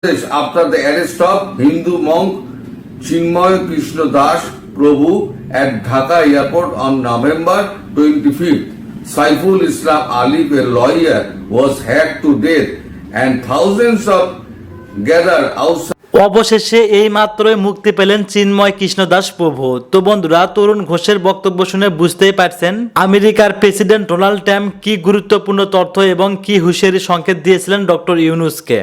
After the arrest of Hindu monk Chinmoy Krishna Das Prabhu at Dhaka airport on November 25th, Saiful Islam Ali, a lawyer, was hacked to death and thousands of gathered outside. অবশেষে এই মাত্রই মুক্তি পেলেন চিন্ময় কৃষ্ণ দাস প্রভু। তো বন্ধুরা, তরুণ ঘোষের বক্তব্য শুনে বুঝতেই পারছেন আমেরিকার প্রেসিডেন্ট ডোনাল্ড ট্রাম্প কি গুরুত্বপূর্ণ তথ্য এবং কি হুঁশিয়ারি সংকেত দিয়েছিলেন ডক্টর ইউনূসকে।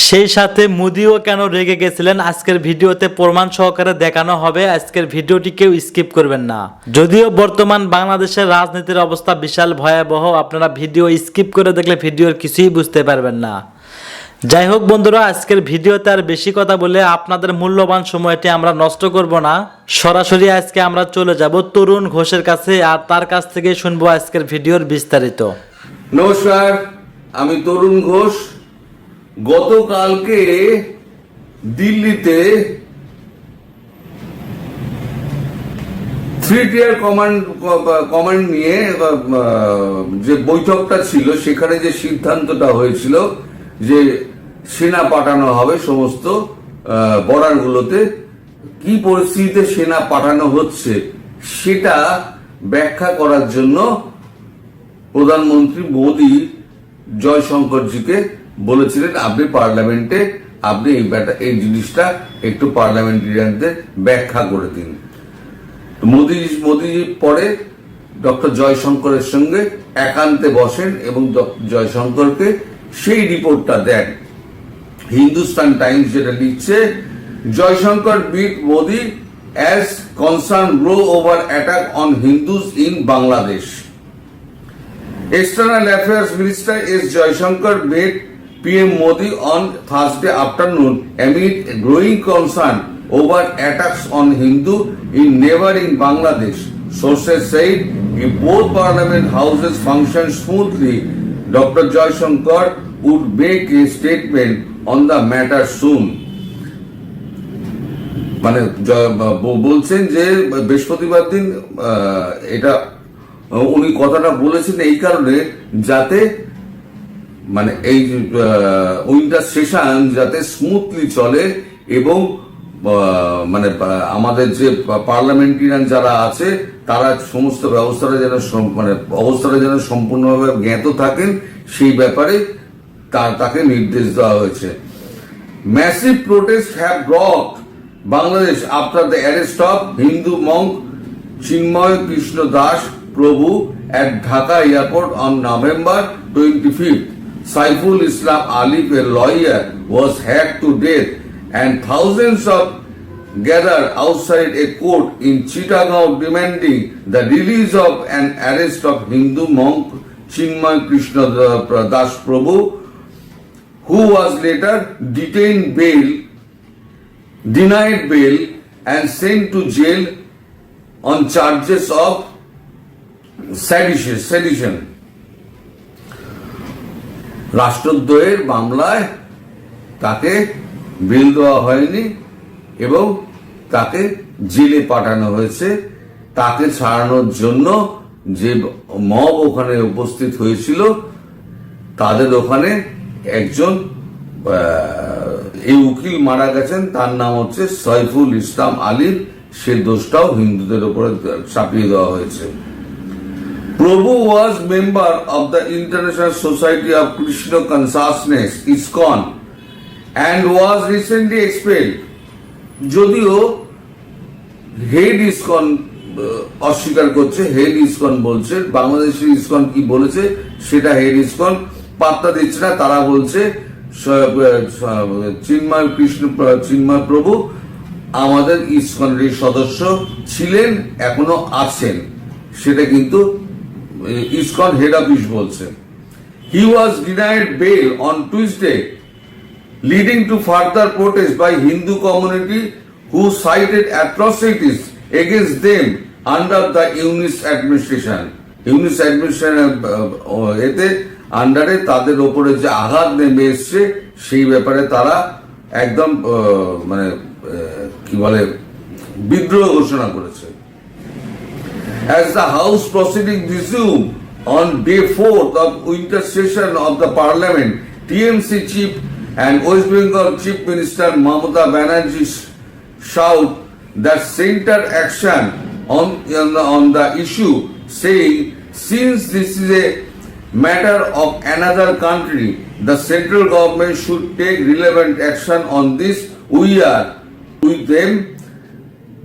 সেই সাথে মোদিও কেন রেগে গেছিলেন আজকের ভিডিওতে প্রমাণ সহকারে দেখানো হবে। আজকের ভিডিওটি কেউ স্কিপ করবেন না। যদিও বর্তমান বাংলাদেশের রাজনীতির অবস্থা বিশাল ভয়াবহ, আপনারা ভিডিও স্কিপ করে দেখলে ভিডিওর কিছুই বুঝতে পারবেন না। যাই হোক বন্ধুরা, আজকের ভিডিওতে আর বেশি কথা বলে আপনাদের মূল্যবান সময়টি আমরা নষ্ট করব না। সরাসরি আজকে আমরা চলে যাব তরুণ ঘোষের কাছে, আর তার কাছ থেকে শুনবো আজকের ভিডিওর বিস্তারিত। নমস্কার, আমি তরুণ ঘোষ। গতকালকে দিল্লিতে 3-tier কমান্ড নিয়ে যে বৈঠকটা ছিল, সেখানে যে সিদ্ধান্তটা হয়েছিল যে সেনা পাঠানো হবে সমস্ত বর্ডারগুলোতে, কি পরিস্থিতিতে সেনা পাঠানো হচ্ছে সেটা ব্যাখ্যা করার জন্য প্রধানমন্ত্রী মোদী জয়শঙ্করজিকে বলেছিলেন, আপনি পার্লামেন্টে আপনি এই জিনিসটা একটু পার্লামেন্টারিয়ানদের ব্যাখ্যা করে দিন। মোদীজি পরে ডক্টর জয়শঙ্করের সঙ্গে একান্তে বসেন এবং জয়শঙ্করকে সেই রিপোর্টটা দেন। হিন্দুস্তান টাইমস যেটা লিখছে, Jaishankar beat Modi as concern grow over attack on Hindus in Bangladesh. External Affairs Minister S. Jaishankar met PM Modi on Thursday afternoon amid growing concern over attacks on Hindu in neighboring Bangladesh. Sources said if both parliament houses function smoothly, Dr. Jaishankar would make a statement on the matter soon. মানে বলছেন যে বৃহস্পতিবার দিন এটা উনি কথাটা বলেছেন এই কারণে, যাতে মানে এই উইন্টার সেশন যাতে স্মুথলি চলে এবং মানে আমাদের যে পার্লামেন্টারিয়ান যারা আছে তারা সমস্ত অবস্থাটা যেন সম্পূর্ণভাবে জ্ঞাত থাকেন, সেই ব্যাপারে তাকে নির্দেশ দেওয়া হয়েছে। Massive protest have rocked Bangladesh after the arrest of Hindu Monk Chinmoy Krishna Das Prabhu at Dhaka airport on November 25th. Saiful Islam Ali, a lawyer, was hacked to death and thousands of gathered outside a court in Chittagong demanding the release of an arrest of Hindu monk Chinmoy Krishna Das Prabhu, who was later denied bail and sent to jail on charges of sedition. রাষ্ট্রদ্রোহের মামলায় তাকে bell দেওয়া হয়নি এবং তাকে জেলে পাঠানো হয়েছে। তাকে ছাড়ানোর জন্য যে মব ওখানে উপস্থিত হয়েছিল, তাদের ওখানে একজন এই উকিল মারা গেছেন, তার নাম হচ্ছে সাইফুল ইসলাম আলীর, সে দোষটাও হিন্দুদের উপরে চাপিয়ে দেওয়া হয়েছে। Prabhu was member of the International Society of Krishna Consciousness (ISKCON) and was recently expelled. যদিও হেড ইসকন অস্বীকার করছে, হেড ইসকন বলছে, বাংলাদেশের ইসকন কি বলেছে সেটা হেড ইসকন পাত্তা দিচ্ছে না। তারা বলছে চিন্ময় প্রভু আমাদের ইসকনের সদস্য ছিলেন, এখনো আছেন, সেটা কিন্তু ISKCON head office বলছে। He was denied bail on Tuesday, leading to further protest by Hindu community who cited atrocities against them under the Yunus administration. Yunus administration এতে আন্ডারে তাদের ওপরে যে আঘাত নেমে এসছে সেই ব্যাপারে তারা একদম মানে কি বলে বিদ্রোহ ঘোষণা করেছে। As the House proceedings resume on day 4th of winter session of the Parliament, TMC chief and West Bengal Chief Minister Mamata Banerjee shout that center action on the issue, saying since this is a matter of another country, the central government should take relevant action on this. We are with them,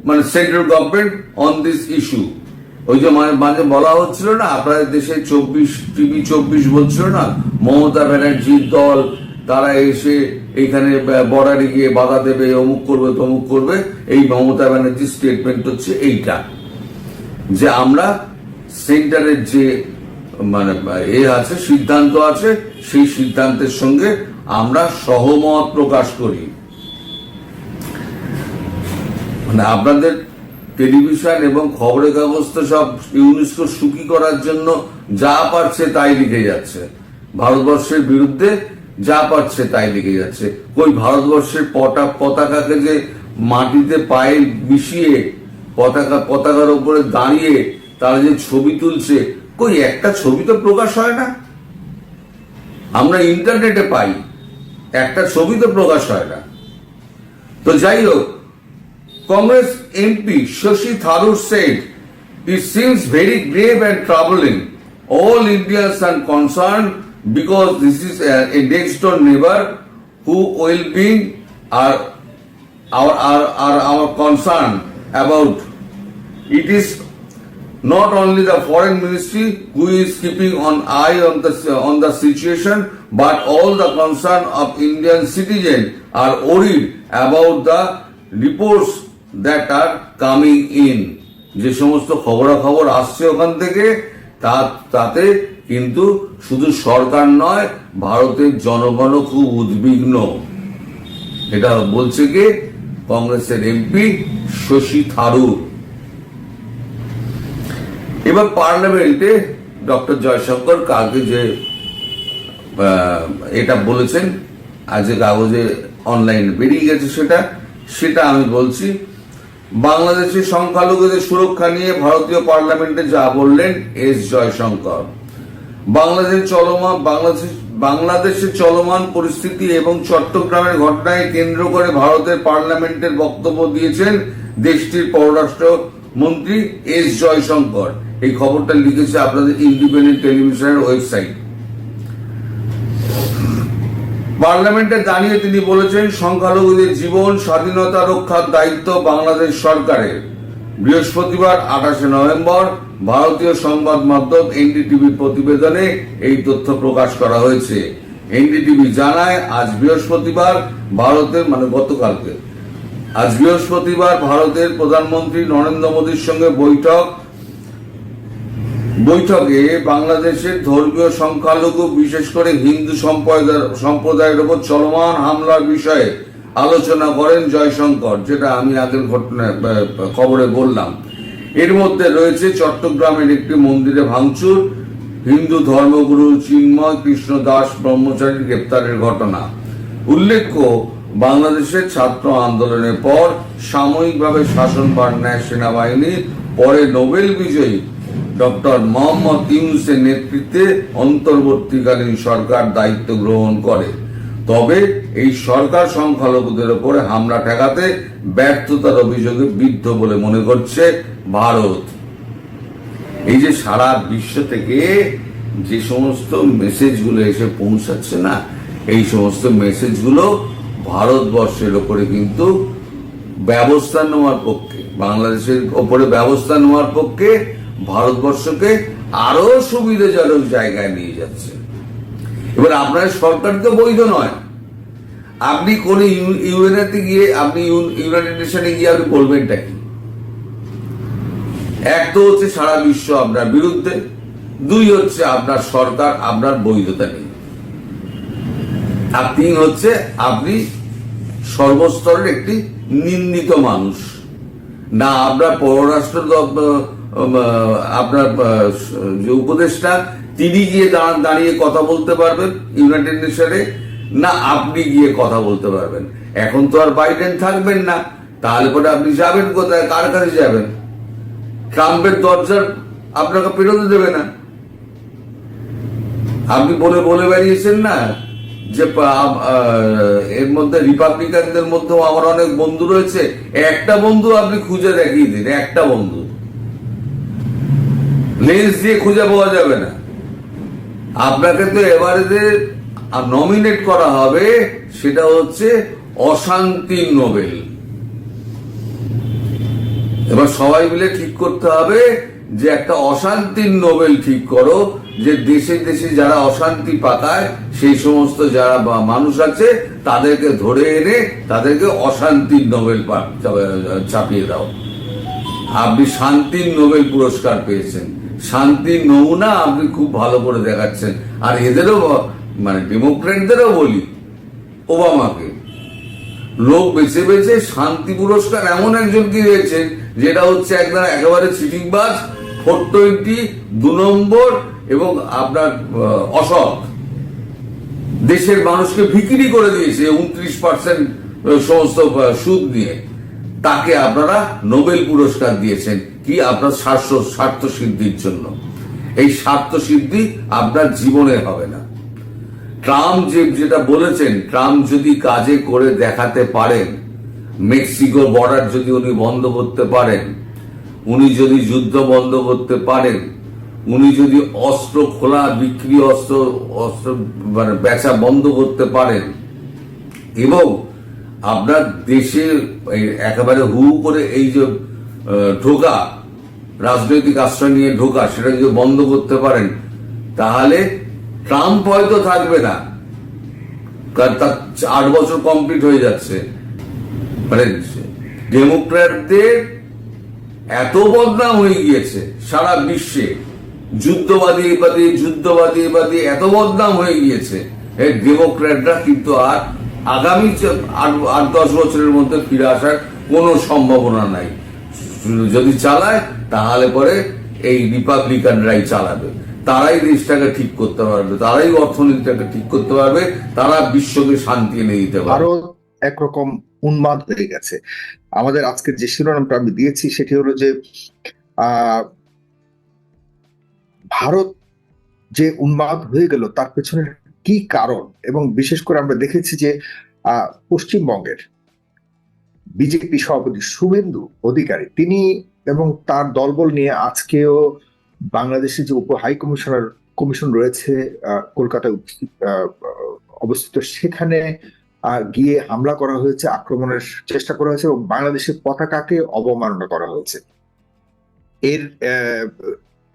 মানে central government on this issue. ওই যে মাঝে বলা হচ্ছিল না, আপনাদের দেশে TV 24 বলছিল না, মমতা ব্যানার্জির দল তারা এসে এখানে বর্ডারে গিয়ে বাধা দেবে, অমুক করবে তমুক করবে। এই মমতা ব্যানার্জির স্টেটমেন্ট হচ্ছে এইটা, যে আমরা সেন্টারের যে মানে আছে, সিদ্ধান্ত আছে, সেই সিদ্ধান্তের সঙ্গে আমরা সহমত প্রকাশ করি। মানে আপনাদের টেলিভিশন এবং খবরের কাগজ তো সব ইউনেস্কো সুখী করার জন্য যা পারছে তাই লিখে যাচ্ছে, ভারতবর্ষের বিরুদ্ধে যা পারছে তাই লিখে যাচ্ছে। কই ভারতবর্ষের পতাকাকে যে মাটিতে পায়ে মিশিয়ে পতাকার উপরে দাঁড়িয়ে তারা যে ছবি তুলছে, কই একটা ছবি তো প্রকাশ হয় না। আমরা ইন্টারনেটে পাই, একটা ছবি তো প্রকাশ হয় না। তো যাই হোক, Congress MP Shashi Tharoor said, "It seems very grave and troubling. All Indians are concerned because this is a next-door neighbor who well-being are our concern about. It is not only the foreign ministry who is keeping an eye on the situation, but all the concern of Indian citizens are worried about the reports that are coming in." যে সমস্ত খবরাখবর আসছে ওখান থেকে তাতে কিন্তু শুধু সরকার নয়, ভারতের জনগণও খুব উদ্বিগ্ন। এটা বলছে কি কংগ্রেসের এমপি শশী থারুর। এবার পার্লামেন্টে ডক্টর জয়শঙ্কর কালকে যে এটা বলেছেন, আজকে কাগজে অনলাইনে বেরিয়ে গেছে, সেটা আমি বলছি। বাংলাদেশের সংখ্যালঘুদের সুরক্ষা নিয়ে ভারতীয় পার্লামেন্টে যা বললেন এস জয়শঙ্কর। বাংলাদেশের চলমান পরিস্থিতি এবং চট্টগ্রামের ঘটনায় কেন্দ্র করে ভারতের পার্লামেন্টের বক্তব্য দিয়েছেন দেশটির পররাষ্ট্র মন্ত্রী এস জয়শঙ্কর। এই খবরটা লিখেছে আপনাদের ইন্ডিপেন্ডেন্ট টেলিভিশনের ওয়েবসাইট। পার্লামেন্টে দাঁড়িয়ে তিনি বলেছেন, সংখ্যালঘুদের জীবন স্বাধীনতা রক্ষার দায়িত্ব বাংলাদেশ সরকারের। বৃহস্পতিবার 28 নভেম্বর ভারতীয় সংবাদ মাধ্যম এনডিটিভি প্রতিবেদনে এই তথ্য প্রকাশ করা হয়েছে। এনডিটিভি জানায়, আজ বৃহস্পতিবার ভারতের প্রধানমন্ত্রী নরেন্দ্র মোদীর সঙ্গে বৈঠকে বাংলাদেশের ধর্মীয় সংখ্যালঘু, বিশেষ করে হিন্দু সম্প্রদায়ের উপর চলমান হামলার বিষয়ে আলোচনা করেন জয়শঙ্কর, যেটা আমি আগের খবরে বললাম। এর মধ্যে রয়েছে চট্টগ্রামের একটি মন্দিরে ভাঙচুর, হিন্দু ধর্মগুরু চিন্ময় কৃষ্ণ দাস ব্রহ্মচারীর গ্রেপ্তারের ঘটনা। উল্লেখ্য, বাংলাদেশের ছাত্র আন্দোলনের পর সাময়িকভাবে শাসনভার নেয় সেনাবাহিনী, পরে নোবেল বিজয়ী ডক্টর মোহাম্মদ ইউনূসের নেতৃত্বে অন্তর্বর্তীকালীন সরকার দায়িত্ব গ্রহণ করে। তবে এই সরকার সংখ্যালঘুদের উপরে হামলা ঠেকাতে ব্যর্থতার অভিযোগে বিদ্ধ বলে মনে করছে ভারত। এই যে সারা বিশ্ব থেকে যে সমস্ত মেসেজগুলো এসে পৌঁছাচ্ছে না, এই সমস্ত মেসেজগুলো ভারতবর্ষের ওপরে কিন্তু ব্যবস্থা নেওয়ার পক্ষে, বাংলাদেশের ওপরে ব্যবস্থা নেওয়ার পক্ষে ভারতবর্ষকে আরো সুবিধাজনক জায়গায় নিয়ে যাচ্ছে। এবার আপনার সরকার তো বৈধ নয়, আপনি কোন ইউএনএতে গিয়ে, আপনি ইউনাইটেড নেশনে গিয়ে আপনি বলবেনটা কি? এক তো হচ্ছে সারা বিশ্ব আপনার বিরুদ্ধে, দুই হচ্ছে আপনার সরকার আপনার বৈধতা নেই, আর তিন হচ্ছে আপনি সর্বস্তরের একটি নিন্দিত মানুষ। না আপনার পররাষ্ট্র আপনার যে উপদেষ্টা তিনি গিয়ে দাঁড়িয়ে কথা বলতে পারবেন ইউনাইটেড নেশনে, না আপনি গিয়ে কথা বলতে পারবেন। এখন তো আর বাইডেন থাকবেন না, তাহলে পরে আপনি যাবেন কোথায়, কার কাছে যাবেন? ট্রাম্পের দরজার আপনাকে পেরোতে দেবে না। আপনি বলে বেরিয়েছেন না যে এর মধ্যে রিপাবলিকানদের মধ্যেও আমার অনেক বন্ধু রয়েছে, একটা বন্ধু আপনি খুঁজে দেখিয়ে দিন, একটা বন্ধু লেন্স দিয়ে খুঁজে পাওয়া যাবে না। আপনাকে তো এবারে যে নমিনেট করা হবে সেটা হচ্ছে অশান্তির নোবেল। এবার সবাই মিলে ঠিক করতে হবে যে একটা অশান্তির নোবেল ঠিক করো, যে দেশে দেশে যারা অশান্তি পাকায় সেই সমস্ত যারা মানুষ আছে তাদেরকে ধরে এনে তাদেরকে অশান্তির নোবেল চাপিয়ে দাও। আপনি শান্তির নোবেল পুরস্কার পেয়েছেন, শান্তির নমুনা আপনি খুব ভালো করে দেখাচ্ছেন। আর এদেরও মানে ডেমোক্রেটদেরও বলি, ওবামাকে লোক বেছে বেছে শান্তি পুরস্কার এমন একজনকে দিয়েছেন যেটা হচ্ছে একদম একেবারে চিটিংবাজ, 420, 2 নম্বর এবং আপনার অসৎ, দেশের মানুষকে বিক্রি করে দিয়েছে 29% সমস্ত সুদ নিয়ে। তাকে আপনারা নোবেল পুরস্কার দিয়েছেন কি আপনার স্বার্থ সিদ্ধির জন্য। এই স্বার্থ সিদ্ধি আপনার জীবনে হবে না। ট্রাম্প যেটা বলেছেন, ট্রাম্প যদি কাজে করে দেখাতে পারেন, মেক্সিকো বর্ডার যদি উনি বন্ধ করতে পারেন, উনি যদি যুদ্ধ বন্ধ করতে পারেন, উনি যদি অস্ত্র খোলা বিক্রি অস্ত্র মানে বেচা বন্ধ করতে পারেন, এবং আপনার দেশে একেবারে হু করে এই যে ঢোকা, রাজনৈতিক আশ্রয় নিয়ে ঢোকা, সেটা যদি বন্ধ করতে পারেন, তাহলে ট্রাম্প হয়তো থাকবে না, কারণ তার 8 বছর কমপ্লিট হয়ে যাচ্ছে। মানে ডেমোক্র্যাটদের এত বদনাম হয়ে গিয়েছে সারা বিশ্বে, যুদ্ধবাদী এত বদনাম হয়ে গিয়েছে, এই ডেমোক্র্যাটরা কিন্তু আর আগামী 8-10 বছরের মধ্যে ফিরে আসার কোনো সম্ভাবনা নাই। যদি চালায় তাহলে পরে এই রিপাবলিকানরাই চালাবে, তারাই দেশটাকে ঠিক করতে পারবে, তারাই অর্থনীতিটাকে ঠিক করতে পারবে, তারা বিশ্বকে শান্তি এনে দিতে পারবে। ভারত একরকম উন্মাদ হয়ে গেছে। আমাদের আজকের যে শিরোনামটা আমি দিয়েছি সেটি হলো যে ভারত যে উন্মাদ হয়ে গেল তার পেছনে কি কারণ, এবং বিশেষ করে আমরা দেখেছি যে পশ্চিমবঙ্গের বিজেপি সভাপতি শুভেন্দু অধিকারী তিনি এবং তার দলবল নিয়ে আজকেও বাংলাদেশে যে উপ হাই কমিশন রয়েছে কলকাতায় অবস্থিত, সেখানে গিয়ে হামলা করা হয়েছে, আক্রমণের চেষ্টা করা হয়েছে এবং বাংলাদেশের পতাকাকে অবমাননা করা হয়েছে। এর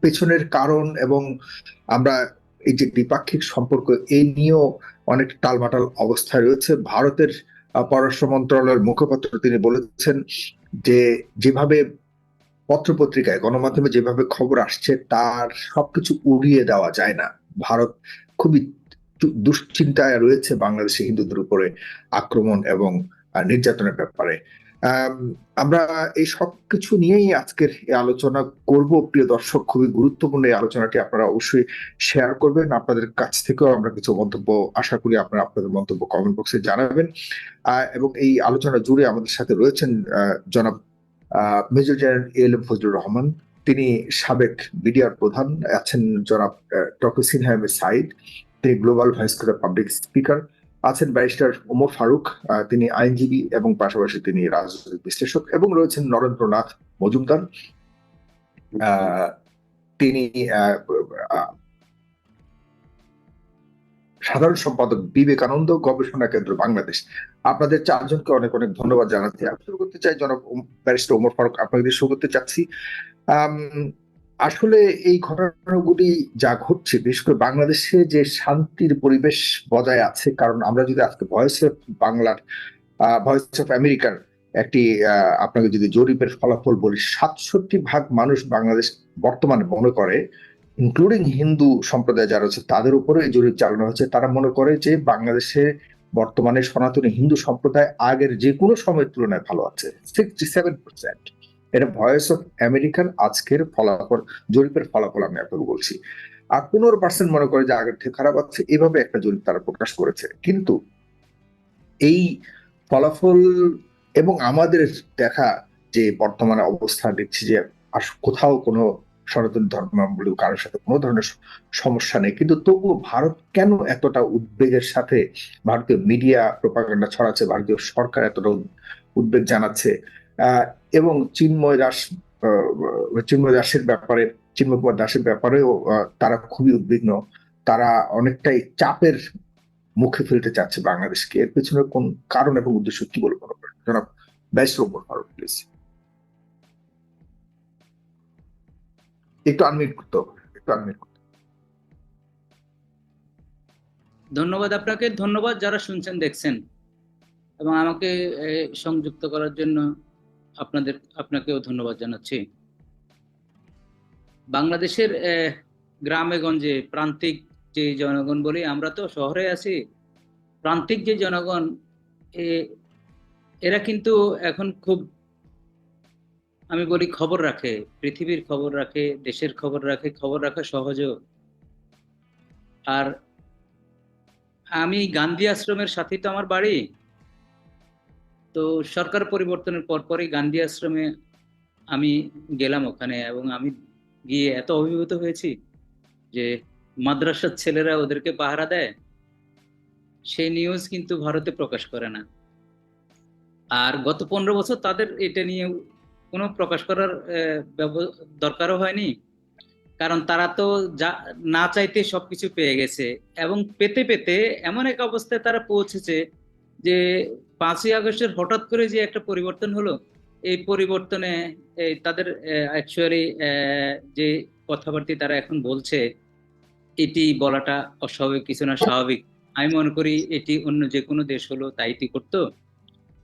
পেছনের কারণ এবং আমরা এই যে দ্বিপাক্ষিক সম্পর্ক এই নিয়েও অনেক টালমাটাল অবস্থায় রয়েছে। ভারতের পররাষ্ট্র মন্ত্রণালয়ের মুখপাত্র তিনি বলেছেন যে যেভাবে পত্রপত্রিকায় গণমাধ্যমে যেভাবে খবর আসছে তার সবকিছু উড়িয়ে দেওয়া যায় না। ভারত খুবই দুশ্চিন্তায় রয়েছে বাংলাদেশে হিন্দুদের উপরে আক্রমণ এবং নির্যাতনের ব্যাপারে। আমরা এই সবকিছু নিয়েই আজকের এই আলোচনা করব। প্রিয় দর্শক, খুবই গুরুত্বপূর্ণ এই আলোচনাটি আপনারা অবশ্যই শেয়ার করবেন। আপনাদের কাছ থেকেও আমরা কিছু মন্তব্য আশা করি আপনারা আপনাদের মন্তব্য কমেন্ট বক্সে জানাবেন। এবং এই আলোচনা জুড়ে আমাদের সাথে রয়েছেন জনাব major general ALM Fazlur Rahman, তিনি সাবেক বিডিআর প্রধান, আছেন জনাব ডক্টর সিনহা আহমেদ সাইদ, তিনি গ্লোবাল ভাইস পাবলিক স্পিকার, আছেন ব্যারিস্টার ওমর ফারুক, তিনি আইনজীবী এবং পাশাপাশি তিনি রাজনৈতিক বিশ্লেষক, এবং রয়েছেন নরেন্দ্রনাথ মজুমদার, তিনি সাধারণ সম্পাদক বিবেকানন্দ গবেষণা কেন্দ্র বাংলাদেশ। আপনাদের চারজনকে অনেক অনেক ধন্যবাদ জানাচ্ছি। আমি শুরু করতে চাই জনাব ব্যারিস্টার ওমর ফারুক, আপনাদের শুরু করতে চাচ্ছি। আসলে এই ঘটনাগুলি যা ঘটছে, বিশেষ করে বাংলাদেশে যে শান্তির পরিবেশ বজায় আছে, কারণ আমরা যদি আজকে ভয়েস অফ আমেরিকার একটি আপনাকে যদি জরিপের ফলাফল বলি, 67% মানুষ বাংলাদেশ বর্তমানে মনে করে, ইনক্লুডিং হিন্দু সম্প্রদায় যারা আছে তাদের উপরে এই জরিপ চালানো হচ্ছে, তারা মনে করে যে বাংলাদেশে বর্তমানে সনাতনী হিন্দু সম্প্রদায় আগের যে কোনো সময়ের তুলনায় ভালো আছে। 67%। এটা ভয়েস অফ আমেরিকান আজকের ফলাফল, জরিপের ফলাফল আমি আপনাকে বলছি। আর 15% মনে করে যে আগের থেকে খারাপ আছে। এভাবে একটা জরিপ তারা প্রকাশ করেছে। কিন্তু এই ফলাফল এবং আমাদের দেখা যে বর্তমানে অবস্থা দেখছি যে কোথাও কোনো সনাতন ধর্মাবলম্বী কারোর সাথে কোনো ধরনের সমস্যা নেই, কিন্তু তবুও ভারত কেন এতটা উদ্বেগের সাথে ভারতীয় মিডিয়া প্রোপাগান্ডা ছড়াচ্ছে, ভারতীয় সরকার এতটা উদ্বেগ জানাচ্ছে? এবং চিন্ময় দাসের ব্যাপারে, চিন্ময় কুমার দাসের ব্যাপারেও তারা খুবই উদ্বিগ্ন। তারা অনেকটাই চাপের মুখে ফেলতে চাচ্ছে বাংলাদেশকে। এর পেছনে কোন কারণ এবং উদ্দেশ্য কি বলে মনে করেন জনাব ব্যারিস্টার ওমর ফারুক? প্লিজ একটু আনমিউট করতে হবে, একটু আনমিউট করতে হবে। ধন্যবাদ আপনাকে, ধন্যবাদ যারা শুনছেন দেখছেন এবং আমাকে সংযুক্ত করার জন্য আপনাকেও ধন্যবাদ জানাচ্ছি। বাংলাদেশের গ্রামে গঞ্জে প্রান্তিক যে জনগণ বলি, আমরা তো শহরে আছি, প্রান্তিক যে জনগণ এরা কিন্তু এখন খুব, আমি বলি, খবর রাখে, পৃথিবীর খবর রাখে, দেশের খবর রাখে, খবর রাখা সহজও। আর আমি গান্ধী আশ্রমের সাথেই তো আমার বাড়ি, তো সরকার পরিবর্তনের পরপরই গান্ধী আশ্রমে আমি গেলাম ওখানে, এবং আমি গিয়ে এত অভিভূত হয়েছি যে মাদ্রাসার ছেলেরা ওদেরকে পাহারা দেয়, সেই নিউজ কিন্তু ভারতে প্রকাশ করে না। আর গত 15 বছর তাদের এটা নিয়ে কোনো প্রকাশ করার দরকারও হয়নি, কারণ তারা তো না চাইতে সবকিছু পেয়ে গেছে, এবং পেতে পেতে এমন এক অবস্থায় তারা পৌঁছেছে যে 5ই আগস্টের হঠাৎ করে যে একটা পরিবর্তন হলো, এই পরিবর্তনে তাদের অ্যাকচুয়ালি যে কথাবার্তা তারা এখন বলছে, এটি বলাটা অস্বাভাবিক কিছু না, স্বাভাবিক। আমি মনে করি এটি অন্য যে কোনো দেশ হলো তাইটি করতো।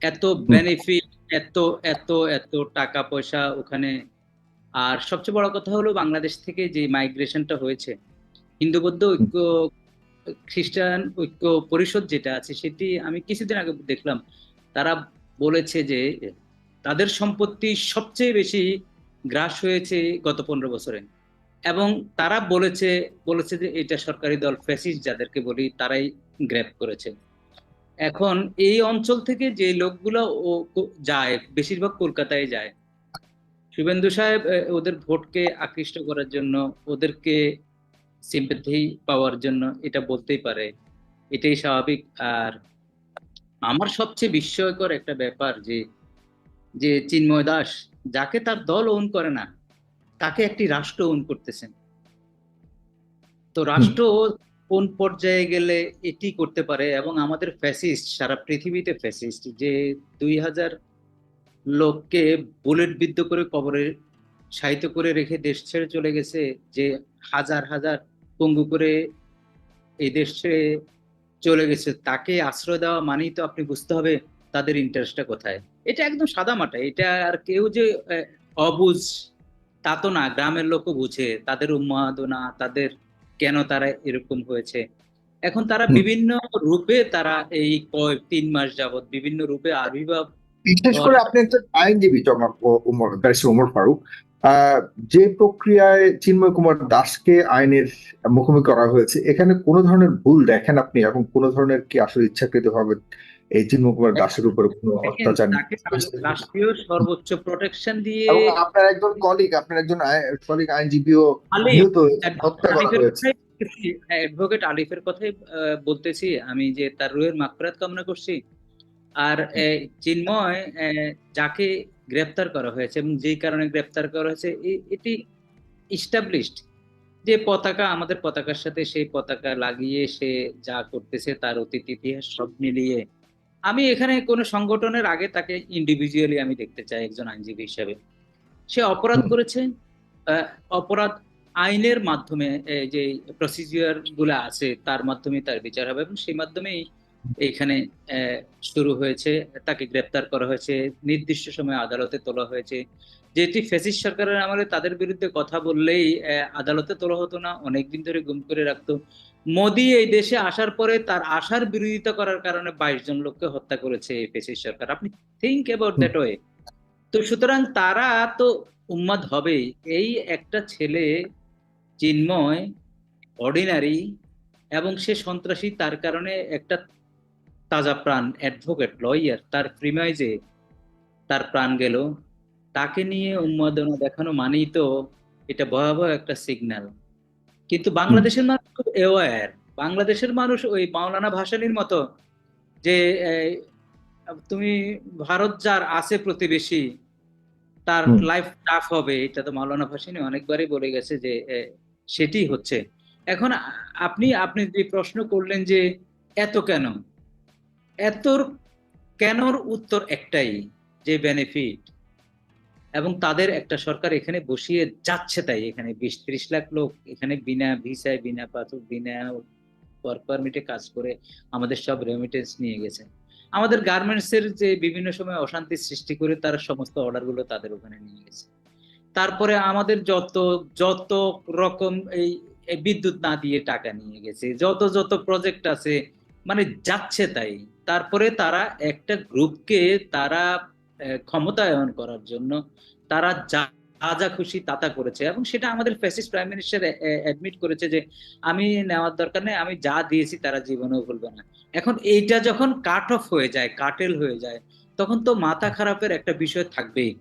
এত বেনিফিট, এত এত এত টাকা পয়সা ওখানে। আর সবচেয়ে বড় কথা হলো, বাংলাদেশ থেকে যে মাইগ্রেশনটা হয়েছে, হিন্দু বৌদ্ধ ঐক্য খ্রিস্টান ঐক্য পরিষদ যেটা আছে, সেটি আমি কিছুদিন আগে দেখলাম, তারা বলেছে যে তাদের সম্পত্তি সবচেয়ে বেশি গ্রাস হয়েছে গত 15 বছরে, এবং তারা বলেছে যে এটা সরকারি দল ফ্যাসিস্ট যাদেরকে বলি তারাই গ্র্যাব করেছে। এখন এই অঞ্চল থেকে যে লোকগুলো যায়, বেশিরভাগ কলকাতায় যায়। শুভেন্দু সাহেব ওদের ভোটকে আকৃষ্ট করার জন্য, ওদেরকে সিম্পেথি পাওয়ার জন্য এটা বলতেই পারে, এটাই স্বাভাবিক। আর আমার সবচেয়ে বিস্ময়কর একটা ব্যাপার যে যে চিন্ময় দাস, যাকে তার দল ওন করে না, তাকে একটি রাষ্ট্র ওন করতেছেন। তো রাষ্ট্র কোন পর্যায়ে গেলে এটি করতে পারে? এবং আমাদের ফ্যাসিস্ট, সারা পৃথিবীতে ফ্যাসিস্ট, যে 2000 লোককে বুলেট বিদ্ধ করে কবরে শায়িত করে রেখে দেশ ছেড়ে চলে গেছে, যে হাজার হাজার পঙ্গু করে এই দেশ ছেড়ে চলে গেছে, তাকে আশ্রয় দেওয়া মানেই তো আপনি বুঝতে হবে তাদের ইন্টারেস্টটা কোথায়। এটা একদম সাদা মাটা, এটা আর কেউ যে অবুঝ তা তো না, গ্রামের লোকও বুঝে তাদের উন্মাদনা, তাদের কেন তারা এরকম হয়েছে। এখন তারা বিভিন্ন রূপে, তারা এই 3 মাস যাবত বিভিন্ন রূপে আবির্ভাব। বিশেষ করে আপনি একজন আইনজীবী জনাব ব্যারিস্টার ওমর ফারুক, যে প্রক্রিয়ায় চিন্ময় কুমার দাসকে আইনের মুখোমুখি করা হয়েছে, এখানে কোনো ধরনের ভুল দেখেন আপনি? এবং কোনো ধরনের কি আসলে ইচ্ছাকৃত ভাবে এই চিন্ময় কুমার দাসের উপরে কোনো অত্যাচার? তাকে রাষ্ট্রীয় সর্বোচ্চ প্রোটেকশন দিয়ে, এবং আপনার একজন কলিগ, আপনার একজন কলিগ আইনজীবীও নিহত হয়েছে, হত্যা করা হয়েছে। অ্যাডভোকেট আলিফের কথাই বলতেছি আমি, যে তার রুহের মাগফিরাত কামনা করছি। আর চিন্ময় যাকে গ্রেপ্তার করা হয়েছে এবং যেই কারণে গ্রেপ্তার করা হয়েছে, এটি ইস্টাবলিশড যে পতাকা, আমাদের পতাকার সাথে সেই পতাকা লাগিয়ে সে যা করতেছে, তার অতীত ইতিহাস সব মিলিয়ে আমি এখানে কোনো সংগঠনের আগে তাকে ইন্ডিভিজুয়ালি আমি দেখতে চাই একজন আইনজীবী হিসেবে। সে অপরাধ করেছে, অপরাধ আইনের মাধ্যমে যে প্রসিজিওর গুলো আছে তার মাধ্যমে তার বিচার হবে, এবং সেই মাধ্যমেই এইখানে শুরু হয়েছে। তাকে গ্রেপ্তার করা হয়েছে, নির্দিষ্ট সময়ে আদালতে তোলা হয়েছে। যেটি ফ্যাসিস্ট সরকারের আমলে তাদের বিরুদ্ধে কথা বললেই আদালতে তোলা হতো না, অনেকদিন ধরে গুম করে রাখতো। মোদি এই দেশে আসার পরে তার আশার বিরোধিতা করার কারণে 22 জন লোককে হত্যা করেছে এই ফ্যাসিস্ট সরকার। আপনি থিঙ্ক অ্যাবাউট দ্যাট ওয়ে। তো সুতরাং তারা তো উন্মাদ হবেই। এই একটা ছেলে চিন্ময় অর্ডিনারি, এবং সে সন্ত্রাসী, তার কারণে একটা তাজা প্রাণ অ্যাডভোকেট লয়ার তার প্রিমাইজে তার প্রাণ গেল। তাকে নিয়ে উন্মাদনা দেখানো মানেই তো এটা ভয়াবহ একটা সিগন্যাল। কিন্তু বাংলাদেশের মানুষ খুব অ্যাওয়্যার। বাংলাদেশের মানুষ ওই মাওলানা ভাসানীর মতো যে এই, তুমি ভারত যার আছে প্রতিবেশী তার হুম। লাইফ টাফ হবে, এটা তো মাওলানা ভাসানী অনেকবারই বলে গেছে যে সেটি হচ্ছে। এখন আপনি আপনি যে প্রশ্ন করলেন যে এত কেন, এতর কেনর উত্তর একটাই, যে বেনিফিট, এবং তাদের একটা সরকার এখানে বসিয়ে যাচ্ছে, তাই এখানে 20-30 লাখ লোক এখানে বিনা ভিসায়, বিনা পাসপোর্ট, বিনা ওয়ার্ক পারমিটে কাজ করে আমাদের সব রেমিটেন্স নিয়ে গেছে। আমাদের গার্মেন্টস এর যে বিভিন্ন সময় অশান্তি সৃষ্টি করে তার সমস্ত অর্ডার গুলো তাদের ওখানে নিয়ে গেছে। তারপরে আমাদের যত যত রকম এই এই বিদ্যুৎ না দিয়ে টাকা নিয়ে গেছে, যত যত প্রজেক্ট আছে, মানে যাচ্ছে তাই। তারপরে তারা একটা গ্রুপকে তারা ক্ষমতায়ন করার জন্য তারা যা যা যা খুশি তা তা করেছে, এবং সেটা আমাদের ফ্যাসিস্ট প্রাইম মিনিস্টার অ্যাডমিট করেছে যে আমি নেওয়ার দরকার নেই, আমি যা দিয়েছি তারা জীবনেও ভুলবে না। এখন এইটা যখন কাট অফ হয়ে যায়, কাটেল হয়ে যায়, তখন তো মাথা খারাপের একটা বিষয় থাকবেই,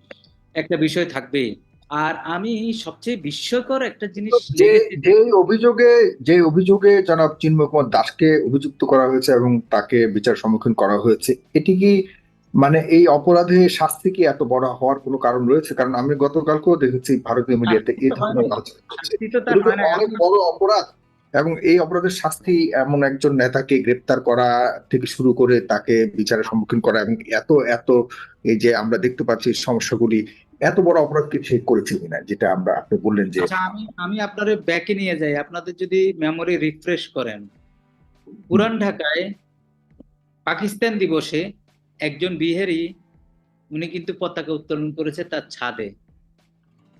একটা বিষয় থাকবেই। আর আমি সবচেয়ে বিস্ময়কর একটা জিনিস যে লেগেছে। যে অভিযোগে জনাব চিন্ময় কুমার দাসকে অভিযুক্ত করা হয়েছে এবং তাকে বিচার সম্মুখীন করা হয়েছে, এটি কি মানে এই অপরাধে শাস্তি কি এত বড় হওয়ার কোনো কারণ রয়েছে? কারণ আমি গতকালকেও দেখেছি ভারতীয় মিডিয়াতে শাস্তি এই তো হয় ধরনের নাই, আলোচনা হচ্ছে। শাস্তি তো তার এটা তো হয় না অনেক এখন। বড় অপরাধ, এবং এই অপরাধের শাস্তি এমন একজন নেতাকে গ্রেপ্তার করা থেকে শুরু করে তাকে বিচারের সম্মুখীন করা, এবং এত এত এই যে আমরা দেখতে পাচ্ছি সমস্যাগুলি, এত বড় অপরাধ কি সে করেছে কিনা, যেটা আপনি বললেন যে আচ্ছা, আমি আমি আপনার ব্যাকে নিয়ে যাই, আপনাদের যদি মেমোরি রিফ্রেশ করেন, পুরান ঢাকায় পাকিস্তান দিবসে একজন বিহারি, উনি কিন্তু পতাকা উত্তোলন করেছে তার ছাদে,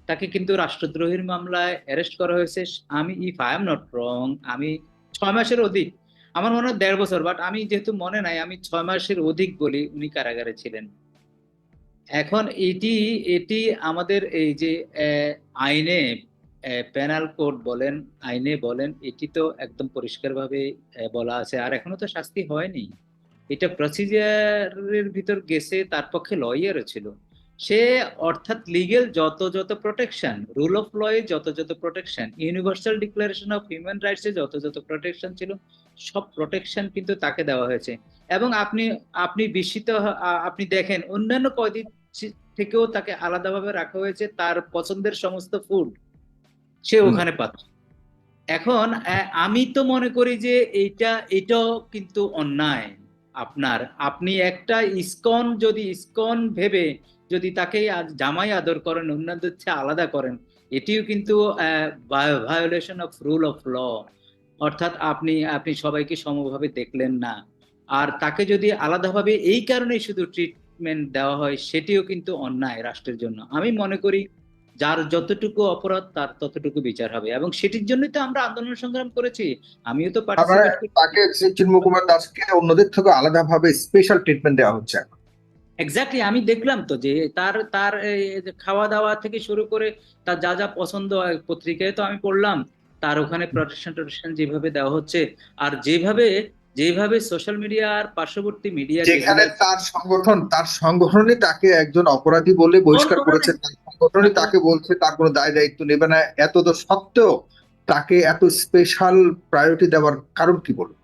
তাকে কিন্তু রাষ্ট্রদ্রোহীর মামলায় অ্যারেস্ট করা হয়েছে। আমি, if I am not wrong, আমি 6 মাসের অধিক, আমার মনে হয় 1.5 বছর, বাট আমি যেহেতু মনে নাই, আমি 6 মাসের অধিক বলি, উনি কারাগারে ছিলেন। এখন এটি এটি আমাদের এই যে আইনে, পেনাল কোড বলেন, আইনে বলেন, এটি তো একদম পরিষ্কারভাবে বলা আছে, আর এখনো তো শাস্তি হয়নি। এটা প্রসিজারের ভিতর গেছে, তার পক্ষে লয়ারও ছিল সে, অর্থাৎ লিগেল যত যত প্রোটেকশন, রুল অফ ল এ যত যত protection, universal declaration of human rights এ যত যত প্রোটেকশন ছিল, সব প্রোটেকশন কিন্তু তাকে দেওয়া হয়েছে। এবং আপনি আপনি বিস্মিত আপনি দেখেন অন্যান্য কয়েদি থেকেও তাকে আলাদাভাবে রাখা হয়েছে, তার পছন্দের সমস্ত ফুড সে হুম। ওখানে পাচ্ছে। এখন আমি তো মনে করি যে এটাও কিন্তু অন্যায়। আপনার আপনি একটা ইসকন, যদি ইসকন ভেবে যদি তাকে জামাই আদর করেন, অন্যদের চেয়ে আলাদা করেন, এটিও কিন্তু violation of rule of law. অর্থাৎ আপনি আপনি সবাইকে সমভাবে দেখলেন না, আর তাকে যদি আলাদাভাবে এই কারণেই শুধু ট্রিটমেন্ট দেওয়া হয়, সেটিও কিন্তু অন্যায় রাষ্ট্রের জন্য। আমি মনে করি যার যতটুকু অপরাধ তার ততটুকু বিচার হবে, এবং সেটির জন্যই তো আমরা আন্দোলন সংগ্রাম করেছি, আমিও তো আবার পার্টিসিপেট করেছি। তাকে চিন্ময় কুমার দাসকে অন্যদের থেকে আলাদাভাবে স্পেশাল ট্রিটমেন্ট দেওয়া হচ্ছে এখন। এক্স্যাক্টলি, আমি দেখলাম তো যে তার তার এই যে খাওয়া দাওয়া থেকে শুরু করে তার যা যা পছন্দ হয়, পত্রিকায় তো আমি পড়লাম, তার ওখানে প্রোটেকশন টোটেকশন যেভাবে দেওয়া হচ্ছে, আর যেভাবে যেভাবে সোশ্যাল মিডিয়া আর পার্শ্ববর্তী মিডিয়া যেগুলো যেখানে তার সংগঠনই তাকে একজন অপরাধী বলে বহিষ্কার করেছে, তার সংগঠনই তাকে বলছে তার কোনো দায় দায়িত্ব নেবে না, এত তো সত্ত্বেও তাকে এত স্পেশাল প্রায়োরিটি দেওয়ার কারণ কি বলবো?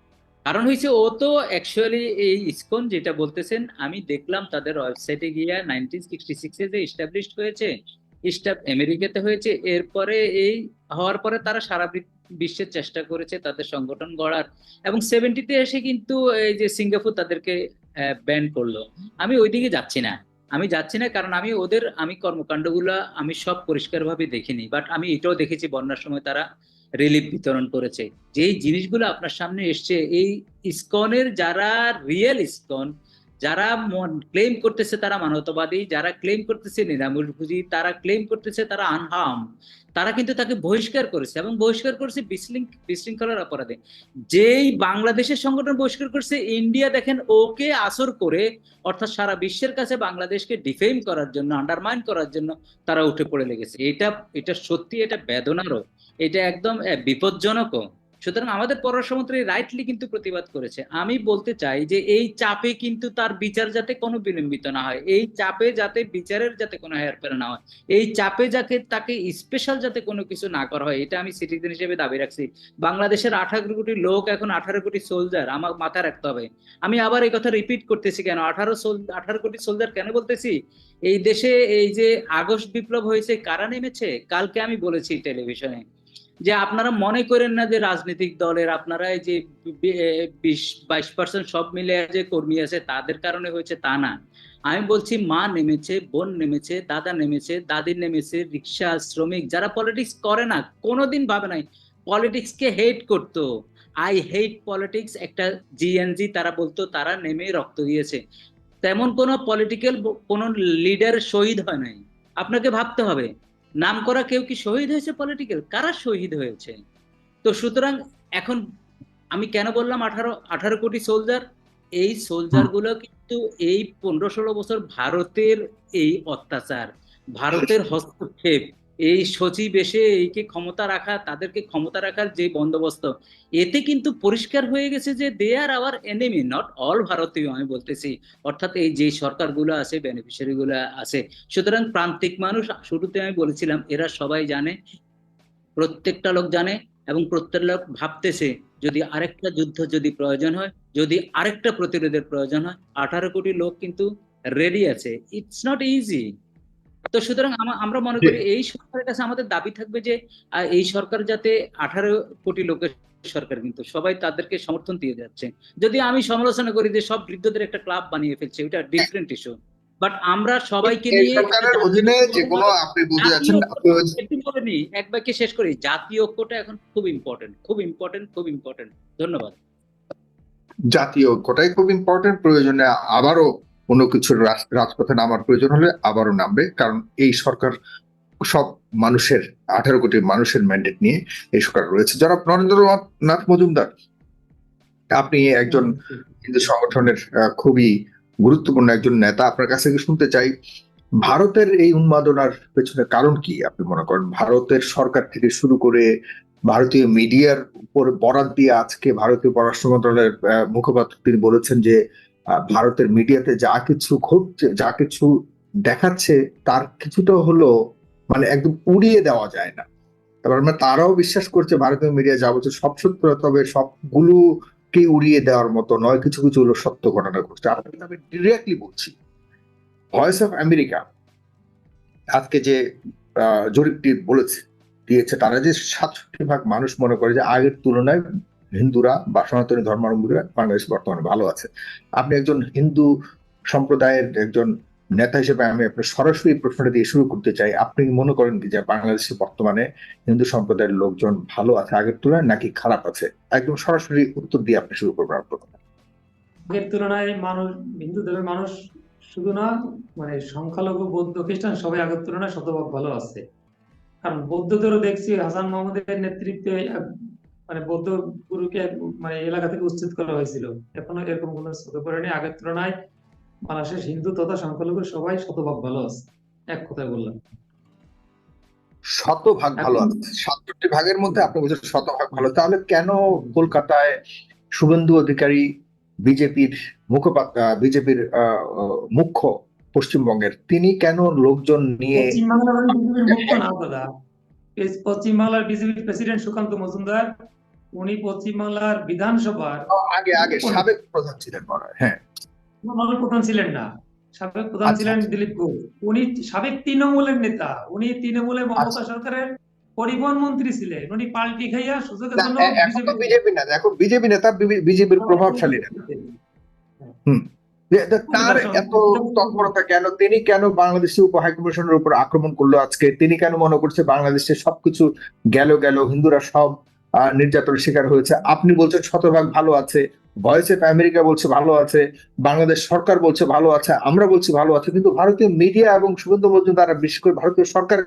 কারণ হয়েছে, ও তো অ্যাকচুয়ালি এই ইসকন যেটা বলতেছেন, আমি দেখলাম তাদের ওয়েবসাইটে গিয়ে 1966 যে এস্টাবলিশড হয়েছে, আমেরিকাতে হয়েছে, এরপরে এই হওয়ার পরে তারা সারা বিশ্বের চেষ্টা করেছে তাদের সংগঠন গড়ার, এবং 70-তে এসে কিন্তু এই যে সিঙ্গাপুর তাদেরকে ব্যান করলো। আমি ওইদিকে যাচ্ছি না, আমি যাচ্ছি না, কারণ আমি ওদের আমি কর্মকাণ্ডগুলো আমি সব পরিষ্কারভাবে দেখিনি, বাট আমি এটাও দেখেছি বন্যার সময় তারা রিলিফ বিতরণ করেছে। যেই জিনিসগুলো আপনার সামনে এসছে, এই ইসকনের যারা রিয়েল ইসকন, যারা ক্লেম করতেছে তারা মানবতাবাদী, যারা ক্লেম করতেছে নিরামূলভোজী, তারা ক্লেম করতেছে তারা আনহার্ম, তারা কিন্তু তাকে বহিষ্কার করেছে, এবং বহিষ্কার করেছে বিশৃঙ্খলার অপরাধে। যেই বাংলাদেশের সংগঠন বহিষ্কার করছে, ইন্ডিয়া দেখেন ওকে আসর করে, অর্থাৎ সারা বিশ্বের কাছে বাংলাদেশকে ডিফেম করার জন্য, আন্ডারমাইন করার জন্য তারা উঠে পড়ে লেগেছে। এটা এটা সত্যি, এটা বেদনারও, এটা একদম বিপজ্জনকও। সুতরাং আমাদের পররাষ্ট্রমন্ত্রী রাইটলি কিন্তু প্রতিবাদ করেছে। আমি বলতে চাই যে এই চাপে কিন্তু তার বিচার যাতে কোনো বিলম্বিত না হয়, এই চাপে যাতে বিচারের যাতে কোনো হেরফের না হয়, এই চাপে যাতে তাকে স্পেশাল যাতে কোনো কিছু না করা হয়, এটা আমি সিটিজেন হিসেবে দাবি রাখছি। বাংলাদেশের 18 কোটি লোক এখন 18 কোটি সোলজার, আমার মাথায় রাখতে হবে। আমি আবার এই কথা রিপিট করতেছি কেন, 18 কোটি সোলজার কেন বলতেছি? এই দেশে এই যে আগস্ট বিপ্লব হয়েছে কারা নেমেছে? কালকে আমি বলেছি টেলিভিশনে যে আপনারা মনে করেন না যে রাজনৈতিক দলের আপনারা এই যে 20-22% সব মিলে যে কর্মী আছে তাদের কারণে হয়েছে, তা না। আমি বলছি মা নেমেছে, বোন নেমেছে, দাদা নেমেছে, দাদি নেমেছে, রিক্সা শ্রমিক যারা পলিটিক্স করে না, কোনোদিন ভাবে নাই পলিটিক্স কে হেট করতো। আই হেট পলিটিক্স একটা জিএনজি তারা বলতো, তারা নেমে রক্ত দিয়েছে। তেমন কোন পলিটিক্যাল কোন লিডার শহীদ হয় নাই। আপনাকে ভাবতে হবে নাম করা কেউ কি শহীদ হয়েছে পলিটিক্যাল? কারা শহীদ হয়েছে? তো সুতরাং এখন আমি কেন বললাম 18 কোটি সোলজার, এই সোলজার গুলো কিন্তু এই 15-16 বছর ভারতের এই অত্যাচার, ভারতের হস্তক্ষেপ, এই সচিব এসে এইকে ক্ষমতা রাখা, তাদেরকে ক্ষমতা রাখার যে বন্দোবস্ত, এতে কিন্তু পরিষ্কার হয়ে গেছে যে দে আর আওয়ার এনিমি, নট অল ভারতীয় আমি বলতেছি, অর্থাৎ এই যে সরকারগুলো আছে, বেনিফিশিয়ারি গুলো আছে। সুতরাং প্রান্তিক মানুষ, শুরুতে আমি বলেছিলাম, এরা সবাই জানে, প্রত্যেকটা লোক জানে, এবং প্রত্যেকটা লোক ভাবতেছে যদি আরেকটা যুদ্ধ যদি প্রয়োজন হয়, যদি আরেকটা প্রতিরোধের প্রয়োজন হয়, 18 কোটি লোক কিন্তু রেডি আছে। It's not easy. তো সুতরাং আমরা মনে করি এই সরকারের কাছে আমাদের দাবি থাকবে যে এই সরকার যাতে 18 কোটি লোকের সরকার, কিন্তু সবাই তাদেরকে সমর্থন দিয়ে যাচ্ছে। যদি আমি সমালোচনা করি যে সব বৃদ্ধদের একটা ক্লাব বানিয়ে ফেলছে, ওইটা ডিফারেন্ট ইস্যু, বাট আমরা সবাইকে এই নিয়ে সরকারের অধীনে যে কোনো আপনি বলতে যাচ্ছেন একটু বলে নি, এক বাক্যে শেষ করি, জাতীয় ঐক্যটা এখন খুব ইম্পর্টেন্ট, খুব ইম্পর্টেন্ট, খুব ইম্পর্টেন্ট। ধন্যবাদ। জাতীয় ঐক্যটাই খুব ইম্পর্টেন্ট। প্রয়োজনে আবারও কোনো কিছুর রাজপথে নামার প্রয়োজন হলে আবারও নামবে, কারণ এই সরকার সব মানুষের 18 কোটি মানুষের ম্যান্ডেট নিয়ে এই সরকার রয়েছে। যারা নরেন্দ্রনাথ মজুমদার, আপনি একজন হিন্দু সংগঠনের খুবই গুরুত্বপূর্ণ একজন নেতা, আপনার কাছে কি শুনতে চাই ভারতের এই উন্মাদনার পেছনে কারণ কি আপনি মনে করেন? ভারতের সরকার থেকে শুরু করে ভারতীয় মিডিয়ার উপর বরাত দিয়ে আজকে ভারতীয় পররাষ্ট্র মন্ত্রণালয়ের মুখপাত্র তিনি বলেছেন যে ভারতের মিডিয়াতে যা কিছু ঘটছে, যা কিছু দেখাচ্ছে, তার কিছুটা হলো মানে একদম উড়িয়ে দেওয়া যায় না। তারপর তারাও বিশ্বাস করছে ভারতীয় মিডিয়া যা বলছে সব সত্য, তবে সবগুলোকে উড়িয়ে দেওয়ার মতো নয়, কিছু কিছু হলো সত্য ঘটনা ঘটছে। আমি ডিরেক্টলি বলছি, ভয়েস অফ আমেরিকা আজকে যে জরিপটি দিয়েছে, তারা যে 67% মানুষ মনে করে যে আগের তুলনায় হিন্দুরা বা সনাতনী ধর্মাবলম্বীরা বাংলাদেশ বর্তমানে ভালো আছে। আপনি একজন হিন্দু সম্প্রদায়ের একজন নেতা হিসেবে আমি আপনার সরাসরি প্রশ্নটা দিয়ে শুরু করতে চাই, আপনি মনে করেন কি যে বাংলাদেশে বর্তমানে হিন্দু সম্প্রদায়ের লোকজন ভালো আছে আগের তুলনায়, নাকি খারাপ আছে? একদম সরাসরি উত্তর দিয়ে আপনি শুরু করবেন আপনার কথা। আগের তুলনায় মানুষ, হিন্দু ধর্মের মানুষ শুধু না, মানে সংখ্যালঘু বৌদ্ধ খ্রিস্টান সবাই আগের তুলনায় শতভাগ ভালো আছে। কারণ বৌদ্ধদেরও দেখছি হাসান মাহমুদের নেতৃত্বে মানে বৌদ্ধ গুরুকে মানে এলাকা থেকে উচ্ছেদ করা হয়েছিল, এখনো এরকম কোনো চোখে পড়েনি। আগের তুলনায় বাংলাদেশের হিন্দু তথা সংখ্যালঘু সবাই শতভাগ ভালো আছে, এক কথায় বললাম। শতভাগ ভালো আছে, 67% মধ্যে আপনি বলছেন শতভাগ ভালো। তাহলে কেন কলকাতায় শুভেন্দু অধিকারী বিজেপির মুখপাত্র, বিজেপির মুখ্য পশ্চিমবঙ্গের, তিনি কেন লোকজন নিয়ে পশ্চিমবাংলার বিজেপির মুখ্য না দাদা, পশ্চিমবাংলার বিজেপির প্রেসিডেন্ট সুকান্ত মজুমদার, উনি পশ্চিমবাংলার বিধানসভার আগে সাবেক প্রধান ছিলেন মনে হয়। হ্যাঁ, প্রধান ছিলেন না, সাবেক প্রধান ছিলেন দিলীপ ঘোষ। উনি সাবেক তৃণমূলের নেতা, উনি তৃণমূলে মমতা সরকারের পরিবহন মন্ত্রী ছিলেন। উনি পাল্টি খাইয়া সুযোগের জন্য এখন তো বিজেপি না, এখন বিজেপি নেতা, বিজেপির প্রভাবশালী নেতা। তার এত তৎপরতা কেন? তিনি কেন বাংলাদেশি উপ হাইকমিশনের উপর আক্রমণ করলো আজকে? তিনি কেন মনে করছে বাংলাদেশে সবকিছু গেল, হিন্দুরা সব নির্যাতনের শিকার হয়েছে? আপনি বলছেন শতভাগ ভালো আছে, ভয়েস অফ আমেরিকা বলছে ভালো আছে, বাংলাদেশ সরকার বলছে ভালো আছে, আমরা বলছি ভালো আছে, কিন্তু ভারতীয় মিডিয়া এবং শুভেন্দু মজুমদার, বিশেষ করে ভারতীয় সরকার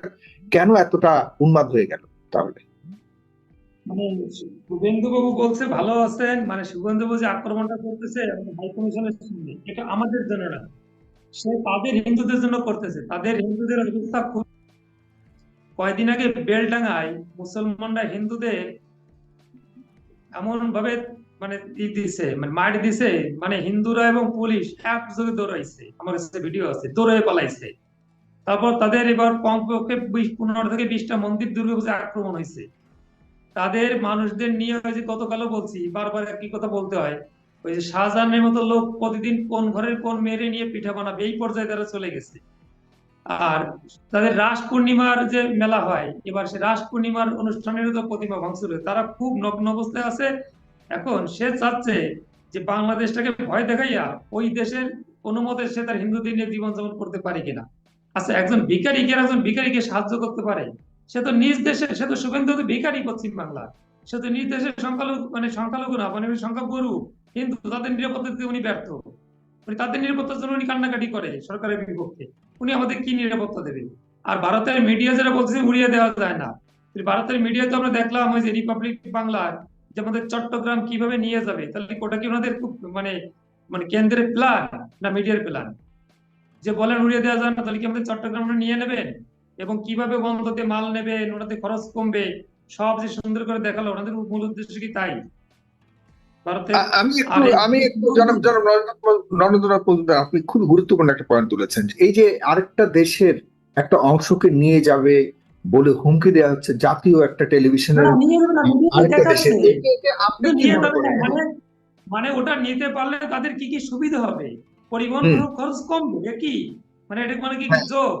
কেন এতটা উন্মাদ হয়ে গেল? তাহলে মানে শুভেন্দু বাবু বলছে ভালো আছেন, মানে শুভেন্দু বাবু যে আক্রমণটা করতেছে হাই কমিশনের সামনে, এটা আমাদের জন্য না, সে তাদের হিন্দুদের জন্য করতেছে। তাদের হিন্দুদের অবস্থা খুব, কয়েকদিন আগে বেলডাঙ্গায় মুসলমানরা হিন্দুদের এমন ভাবে মানে দিছে, মানে মার দিছে, মানে হিন্দুরা এবং পুলিশ একযোগে দৌড়াইছে, আমার কাছে ভিডিও আছে, দৌড়ে পালাইছে। তারপর তাদের এবার কমপক্ষে 15 থেকে 20টা মন্দির দুর্গাপূজা আক্রমণ হয়েছে। তাদের মানুষদের নিয়ে, ওই যে গতকালও বলছি, বারবার একই কথা বলতে হয়, ওই যে শাহজাহানের মতো লোক প্রতিদিন কোন ঘরের কোন মেয়েরে নিয়ে পিঠা বানাবে, এই পর্যায়ে তারা চলে গেছে। আর তাদের রাস পূর্ণিমার যে মেলা হয়, এবার সে রাস পূর্ণিমার অনুষ্ঠানেরও তো প্রতিমা ভাঙচুর হয়েছে। তারা খুব নগ্ন অবস্থায় আছে। এখন সে চাচ্ছে যে বাংলাদেশটাকে ভয় দেখাইয়া ওই দেশের কোনো মতে সে তার হিন্দুদের নিয়ে জীবনযাপন করতে পারে কিনা। আচ্ছা, একজন ভিখারিকে সাহায্য করতে পারে? সে তো নিজ দেশে, সে তো শুভেন্দু তো ভিখারি পশ্চিম বাংলা, সে তো নিজ দেশের সংখ্যালঘু, মানে সংখ্যালঘু না, মানে সংখ্যাগুরু কিন্তু তাদের নিরাপত্তা দিতে উনি ব্যর্থ। উনি তাদের নিরাপত্তার জন্য উনি কান্নাকাটি করে সরকারের বিপক্ষে। উনি আমাদের কি নিরাপত্তা দেবে? আর ভারতের মিডিয়া যারা বলছে উড়িয়ে দেওয়া যায় না, ভারতের মিডিয়া তো আমরা দেখলাম ওই যে রিপাবলিক বাংলার, যে আমাদের চট্টগ্রাম কিভাবে নিয়ে যাবে, তাহলে ওটা কি ওনাদের খুব মানে মানে কেন্দ্রের প্ল্যান না মিডিয়ার প্ল্যান? যে বলেন উড়িয়ে দেওয়া যায় না, তাহলে কি আমাদের চট্টগ্রাম নিয়ে নেবেন? এবং কিভাবে বন্দরে মাল নেবেন, ওনাদের খরচ কমবে, সব যে সুন্দর করে দেখালো, ওনাদের মূল উদ্দেশ্য কি তাই ভারতের? আর আমি একটু জনাব জনাব নরেন্দ্রনাথ মজুমদার, আপনি খুব গুরুত্বপূর্ণ একটা পয়েন্ট তুলেছেন। এই যে আরেকটা দেশের একটা অংশকে নিয়ে যাবে বলে হুমকি দেওয়া হচ্ছে জাতীয় একটা টেলিভিশনের নিয়ে যাবে না, আরেকটা দেখাচ্ছে দেশের, এতে আপনি কি নিয়ে মনে যাবে না, করেন? মানে মানে ওটা নিতে পারলে তাদের কি কি সুবিধা হবে? পরিবহন হুম, খরচ কমবে, এ কি মানে এটা মানে কি হ্যাঁ। জোক,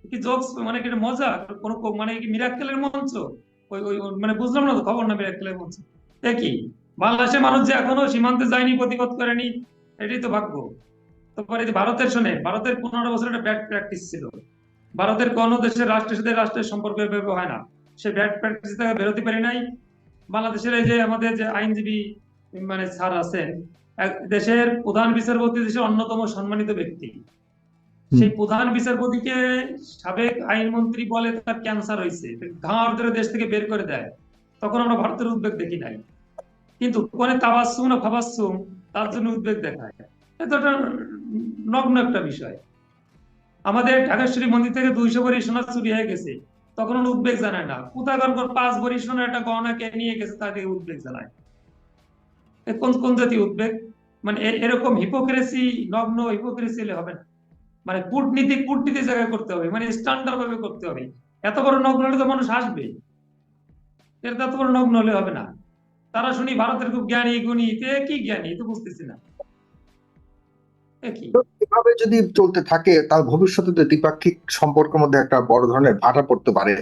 কি জোকস, মানে কি এটা মজা, মানে কি মিরাক্কেলের মঞ্চ? ওই মানে বুঝলাম না তো, খবর না মিরাক্কেলের মঞ্চ এ কি? বাংলাদেশের মানুষ যে এখনো সীমান্তে যায়নি, প্রতিবাদ করেনি, এটাই তো ভাগ্য। তারপরে এই যে ভারতের, শোনে, ভারতের 15 বছর একটা ব্যাড প্র্যাকটিস ছিল। ভারতের কোন দেশের রাষ্ট্রের সাথে রাষ্ট্রের সম্পর্ক এভাবে হয় না, সে ব্যাড প্র্যাকটিস থেকে বেরোতে পারি নাই। বাংলাদেশের এই যে আমাদের যে আইনজীবী মানে স্যার আছেন, দেশের প্রধান বিচারপতি দেশের অন্যতম সম্মানিত ব্যক্তি, হুম। সেই প্রধান বিচারপতিকে সাবেক আইনমন্ত্রী বলে তার ক্যান্সার হয়েছে, ঘাড় ধরে দেশ থেকে বের করে দেয়। তখন আমরা ভারতের উদ্বেগ দেখি নাই, কিন্তু কোনে তাবাসসুম না ফাবাসসুম, তার জন্য উদ্বেগ দেখায়। এটা একটা নগ্ন একটা বিষয়। আমাদের ঢাকেশ্বরী মন্দির থেকে 200 ভরি সোনা চুরি হয়ে গেছে, তখন উদ্বেগ জানায় না। কোথাকার 5 ভরি সোনার একটা গহনাকে নিয়ে গেছে, তাকে উদ্বেগ জানায়। কোন কোন জাতীয় উদ্বেগ? মানে এরকম হিপোক্রেসি, নগ্ন হিপোক্রেসি হলে হবে না। মানে কূটনীতি জায়গায় করতে হবে, মানে স্ট্যান্ডার্ড ভাবে করতে হবে। এত বড় নগ্ন হলে তো মানুষ আসবে, এত বড় নগ্ন হলে হবে না। তারা শুনি ভারতের খুব জ্ঞানী গুণী, কি জ্ঞানী তো বুঝতেছি না, কি? তো এভাবে যদি চলতে থাকে তার ভবিষ্যতে তো দ্বিপাক্ষিক সম্পর্কের মধ্যে একটা বড় ধরনের ভাটা পড়তে পারে।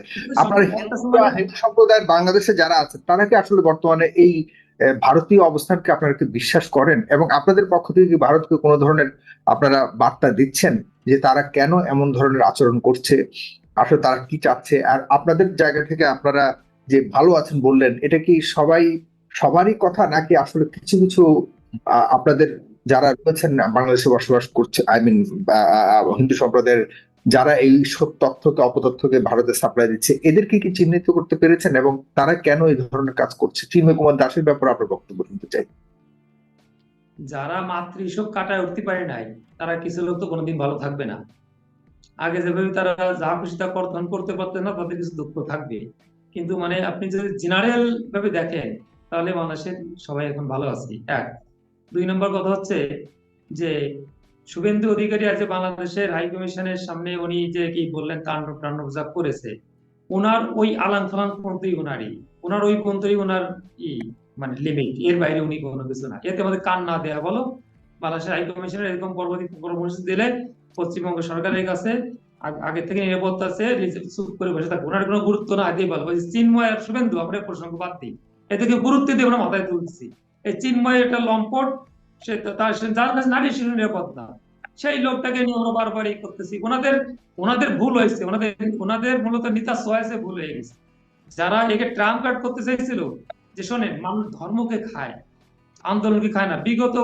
আপনার একটা সময় হিন্দু সম্প্রদায়ের বাংলাদেশে যারা আছে তারা কি আসলে বর্তমানে এই ভারতীয় অবস্থানকে আপনারা কি বিশ্বাস করেন, এবং আপনাদের পক্ষ থেকে কি ভারতকে কোনো ধরনের আপনারা বার্তা দিচ্ছেন যে তারা কেন এমন ধরনের আচরণ করছে, আসলে তারা কি চাচ্ছে? আর আপনাদের জায়গা থেকে আপনারা যে ভালো আছেন বললেন, এটা কি সবারই কথা, নাকি আসলে কিছু কিছু আপনাদের যারা রয়েছেন না বাংলাদেশে বসবাস করছে, আই মিন হিন্দু সম্প্রদায়ের যারা এই সব তথ্যকে অপতথ্যকে ভারতে সাপ্লাই দিচ্ছে, এদেরকে কি চিহ্নিত করতে পেরেছেন এবং তারা কেন এই ধরনের কাজ করছে? চিন্ময় কুমার দাসের ব্যাপারে আপনার বক্তব্য শুনতে চাই। যারা মাতৃশোক কাটায় উঠতে পারে নাই, তারা কিছু লোক তো কোনোদিন ভালো থাকবে না। আগে যেভাবে তারা যা খুশি তা কর্তন করতে পারতেন না, তাদের কিছু দুঃখ থাকবে। কিন্তু মানে আপনি যদি জেনারেল ভাবে দেখেন, তাহলে বাংলাদেশের সবাই এখন ভালো আছে। 2 নম্বর কথা হচ্ছে যে শুভেন্দু অধিকারী আছে বাংলাদেশের হাই কমিশনের সামনে, উনি যে কি বললেন, তাণ্ডব টাণ্ডব যা করেছে, ওনার ওই আলাং ফালাং পন্থী ওনার ওই পন্থী ওনার ই মানে লিমিট, এর বাইরে উনি কোনো কিছু না। এতে আমাদের কান না দেয়া বলো, বাংলাদেশের হাই কমিশনের এরকম পরামর্শ দিলে পশ্চিমবঙ্গ সরকারের কাছে আগে থেকে নিরাপত্তা আছে, চুপ করে বসে থাকবো, ওনার কোনো গুরুত্ব না দিয়ে বলবো চিন্ময় আর শুভেন্দু আমরা প্রসঙ্গ বাদ দিই, এদেরকে গুরুত্ব দিয়ে আমরা মাথায় তুলছি। এই চিন্ময় একটা লম্পট, সে তার যার কাছে নারী শিশু নিরাপদ না, সেই লোকটাকে নিয়ে আমরা বারবার এই করতেছি। ওনাদের ওনাদের ভুল হয়েছে, ওনাদের ওনাদের মূলত নেতা চয়েসে ভুল হয়ে গেছে। যারা একে ট্রাম্প কার্ড করতে চাইছিল, যে শোনেন মানুষ ধর্মকে খায়, আন্দোলনকে খায় না। বিগত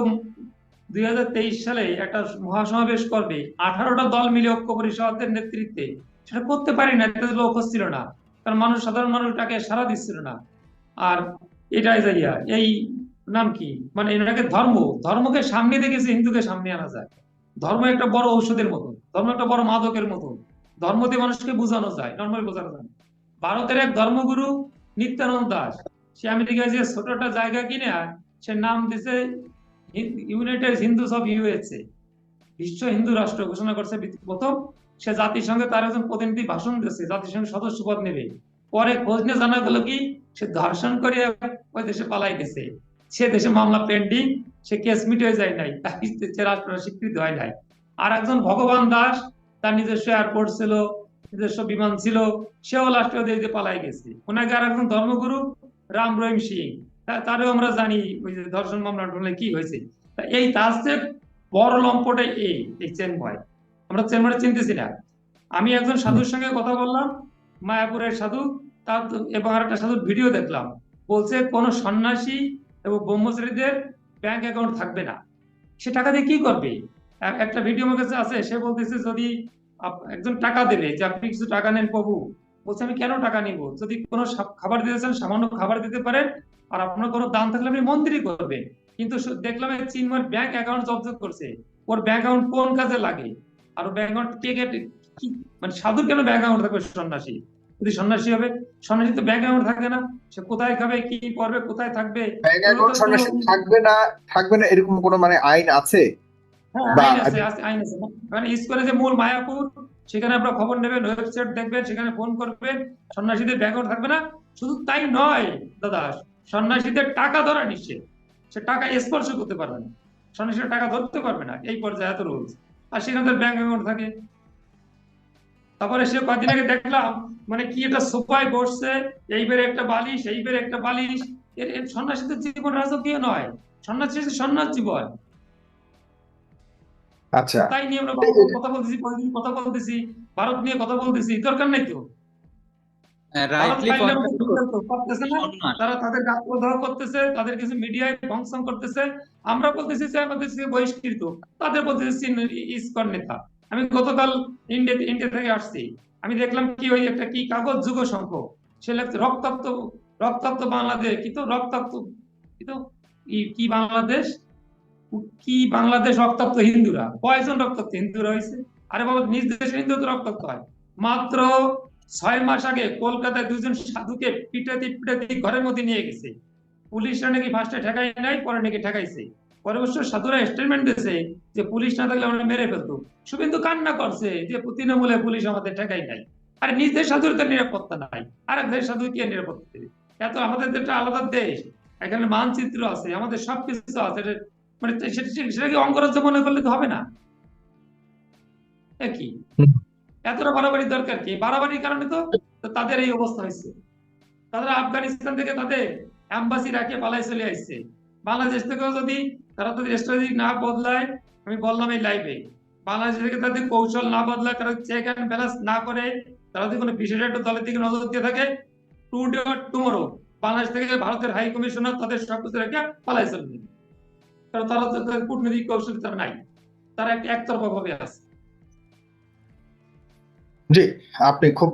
2023 সালে একটা মহাসমাবেশ করবে 18টা দল মিলে ঐক্য পরিষদের নেতৃত্বে, সেটা করতে পারি না, এটা লোক হচ্ছিল না, কারণ সাধারণ মানুষ তাকে সাড়া দিচ্ছিল না। আর এটাই যাইয়া এই নাম কি, মানে এটাকে ধর্মকে সামনে দেখেছে, হিন্দুকে সামনে আনা যায়। ধর্ম একটা বড় ঔষধের মতো, ধর্ম একটা বড় মাদকের মতো, ধর্ম দিয়ে মানুষকে বোঝানো যায়, নর্মাল বোঝানো যায়। ভারতের এক ধর্মগুরু নিত্যানন্দ দাস, সে আমেরিকায় যে ছোট একটা জায়গা কিনে সে নাম দিছে ইউনাইটেড হিন্দুস অফ ইউএসএ, বিশ্ব হিন্দু রাষ্ট্র ঘোষণা করছে প্রথম। সে জাতিসংঘে তার একজন প্রতিনিধি ভাষণ দিচ্ছে, জাতিসংঘের সদস্য পদ নেবে। পরে খোঁজ নিয়ে জানা গেল কি সে ধর্ষণ করে ওই দেশে পালাই গেছে, সে দেশে মামলা পেন্ডিং, সে কেস মিটে যায় নাই, তার রাষ্ট্র স্বীকৃতি হয় নাই। আর একজন ভগবান দাস, তার নিজস্ব এয়ারপোর্ট ছিল, নিজস্ব বিমান ছিল, সেও রাষ্ট্রীয় দেশ দিয়ে পালাই গেছে। ওনাকে আর একজন ধর্মগুরু রাম রহিম সিং, তারও আমরা জানি ওই যে ধর্ষণ মামলা কি হয়েছে। এই তার চেয়ে বড় লম্পটে এই চেন্ময়, আমরা চেন্ময় চিনতেছি না। আমি একজন সাধুর সঙ্গে কথা বললাম, মায়াপুরের সাধু, তার এবং আর একটা সাধুর ভিডিও দেখলাম, বলছে কোন সন্ন্যাসী এবং ব্রহ্মচারীদের ব্যাংক অ্যাকাউন্ট থাকবে না। সে টাকা দিয়ে কি করবে? একটা ভিডিও আমার কাছে আছে, সে বলতেছে যদি একজন টাকা দেবে যে আপনি কিছু টাকা নেন প্রভু, বলছে আমি কেন টাকা নিব, যদি কোনো খাবার দিতে চান সামান্য খাবার দিতে পারেন, আর আপনার কোনো দান থাকলে আপনি মন্দিরই করবেন। কিন্তু দেখলাম চিন্ময়ের ব্যাংক অ্যাকাউন্ট জব্দ করছে, ওর ব্যাংক অ্যাকাউন্ট কোন কাজে লাগে? আর ব্যাংক অ্যাকাউন্ট কি মানে সাধুর কেন ব্যাংক অ্যাকাউন্ট থাকবে? সন্ন্যাসী যদি সন্ন্যাসী হবে, সন্ন্যাসী তো ব্যাংক অ্যাকাউন্ট থাকে না, সে কোথায় খাবে, কি করবে, কোথায় থাকবে? ব্যাংক অ্যাকাউন্ট সন্ন্যাসী থাকবে না এরকম কোনো মানে আইন আছে? হ্যাঁ, বা আইন আছে। মানে ইসকনের যে মূল মায়াপুর, সেখানে আপনারা খবর নেবেন, ওয়েবসাইট দেখবেন, সেখানে ফোন করবেন, সন্ন্যাসীদের ব্যাংক অ্যাকাউন্ট থাকবে না। শুধু তাই নয় দাদা, সন্ন্যাসীদের টাকা ধরা নিষেধ, সে টাকা স্পর্শ করতে পারবে না, সন্ন্যাসীরা টাকা ধরতে পারবে না, এই পর্যায়ে এত রুলস। আর সেখানে তার ব্যাংক অ্যাকাউন্ট থাকে। তারপরে সে কয়েকদিন আগে দেখলাম মানে কি একটা সোফায় বসছে, এইবারে একটা বালিশ, এইবারে একটা বালিশ। এর সন্ন্যাসীদের জীবন রাজকীয় নয়, সন্ন্যাসী সন্ন্যাস জীবন। আচ্ছা, তাই নিয়ে আমরা কথা বলতেছি, কয়েকদিন কথা বলতেছি, ভারত নিয়ে কথা বলতেছি, দরকার নেই তো। ভারত পাইলে পারতেছে না, তারা তাদের আত্মদাহ করতেছে, তাদের কিছু মিডিয়ায় ফাংশন করতেছে, আমরা বলতেছি যে আমাদের বহিষ্কৃত, তাদের বলতেছি ইসকন নেতা। আমি গতকাল ইন্ডিয়া থেকে আসছি, আমি দেখলাম কি ওই একটা কি কাগজ যুগ সংঘ, সে লেখছে রক্তাক্ত রক্তাক্ত বাংলাদেশ, কি তো রক্তাক্ত কি তো কি বাংলাদেশ, কি বাংলাদেশ রক্তাক্ত হিন্দুরা। কয়জন রক্তাক্ত হিন্দুরা হয়েছে? আরে বাবা, নিজ দেশের হিন্দু তো রক্তাক্ত হয়। মাত্র 6 মাস আগে কলকাতায় দুজন সাধুকে পিটাতে পিটাতে ঘরের মধ্যে নিয়ে গেছে, পুলিশরা নাকি ফার্স্টে ঠেকাই নাই, পরে নাকি ঠেকাইছে। পরে অবশ্য সাধুরা স্টেটমেন্ট দিয়েছে যে পুলিশ না থাকলে আমরা মেরে ফেলতো। শুভেন্দু কান্না করছে যে তৃণমূলে পুলিশ আমাদের ঠেকাই নাই। আর নিজ দেশের সাধুর তো নিরাপত্তা নাই, আর এক দেশের সাধু কি নিরাপত্তা দেবে? এত আমাদের একটা আলাদা দেশ, এখানে মানচিত্র আছে, আমাদের সবকিছু আছে, মানে সেটা কি অঙ্গরাজ্য মনে করলে তো হবে না? কি এতটা বাড়াবাড়ি দরকার কি? বাড়াবাড়ির কারণে তো তাদের এই অবস্থা হয়েছে। তারা আফগানিস্তান থেকে তাদের এম্বাসি রাখে পালাই চলে আসছে। বাংলাদেশ থেকেও যদি তারা তাদের স্ট্র্যাটেজি না বদলায়, আমি বললাম এই লাইভে, বাংলাদেশ থেকে তাদের কৌশল না বদলায়, তারা চেক অ্যান্ড ব্যালেন্স না করে, তারা যদি কোনো বিশেষ একটা দলের দিকে নজর দিয়ে থাকে, টুডে অর টুমরো বাংলাদেশ থেকে ভারতের হাই কমিশনার তাদের সবকিছু রেখে পালাই চলবে। কারণ তারা তাদের কূটনৈতিক কৌশল তারা নাই, তারা একতরফা ভাবে আছে। জি, আপনি খুব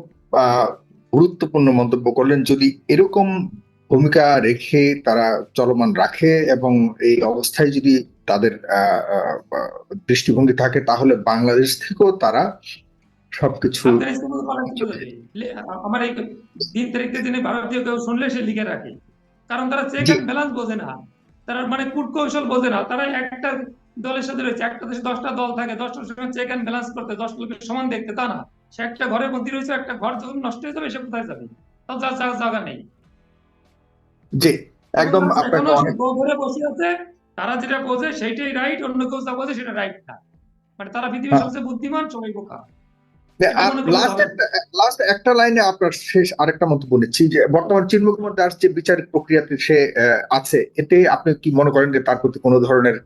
গুরুত্বপূর্ণ মন্তব্য করলেন। যদি এরকম ভূমিকা রেখে তারা চলমান রাখে এবং এই অবস্থায় যদি তাদের দৃষ্টিভঙ্গি থাকে, তাহলে বাংলাদেশ থেকেও তারা সবকিছু আমার এই 3 তারিখের দিনে ভারতীয় কেউ শুনলে সে লিখে রাখে, কারণ তারা চেক অ্যান্ড ব্যালেন্স বোঝে না, তারা মানে কূট কৌশল বোঝে না। তারা একটা দলের সাথে রয়েছে, একটা দেশে 10টা দল থাকে, 10টার সঙ্গে চেক অ্যান্ড ব্যালেন্স করতে, 10 লোকের সমান দেখতে, তা না। সে একটা ঘরের মধ্যে রয়েছে, একটা ঘর যখন নষ্ট হয়ে যাবে সে কোথায় যাবে? তার জায়গা নেই। জি, একদম আপনাকে অনেক ধরে বসে আছে, তারা যেটা বোঝে সেইটাই রাইট, অন্য কেউ যা বোঝে সেটা রাইট না। মানে তারা পৃথিবীর সবচেয়ে বুদ্ধিমান, সবাই বোকা। লাস্ট একটা লাইনে আপনার শেষ আরেকটা মন্তব্য নিচ্ছি, যে বর্তমান চিন্ময় কুমার দাস যে বিচারিক প্রক্রিয়াতে সে আছে, এতে আপনি কি মনে করেন যে তার প্রতি কোনো ধরনের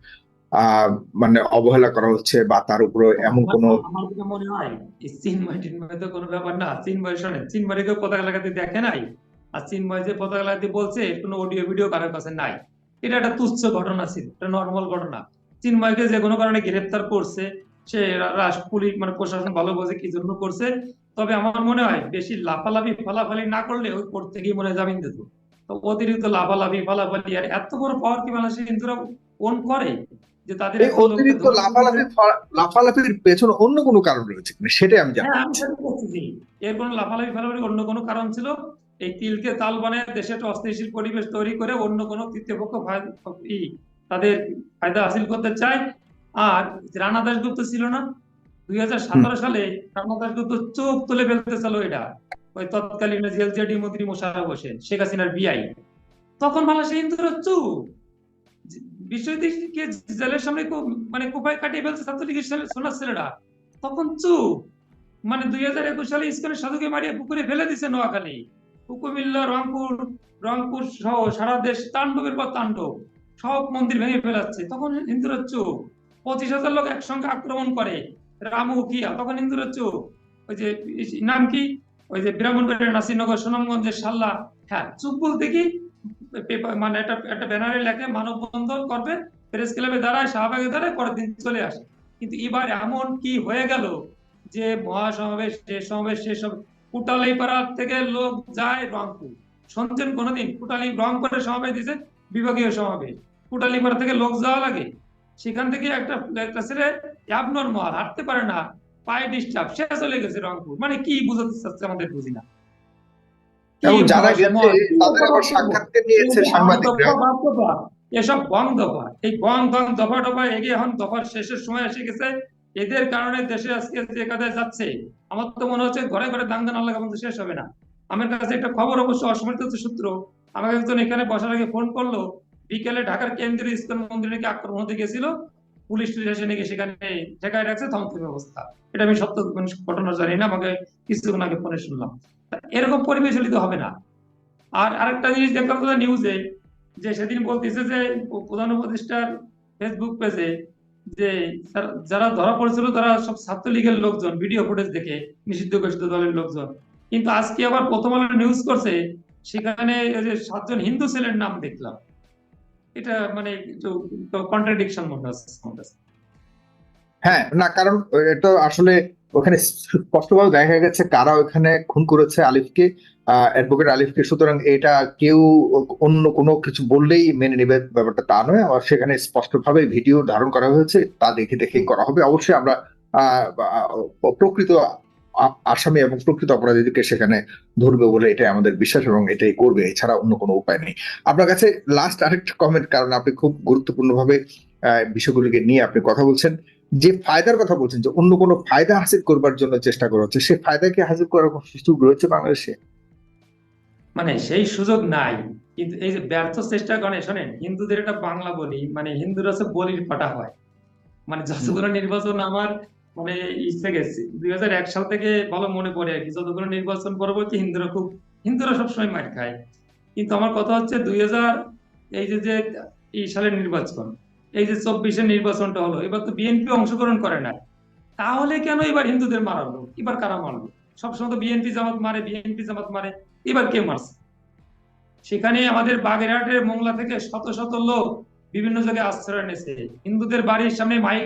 মানে অবহেলা করা হচ্ছে, বা তার উপরে এমন কোনো? আমার যেটা মনে হয় চিন্ময় তো কোনো ব্যাপার না। চিন্ময় শোনেন, চিন্ময় কেউ পতাকা লাগাতে দেখে নাই, আর চিন্ময় যে পতাকা লাগাতে বলছে কোনো অডিও ভিডিও কারোর কাছে নাই। এটা একটা তুচ্ছ ঘটনা ছিল, একটা নর্মাল ঘটনা। চিন্ময়কে যে কোনো কারণে গ্রেফতার করছে, সে রাষ্ট্র পুলিশ মানে প্রশাসন ভালো বোঝে কি জন্য করছে। তবে আমার মনে হয় বেশি লাফালাফি ফালাফালি না করলে ওই করতে গিয়ে মনে জামিন দিত। তো অতিরিক্ত লাফালাফি ফালাফালি, আর এত বড় পাওয়ার কি বাংলাদেশের হিন্দুরা ওন করে যে তাদের অতিরিক্ত লাফালাফির পেছনে অন্য কোনো কারণ রয়েছে, সেটাই আমি জানি। হ্যাঁ, আমি সেটা বলতেছি, এর কোনো লাফালাফি ফালাফালি অন্য কোনো কারণ ছিল। এই তিলকে তাল বানায় দেশে একটা অস্থিতিশীল পরিবেশ তৈরি করে অন্য কোনো তৃতীয় পক্ষ তাদের ফায়দা হাসিল করতে চায়। আর রানা দাশগুপ্ত ছিল না 2017 সালে, রানা দাশগুপ্ত চোখ তুলে ফেলতে চালো এটা, ওই তৎকালীন জেলজেডি মন্ত্রী মোশাররফ হোসেন, শেখ হাসিনার বিআই। তখন বাংলাদেশের হিন্দুরা চুপ, বিশ্ববিদ্যালয়কে জেলের সামনে মানে কোপায় কাটিয়ে ফেলছে ছাত্রলীগের সোনার ছেলেরা, তখন চুপ। মানে 2021 সালে ইস্কনের সাধুকে মারিয়ে পুকুরে ফেলে দিছে নোয়াখালী, কুমিল্লা, রংপুর সহ সারা দেশ তাণ্ডবের পর তাণ্ডব, সব মন্দির ভেঙে ফেলাচ্ছে, তখন হিন্দুরা চুপ। 25,000 লোক একসঙ্গে আক্রমণ করে রামু উকিয়া, তখন হিন্দুরা চুপ। ওই যে নাম কি, ওই যে ব্রাহ্মণবাড়িয়ার নাসিরনগর, সুনামগঞ্জের সাল্লা, হ্যাঁ চুপ বলতে কি, মানে একটা ব্যানারে লেখে মানববন্ধন করবে, প্রেস ক্লাবে দাঁড়ায়, শাহবাগে দাঁড়ায়, পরের দিন চলে আসে। কিন্তু এবার এমন কি হয়ে গেল যে মহাসমাবেশ, সেসব কুটালীপাড়া থেকে লোক যায় রংপুর। শুনছেন কোনোদিন কুটালী রংপুরে সমাবেশ দিছে, বিভাগীয় সমাবেশ, কুটালীপাড়া থেকে লোক যাওয়া লাগে? সেখান থেকে একটা ছেলে অ্যাবনর্মাল, হাঁটতে পারে না, পায়ে ডিস্টার্ব, সে চলে গেছে রংপুর। মানে কি বুঝাতে চাচ্ছে আমাদের বুঝি না। এবং যারা গেছে তাদের আবার সাক্ষাৎকার নিয়েছে সাংবাদিকরা। এসব বন্ধ দফা, এই বন্ধ দফা টফা এগিয়ে এখন দফার শেষের সময় এসে গেছে। এদের কারণে দেশে আজকে যে কাদায় যাচ্ছে, আমার তো মনে হচ্ছে ঘরে ঘরে দাঙ্গা না লাগা পর্যন্ত শেষ হবে না। আমার কাছে একটা খবর, অবশ্য অসমর্থিত সূত্র, আমাকে একজন এখানে বসার আগে ফোন করলো, বিকেলে ঢাকার কেন্দ্রীয় ইস্কন মন্দিরে নাকি আক্রমণ হতে গেছিল, পুলিশ এসে নাকি সেখানে ঠেকায় রাখছে, থমথমে অবস্থা। এটা আমি সত্য ঘটনা জানি না, আমাকে কিছুক্ষণ আগে ফোনে শুনলাম। এরকম পরিবেশ হলে তো হবে না। আর আরেকটা জিনিস দেখলাম তো নিউজে, যে সেদিন বলতেছে যে প্রধান উপদেষ্টার ফেসবুক পেজে যে যারা ধরা পড়েছিল তারা সব ছাত্রলীগের লোকজন, ভিডিও ফুটেজ দেখে নিষিদ্ধ ঘোষিত দলের লোকজন। কিন্তু আজকে আবার প্রথম আলো নিউজ করছে, সেখানে যে 7 জন হিন্দু ছেলের নাম দেখলাম। এটা মানে একটু কন্ট্রাডিকশন মনে হচ্ছে আমার কাছে। হ্যাঁ, না, কারণ এটা আসলে ওখানে স্পষ্টভাবে দেখা গেছে কারা ওখানে খুন করেছে আলিফকে, অ্যাডভোকেট আলিফকে। সুতরাং এটা কেউ অন্য কোনো কিছু বললেই মেনে নেবে ব্যাপারটা তা নয়। আর সেখানে স্পষ্টভাবে ভিডিও ধারণ করা হয়েছে, তা দেখে দেখেই করা হবে। অবশ্যই আমরা প্রকৃত আসামি এবং প্রকৃত অপরাধীদেরকে সেখানে ধরবে বলে এটাই আমাদের বিশ্বাস, এবং এটাই করবে, এছাড়া অন্য কোনো উপায় নেই। আপনার কাছে লাস্ট আরেকটা কমেন্ট, কারণ আপনি খুব গুরুত্বপূর্ণভাবে বিষয়গুলিকে নিয়ে আপনি কথা বলছেন, যে ফায়দার কথা বলছেন, যে অন্য কোনো ফায়দা হাসিল করবার জন্য চেষ্টা করা হচ্ছে, সে ফায়দাকে হাসিল করার সুযোগ রয়েছে বাংলাদেশে? মানে সেই সুযোগ নাই, কিন্তু এই যে ব্যর্থ চেষ্টা করে, শোনেন, হিন্দুদের এটা বাংলা বলি, মানে হিন্দুরা হচ্ছে বলির পাঠা হয়। মানে যতগুলো নির্বাচন আমার মানে ইচ্ছে গেছে 2001 সাল থেকে ভালো মনে পড়ে আর কি, যতগুলো নির্বাচন পরবর্তী হিন্দুরা সবসময় মার খায়। কিন্তু আমার কথা হচ্ছে 2000 এই যে এই সালের নির্বাচন, এই যে 24-এর নির্বাচনটা হলো, এবার তো বিএনপি অংশগ্রহণ করে না, তাহলে কেন এবার হিন্দুদের মারালো? এবার কারা মারলো? সবসময় তো বিএনপি জামাত মারে, বিএনপি জামাত মারে, এবার কে মারছে? সেখানে আমাদের বাগেরহাটের মোংলা থেকে শত শত লোক বিভিন্ন জায়গায় আশ্রয় নিয়েছে, হিন্দুদের বাড়ির সামনে মাইক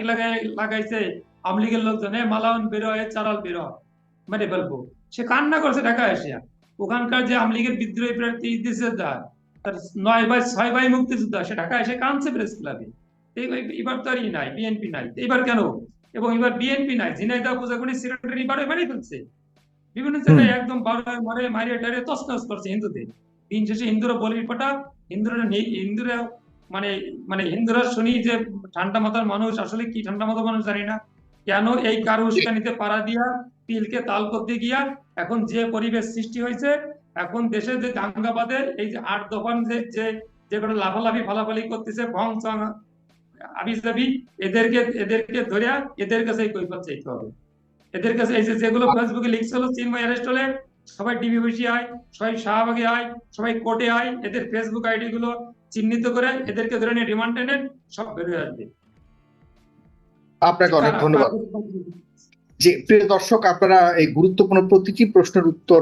লাগাইছে আওয়ামী লীগের লোকজন, মালাউন বেরো, চারাল বেরো, মেরে ফেলবো। সে কান্না করছে ঢাকা এসে। ওখানকার যে আওয়ামী লীগের বিদ্রোহী প্রার্থী ইদ্রিস তার 9 ভাই 6 ভাই মুক্তিযোদ্ধা, সে ঢাকা এসে কাঁদছে প্রেস ক্লাবে। এবার তো আর নাই, বিএনপি নাই, এবার কেন? এবং এবার বিএনপি নাই, ঝিনাইদহ পূজাগুনি সেক্রেটারি বারে বাড়ি ফেলছে, বিভিন্ন জায়গায় একদম মারে মারিয়ে টারে তছনছ করছে হিন্দুদের। দিন শেষে হিন্দুরা বলির পাঠা, হিন্দুরা মানে মানে হিন্দুরা শুনি যে ঠান্ডা মাথার মানুষ, আসলে কি ঠান্ডা মাথার মানুষ জানি না কেন এই কারো উস্কানিতে পাড়া দিয়া তিলকে তাল করতে গিয়া এখন যে পরিবেশ সৃষ্টি হয়েছে, এখন দেশে যে দাঙ্গাবাদের এই যে 8 দফান যে কোনো লাফালাফি ফালাফালি করতেছে, ভং চং আবিজাবি, এদেরকে ধরিয়া এদের কাছে কৈফিয়ত চাইতে হবে। এদের কাছে এই যে যেগুলো ফেসবুকে লিখছিল চিন্ময় অ্যারেস্ট হলে সবাই ডিবি বসে আয়, সবাই শাহবাগে আয়, সবাই কোর্টে আয়, এদের ফেসবুক আইডি গুলো চিহ্নিত করে এদেরকে ধরে নিয়ে রিমান্ডে নেন, সব বেরিয়ে আসবে। আপনাকে অনেক ধন্যবাদ। যে প্রিয় দর্শক, আপনারা এই গুরুত্বপূর্ণ প্রতিটি প্রশ্নের উত্তর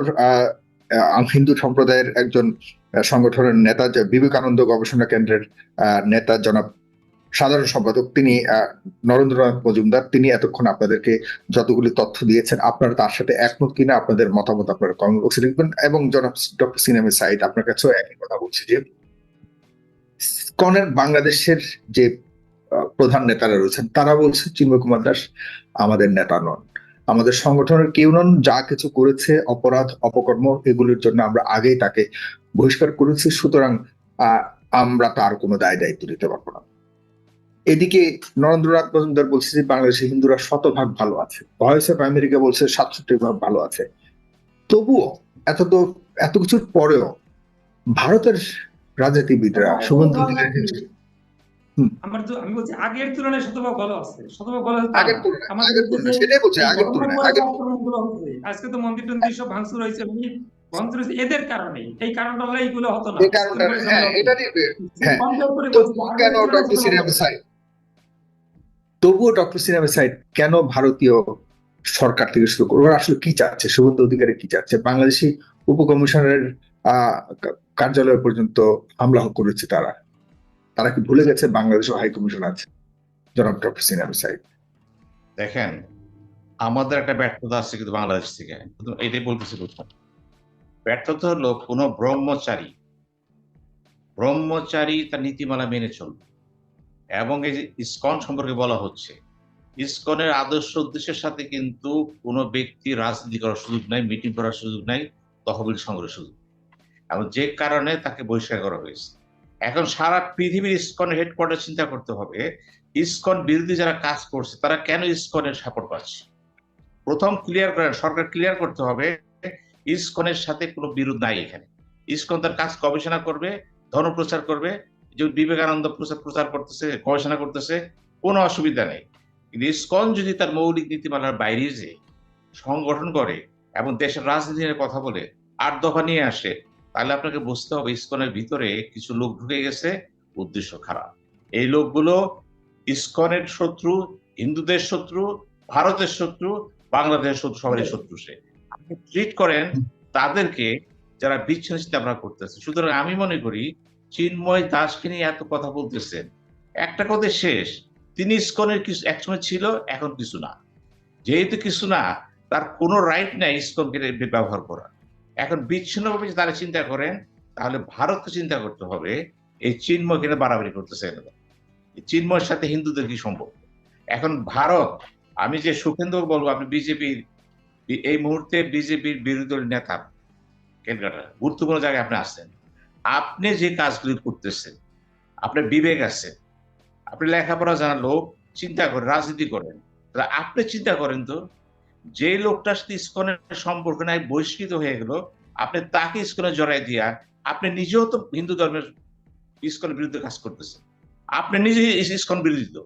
হিন্দু সম্প্রদায়ের একজন সংগঠনের নেতা, বিবেকানন্দ গবেষণা কেন্দ্রের নেতা জনাব সাধারণ সম্পাদক, তিনি নরেন্দ্রনাথ মজুমদার, তিনি এতক্ষণ আপনাদেরকে যতগুলি তথ্য দিয়েছেন, আপনারা তার সাথে একমত কিনা আপনাদের মতামত আপনারা কমেন্ট বক্সে লিখবেন। এবং জনাব ডক্টর সিনেমা সাইদ, আপনার কাছেও একই কথা বলছি যে ইসকনের বাংলাদেশের যে প্রধান নেতারা রয়েছেন তারা বলছে চিন্ময় কুমার দাস আমাদের নেতা নন। আমাদের সংগঠনের কেউ নন, যা কিছু করেছে অপরাধ অপকর্ম এগুলির জন্য আমরা আগেই তাকে বহিষ্কার করেছি, সুতরাং আমরা তার কোনো দায় দায়িত্ব নিতে পারবো না। এদিকে নরেন্দ্রনাথ মজুমদার বলছে যে বাংলাদেশের হিন্দুরা 100% ভালো আছে, ভয়েস অফ আমেরিকা বলছে 67% ভালো আছে। তবুও এত কিছুর পরেও ভারতের রাজনীতিবিদরা শুভেন্দু অধিকারী আমি বলছি আগের তুলনায় শতভাগ ভালো আছে, শতভাগ ভালো আছে তা আগের না। তুলনায় আমাদের আগের তুলনায় দেশে সেটাই বলছে, এই আগের ঘটনার তুলনায় পরে যে আগের আক্রমণগুলো হচ্ছে, আজকে তো মন্দির টন্দির সব ভাঙচুর হয়েছে, ভাঙচুর হয়েছে এদের কারণেই। এই কারণটা হলে এইগুলো হতো না, এই ইস্কন কারণটা, করে হ্যাঁ ঝামেলা হতো এটা না। হ্যাঁ। কম্পেয়ার করে বলছি যে তবুও আগের কেন তুলনায় ডক্টর শতভাগ সিনেমা ভালো। সাইড তবুও ডক্টর সিনেমা সাইড কেন ভারতীয় সরকার থেকে শুরু করে ওরা আসলে কি চাচ্ছে, শুভেন্দু অধিকারী কি চাচ্ছে? বাংলাদেশি উপকমিশনারের কার্যালয় পর্যন্ত হামলা করেছে তারা। তারা কি ভুলে গেছে বাংলাদেশও হাই কমিশন আছে? জনাব ডক্টর সিনেমা সাইড, দেখেন, আমাদের একটা ব্যর্থতা আছে কিন্তু বাংলাদেশ থেকে, এটাই বলতেছি। প্রথম ব্যর্থতা হলো কোনো ব্রহ্মচারী তার নীতিমালা মেনে চলবে। এবং এই যে ইসকন সম্পর্কে বলা হচ্ছে, ইসকনের আদর্শ উদ্দেশ্যের সাথে কিন্তু কোনো ব্যক্তি রাজনীতি করার সুযোগ নাই, মিটিং করার সুযোগ নাই, তহবিল সংগ্রহের সুযোগ, এবং যে কারণে তাকে বহিষ্কার করা হয়েছে। এখন সারা পৃথিবীর ইসকনের হেডকোয়ার্টার চিন্তা করতে হবে, ইসকন বিরোধী যারা কাজ করছে তারা কেন ইসকনের সাপোর্ট পাচ্ছে। প্রথম ক্লিয়ার করেন, সরকার ক্লিয়ার করতে হবে ইসকনের সাথে কোনো বিরোধ নাই এখানে। ইসকন তার কাজ গবেষণা করবে, ধর্মপ্রচার করবে, যে বিবেকানন্দ প্রচার করতেছে, গবেষণা করতেছে, কোনো অসুবিধা নেই। কিন্তু ইসকন যদি তার মৌলিক নীতিমালার বাইরে যে সংগঠন করে এবং দেশের রাজনীতি নিয়ে কথা বলে 8 দফা নিয়ে আসে, তাহলে আপনাকে বুঝতে হবে ইসকনের ভিতরে কিছু লোক ঢুকে গেছে, উদ্দেশ্য খারাপ। এই লোকগুলো ইসকনের শত্রু, হিন্দুদের শত্রু, ভারতের শত্রু, বাংলাদেশের শত্রু, সবারই শত্রু। সে আপনি ট্রিট করেন তাদেরকে যারা বিচ্ছিন্ন চিন্তা ভাবনা করতেছে। সুতরাং আমি মনে করি চিন্ময় দাসকে নিয়ে এত কথা বলতেছেন, একটা কথা শেষ, তিনি ইসকনের কিছু একসময় ছিল, এখন কিছু না। যেহেতু কিছু না, তার কোনো রাইট নাই ইসকনকে ব্যবহার করা। এখন বিচ্ছিন্নভাবে যদি তারা চিন্তা করেন, তাহলে ভারতকে চিন্তা করতে হবে এই চিন্ময় কিনে বাড়াবাড়ি করতেছে। চিন্ময়ের সাথে হিন্দুদের কি সম্পর্ক? এখন ভারত, আমি যে সুখেন্দু বলবো, আপনি বিজেপির এই মুহূর্তে বিজেপির বিরোধী দলের নেতা, ক্যালকাটা গুরুত্বপূর্ণ জায়গায় আপনি আসছেন, আপনি যে কাজগুলি করতেছেন, আপনার বিবেক আছে, আপনি লেখাপড়া জানা লোক, চিন্তা করেন, রাজনীতি করেন, তাহলে আপনি চিন্তা করেন তো, যে লোকটার সাথে ইসকনের সম্পর্ক নাই, বহিষ্কৃত হয়ে গেল, আপনি তাকে ইসকনে জড়াই দিয়া আপনি নিজেও তো হিন্দু ধর্মের ইসকনের বিরুদ্ধে কাজ করতেছেন, আপনি নিজে ইসকন বিরোধী তো।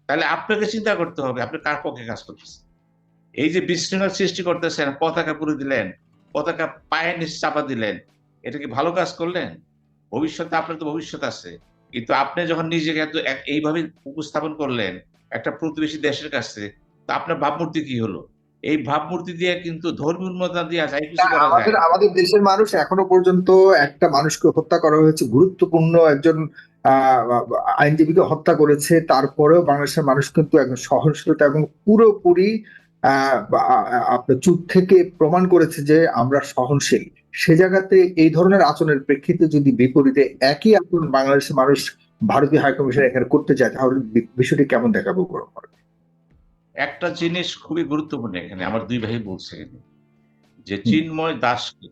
তাহলে আপনাকে চিন্তা করতে হবে আপনি কার পক্ষে কাজ করতেছেন। এই যে বিশৃঙ্খলা সৃষ্টি করতেছেন, পতাকা পুড়ে দিলেন, পতাকা পায়ের নিচে চাপা দিলেন, এটা কি ভালো কাজ করলেন? ভবিষ্যতে আপনার তো ভবিষ্যৎ আছে, কিন্তু আপনি যখন নিজেকে এত এইভাবে উপস্থাপন করলেন একটা প্রতিবেশী দেশের কাছে, তো আপনার ভাবমূর্তি কি হলো? এই ভাবমূর্তি দিয়ে কিন্তু ধর্মীয় উন্মাদনা দিয়ে যাই কিছু করা যায়। আমাদের দেশের মানুষ এখনো পর্যন্ত একটা মানুষকে হত্যা করা হয়েছে, গুরুত্বপূর্ণ একজন আইনজীবীকে হত্যা করেছে, তারপরেও বাংলাদেশের মানুষ কিন্তু একজন সহনশীলতা এবং পুরোপুরি আপনার চুপ থেকে প্রমাণ করেছে যে আমরা সহনশীল। সে জায়গাতে এই ধরনের আচরণের প্রেক্ষিতে যদি বিপরীতে একই আচরণ বাংলাদেশের মানুষ ভারতীয় হাইকমিশন এখানে করতে চায়, তাহলে বিষয়টি কেমন দেখাবো? একটা জিনিস খুবই গুরুত্বপূর্ণ, এখানে আমার দুই ভাই বলছে যে চিন্ময় দাসকে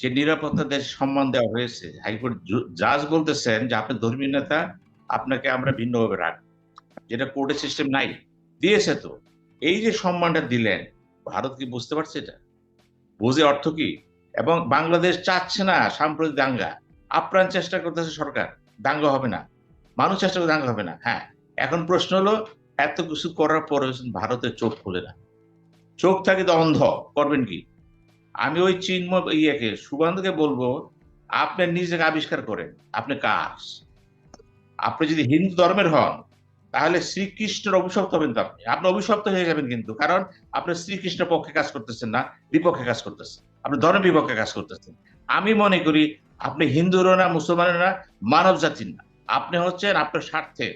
যে নিরাপত্তা দেশ সম্মান দেওয়া হয়েছে, হাইকোর্ট জাজ বলতেছেন যে আপনি ধর্মীয় নেতা, আপনাকে আমরা ভিন্নভাবে রাখবো, যেটা কোর্টের সিস্টেম নাই, দিয়েছে তো। এই যে সম্মানটা দিলেন, ভারত কি বুঝতে পারছে এটা? বুঝে অর্থ কি? এবং বাংলাদেশ চাচ্ছে না সাম্প্রতিক দাঙ্গা, আপ্রাণ চেষ্টা করতেছে সরকার, দাঙ্গা হবে না, মানুষ চেষ্টা করে দাঙ্গা হবে না। হ্যাঁ, এখন প্রশ্ন হলো এত কিছু করার পরে ভারতের চোখ খুলে না, চোখ থাকে তো অন্ধ, করবেন কি? আমি ওই চিন্ময় সুকান্তকে বলবো, আপনি নিজেকে আবিষ্কার করেন, আপনি কাজ। আপনি যদি হিন্দু ধর্মের হন, তাহলে শ্রীকৃষ্ণের অভিশপ্ত হবেন তো, আপনি অভিশপ্ত হয়ে যাবেন কিন্তু, কারণ আপনি শ্রীকৃষ্ণের পক্ষে কাজ করতেছেন না, বিপক্ষে কাজ করতেছেন, আপনি ধর্মের বিপক্ষে কাজ করতেছেন। আমি মনে করি আপনি হিন্দুরও না, মুসলমানের না, মানব জাতির না, আপনি হচ্ছেন আপনার স্বার্থে।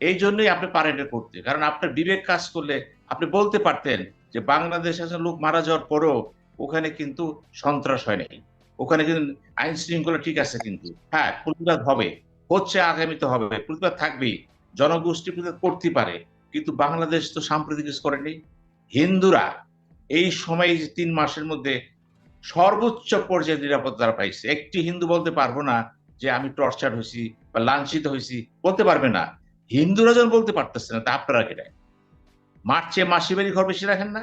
এই জন্যই আপনি পারেন এটা করতে, কারণ আপনার বিবেক কাজ করলে আপনি বলতে পারতেন যে বাংলাদেশে লোক মারা যাওয়ার পরেও ওখানে কিন্তু সন্ত্রাস হয় নাই, ওখানে কিন্তু আইন শৃঙ্খলা ঠিক আছে, কিন্তু হ্যাঁ প্রতিবাদ হবে, হচ্ছে, আগামীতে হবে, প্রতিবাদ থাকবেই, জনগোষ্ঠী প্রতিবাদ করতে পারে, কিন্তু বাংলাদেশ তো সাম্প্রতিক কিছু করেনি। হিন্দুরা এই সময় এই যে 3 মাসের মধ্যে সর্বোচ্চ পর্যায়ে নিরাপত্তা তারা পাইছে। একটি হিন্দু বলতে পারবো না যে আমি টর্চার হয়েছি বা লাঞ্ছিত হয়েছি, বলতে পারবে না। হিন্দুরা যখন বলতে পারতেছে না, তা আপনারা কেটে মার্চে মাসি বাড়ি ঘর বেশি রাখেন না?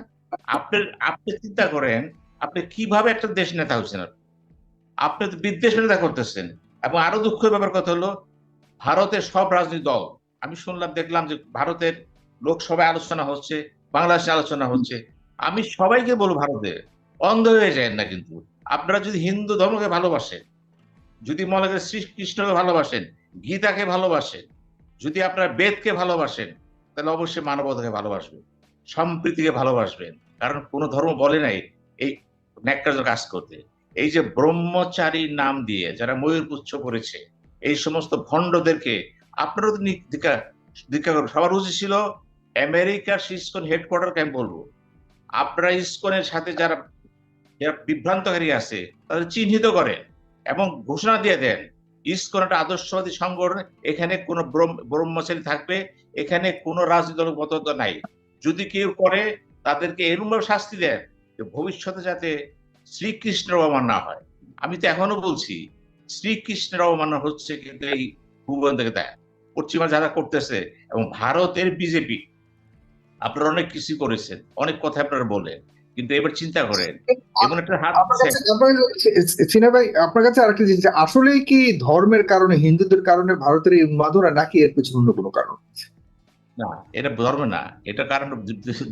আপনি চিন্তা করেন, আপনি কিভাবে একটা দেশ নেতা হচ্ছেন? আপনি তো বিদ্বেষ নেতা করতেছেন। এবং আরো দুঃখের ব্যাপার কথা হলো, ভারতের সব রাজনৈতিক দল, আমি শুনলাম দেখলাম যে ভারতের লোকসভায় আলোচনা হচ্ছে, বাংলাদেশে আলোচনা হচ্ছে। আমি সবাইকে বলবো, ভারতে অন্ধ হয়ে যায় না। কিন্তু আপনারা যদি হিন্দু ধর্মকে ভালোবাসেন, যদি মনে করেন শ্রীকৃষ্ণকে ভালোবাসেন, গীতাকে ভালোবাসেন, যদি আপনারা বেদকে ভালোবাসেন, তাহলে অবশ্যই মানবতাকে ভালোবাসবেন, সম্প্রীতিকে ভালোবাসবেন। কারণ কোন ধর্ম বলে নাই এই ন্যাক্কারজনক কাজ করতে। এই যে ব্রহ্মচারী নাম দিয়ে যারা ময়ূরপুচ্ছ করেছে, এই সমস্ত ভণ্ডদেরকে আপনারও তো দীক্ষা করবেন। সবার উচিত ছিল আমেরিকার ইসকন হেডকোয়ার্টারকে আমি বলবো, আপনারা ইসকনের সাথে যারা যারা বিভ্রান্তকারী আছে তাদের চিহ্নিত করেন এবং ঘোষণা দিয়ে দেন ইসকন একটা আদর্শবাদী সংগঠন, এখানে কোনো ব্রহ্মচারী থাকবে, এখানে কোনো রাজনৈতিক মতবাদ নাই। যদি কেউ করে তাদেরকে এরকমভাবে শাস্তি দেন যে ভবিষ্যতে যাতে শ্রীকৃষ্ণের অবমান না হয়। আমি তো এখনো বলছি শ্রীকৃষ্ণের অবমাননা হচ্ছে কিন্তু এই ভূগোল থেকে দেয় পশ্চিমা যারা করতেছে। এবং ভারতের বিজেপি আপনারা অনেক কিছু করেছেন, অনেক কথা আপনারা বলেন, কিন্তু এবার চিন্তা করেন এমন একটা হাত সিনা ভাই, আপনার কাছে আর কি জিনিস, আসলেই কি ধর্মের কারণে, হিন্দুদের কারণে ভারতের এই উন্মাদনা, নাকি এর পেছনে অন্য কোনো কারণ? না, এটা ধর্ম না, এটা কারণ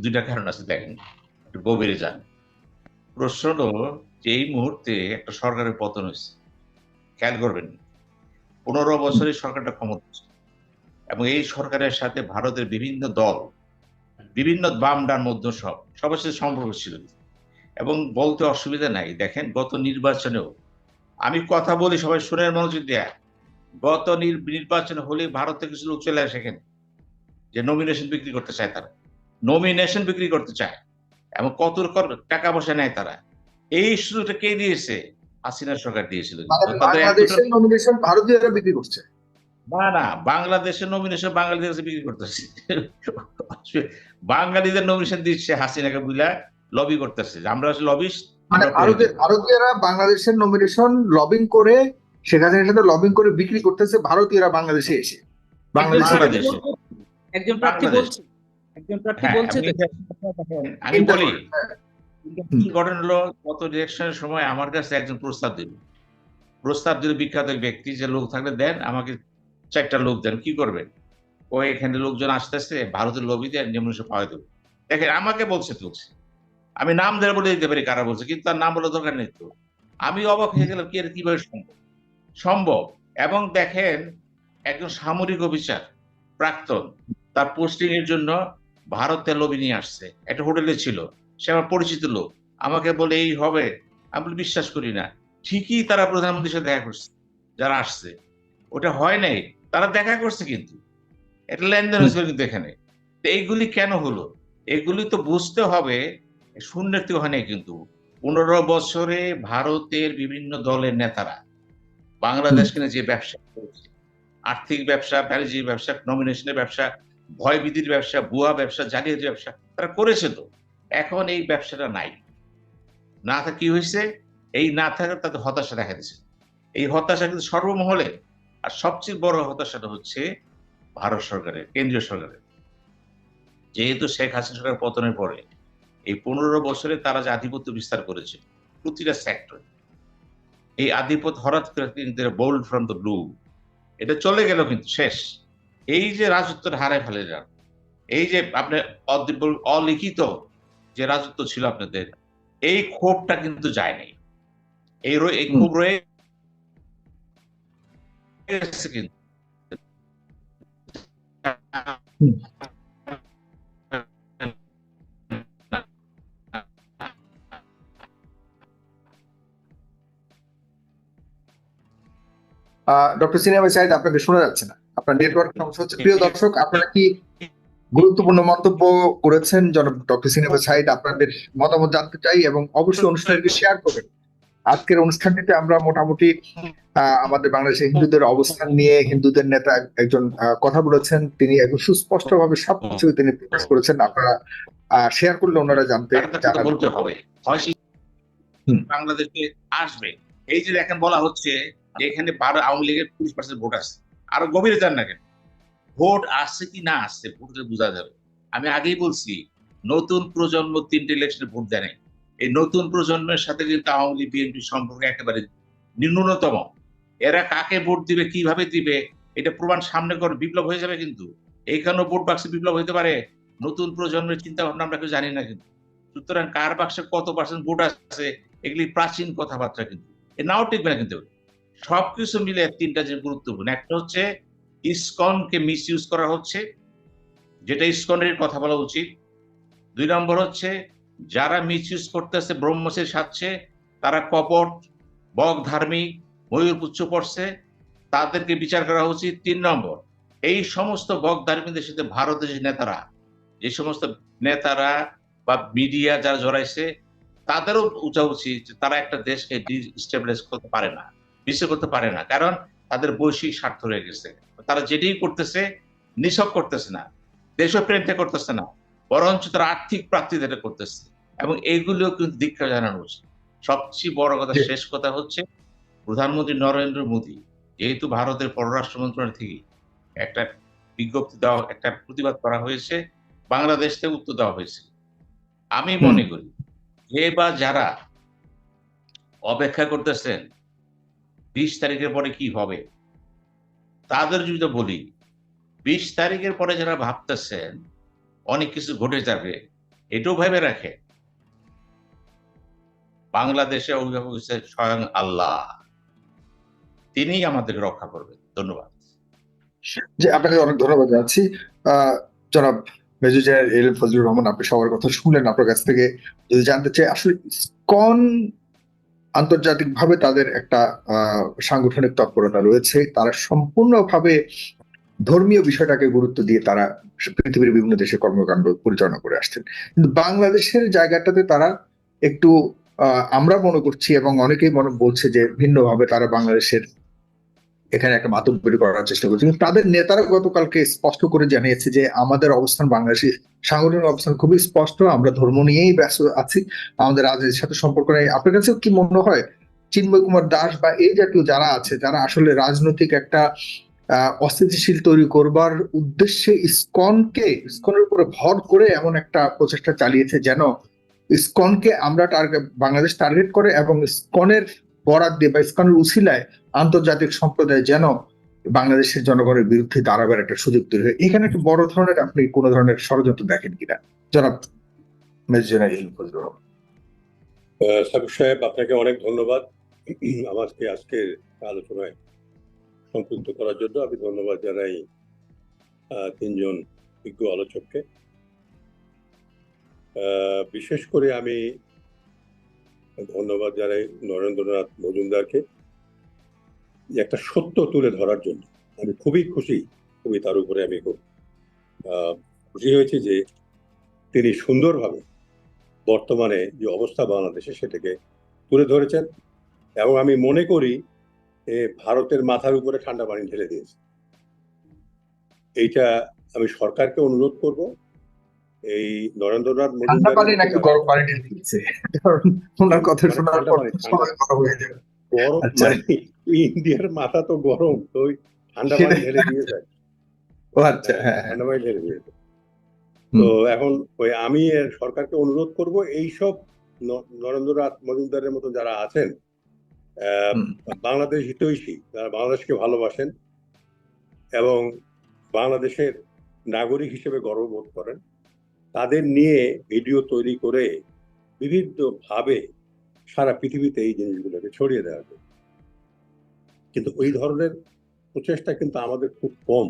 দুইটা কারণ আছে। দেখেন, একটু গভীরে যান। প্রশ্ন হলো যে এই মুহূর্তে একটা সরকারের পতন হয়েছে, খেয়াল করবেন 15 বছরে সরকারটা ক্ষমতা এবং এই সরকারের সাথে ভারতের বিভিন্ন দল, বিভিন্ন বাম ডান মধ্য সবার সাথে সম্পর্ক ছিল। এবং বলতে অসুবিধা নাই, দেখেন গত নির্বাচনেও আমি কথা বলি, সবাই শুনে মনোযোগ দেয়া, গত নির্বাচন হলে ভারত থেকে কিছু লোক চলে আসে এখানে, যে নমিনেশন বিক্রি করতে চায়, তারা নমিনেশন বিক্রি করতে চায় এবং কত টাকা পয়সা নেয় তারা। এই সুযোগটা কে দিয়েছে? হাসিনা সরকার দিয়েছিল। বাংলাদেশের নমিনেশন ভারতীয়রা বিক্রি করছে? না, বাংলাদেশের নমিনেশন বাঙালিদের বিক্রি করতেছে। বাঙালিদের নমিনেশন দিচ্ছে হাসিনাকে বুঝলা, লবি করতেছে। আমরা লবিস্ট, মানে ভারতীয়রা বাংলাদেশের নমিনেশন লবিং করে, সেখানে সাথে লবিং করে বিক্রি করতেছে ভারতীয়রা বাংলাদেশে এসে। বাংলাদেশে একজন প্রার্থী বলছে, আমি বলি কি ঘটনা হলো, গত ইলেকশনের সময় আমার কাছে একজন প্রস্তাব দিল বিখ্যাত ব্যক্তি, যে লোক থাকলে দেন আমাকে, 4টা লোক দেন, কি করবেন? ও এখানে লোকজন আসতেছে, ভারতের লবি দেন, যেমন পাওয়া দেবো। দেখেন আমাকে বলছে, আমি নাম ধরে বলে দিতে পারি কারা বলছে, কিন্তু তার নাম বলার দরকার নেই। তো আমি অবাক হয়ে গেলাম, কি কিভাবে সম্ভব। এবং দেখেন একজন সামরিক অফিসার প্রাক্তন, তার পোস্টিং এর জন্য ভারতের লবি নিয়ে আসছে, একটা হোটেলে ছিল, সে আমার পরিচিত লোক, আমাকে বলে এই হবে। আমি বিশ্বাস করি না। ঠিকই তারা প্রধানমন্ত্রীর সাথে দেখা করছে, যারা আসছে, ওটা হয় নাই, তারা দেখা করছে, কিন্তু এটা লেনদেন হয়েছিল। কিন্তু এখানে এইগুলি কেন হলো? এগুলি তো বুঝতে হবে, শূন্যের থেকে হয় নাই। কিন্তু 15 বছরে ভারতের বিভিন্ন দলের নেতারা বাংলাদেশকে নিয়ে যে ব্যবসা করেছে, আর্থিক ব্যবসা, ব্যানার্জি ব্যবসা, নমিনেশনের ব্যবসা, ভয়ভীতির ব্যবসা, ভুয়া ব্যবসা, জালিয়াতির ব্যবসা তারা করেছে। তো এখন এই ব্যবসাটা নাই, না থাকে কি হয়েছে, এই না থাকার তাদের হতাশা দেখা দিচ্ছে। এই হতাশা কিন্তু সর্বমহলে। আর সবচেয়ে বড় হতাশাটা হচ্ছে ভারত সরকারের, কেন্দ্রীয় সরকারের। যেহেতু শেখ হাসিনা সরকার পতনের পরে এই 15 বছরে তারা যে আধিপত্য বিস্তার করেছে প্রতিটা সেক্টর, এই আধিপত্য হঠাৎ করে কিন্তু বোল্ড ফ্রম দ্য ব্লু, এটা চলে গেল, কিন্তু শেষ। এই যে রাজত্বটা হারায় ফেলে যান, এই যে আপনার অলিখিত যে রাজত্ব ছিল আপনাদের, এই ক্ষোভটা কিন্তু যায় নাই। এই ক্ষোভ রয়ে গেছে কিন্তু। ডক্টর সিনা ভাই সাইদ, আপনাকে শোনা যাচ্ছে না, আপনার নেটওয়ার্ক সমস্যা হচ্ছে। প্রিয় দর্শক, আপনারা কি গুরুত্বপূর্ণ মন্তব্য করেছেন জনাব ডক্টর সিনা ভাই সাইদ, আপনাদের মতামত জানতে চাই এবং অবশ্যই অনুষ্ঠানকে শেয়ার করবেন। আজকের অনুষ্ঠানটিতে আমরা মোটামুটি আমাদের বাংলাদেশের হিন্দুদের অবস্থান নিয়ে হিন্দুদের নেতা একজন কথা বলেছেন, তিনি একদম সুস্পষ্টভাবে সবকিছু তিনি প্রকাশ করেছেন। আপনারা শেয়ার করলে ওনারা জানতে একটা কথা জানাবেন। বলতে হবে, হয় সে হুম। বাংলাদেশে আসবে। এই যে এখন বলা হচ্ছে যে এখানে আওয়ামী লীগের 20% ভোট আছে, আরো গভীরে যান না কেন, ভোট আসছে কি না আসছে ভোটে বোঝা যাবে। আমি আগেই বলছি, নতুন প্রজন্ম 3টে ইলেকশনে ভোট দেয় নাই। এই নতুন প্রজন্মের সাথে কিন্তু আওয়ামী লীগ বিএনপি সম্পর্ক একেবারে ন্যূনতম। এরা কাকে ভোট দিবে, কিভাবে দিবে, এটা প্রমাণ সামনে করে বিপ্লব হয়ে যাবে। কিন্তু এইখানেও ভোট বাক্সে বিপ্লব হইতে পারে। নতুন প্রজন্মের চিন্তা ভাবনা আমরা কেউ জানি না কিন্তু। সুতরাং কার বাক্সে কত পার্সেন্ট ভোট আছে এগুলি প্রাচীন কথাবার্তা, কিন্তু এ নাও টিকবে না। কিন্তু সবকিছু মিলে 3টা যে গুরুত্বপূর্ণ, একটা হচ্ছে ইসকনকে মিস ইউজ করা হচ্ছে, যেটা ইসকনের কথা বলা উচিত। 2 নম্বর হচ্ছে যারা মিস ইউজ করতেছে ব্রহ্মসের সাথে, তারা কপট, বক ধার্মিক, ময়ূর পুচ্ছ পড়ছে, তাদেরকে বিচার করা উচিত। 3 নম্বর, এই সমস্ত বক ধার্মিকদের সাথে ভারতের যে নেতারা, যে সমস্ত নেতারা বা মিডিয়া যারা জড়াইছে, তাদেরও বোঝা উচিত যে তারা একটা দেশকে ডিস্টেবিলাইজ করতে পারে না, বিশ্ব করতে পারে না, কারণ তাদের বৈশ্বিক স্বার্থ রয়ে গেছে। তারা যেটাই করতেছে নিছক করতেছে না, দেশপ্রেমটা করতেছে না, বরঞ্চ তারা আর্থিক প্রাপ্তি যেটা করতেছে, এবং এইগুলো কিন্তু দীক্ষা জানানো উচিত। সবচেয়ে বড় কথা, শেষ কথা হচ্ছে, প্রধানমন্ত্রী নরেন্দ্র মোদী যেহেতু ভারতের পররাষ্ট্র মন্ত্রণালয় থেকে একটা বিজ্ঞপ্তি দেওয়া, একটা প্রতিবাদ করা হয়েছে, বাংলাদেশ থেকে উত্তর দেওয়া হয়েছে। আমি মনে করি যে বা যারা অপেক্ষা করতেছেন 20 তারিখের পরে কি হবে, তাদের যদি বলি, 20 তারিখের পরে যারা ভাবতেছেন অনেক কিছু ঘটে যাবে, এটাও ভেবে রাখে বাংলাদেশে অভিভাবক হচ্ছে স্বয়ং আল্লাহ, তিনি আমাদের রক্ষা করবেন। ধন্যবাদ। যে আপনাকে অনেক ধন্যবাদ জানাচ্ছি। জনাব মেজর জেনারেল এল ফজলুর রহমান, আপনি সবার কথা শুনলেন। আপনার কাছ থেকে যদি জানতে চাই, আসলে ইসকন আন্তর্জাতিকভাবে তাদের একটা সাংগঠনিক তৎপরতা রয়েছে, তারা সম্পূর্ণভাবে ধর্মীয় বিষয়টাকে গুরুত্ব দিয়ে তারা পৃথিবীর বিভিন্ন দেশে কর্মকাণ্ড পরিচালনা করে আসছেন। কিন্তু বাংলাদেশের জায়গাটাতে তারা একটু আমরা মনে করছি এবং অনেকেই মনে বলছে যে ভিন্নভাবে তারা বাংলাদেশের এখানে একটা মাতব্বরি করার চেষ্টা করছে। কিন্তু তাদের নেতারা গতকালকে স্পষ্ট করে জানিয়েছে যে আমাদের অবস্থান, বাংলাদেশের সাংগঠনিক অবস্থান খুবই স্পষ্ট, আমরা ধর্ম নিয়েই ব্যস্ত আছি, আমাদের রাজনীতির সাথে সম্পর্ক নেই। আপনার কাছে কি মনে হয় চিন্ময় কুমার দাস বা এই জাতীয় যারা আছে, যারা আসলে রাজনৈতিক একটা অস্থিতিশীল তৈরি করবার উদ্দেশ্যে ইসকনের উপরে ভর করে এমন একটা প্রচেষ্টা চালিয়েছে যেন ইসকনকে আমরা বাংলাদেশ টার্গেট করে এবং ইসকনের বরাদ দিয়ে বা ইসকনের উছিলায় আন্তর্জাতিক সম্প্রদায় যেন বাংলাদেশের জনগণের বিরুদ্ধে দাঁড়াবার একটা সুযোগ তৈরি হয়? এখানে একটা বড় ধরনের আপনি কোন ধরনের ষড়যন্ত্র দেখেন কিনা, জনাব মেজর জেনারেল ফজলুর রহমান? সাবিক সাহেব, আপনাকে অনেক ধন্যবাদ আমাকে আজকের আলোচনায় সম্পৃক্ত করার জন্য। আমি ধন্যবাদ জানাই 3জন বিজ্ঞ আলোচককে। বিশেষ করে আমি ধন্যবাদ জানাই নরেন্দ্রনাথ মজুমদারকে একটা সত্য তুলে ধরার জন্য। আমি খুবই খুশি, তার উপরে আমি খুব খুশি হয়েছি যে তিনি সুন্দরভাবে বর্তমানে যে অবস্থা বাংলাদেশে সেটাকে তুলে ধরেছেন, এবং আমি মনে করি ভারতের মাথার উপরে ঠান্ডা পানি ঢেলে দিয়েছে। এইটা আমি সরকারকে অনুরোধ করব, এই নরেন্দ্রনাথ মজুমদার গরম পানি ঢেলে দিয়েছে, কারণ ওনার কথা শোনার পর গরম, ইন্ডিয়ার মাথা তো গরম, তো ওই ঠান্ডা পানি ঢেলে দিয়ে যায়। ঠান্ডা পানি ঢেলে দিয়েছে। তো এখন আমি সরকারকে অনুরোধ করব, এইসব নরেন্দ্রনাথ মজুমদারের মতো যারা আছেন বাংলাদেশ হিতৈষী, যারা বাংলাদেশকে ভালোবাসেন এবং বাংলাদেশের নাগরিক হিসেবে গর্ববোধ করেন, তাদের নিয়ে ভিডিও তৈরি করে বিভিন্ন ভাবে সারা পৃথিবীতে এই জিনিসগুলোকে ছড়িয়ে দেওয়া যায়। কিন্তু ওই ধরনের প্রচেষ্টা কিন্তু আমাদের খুব কম,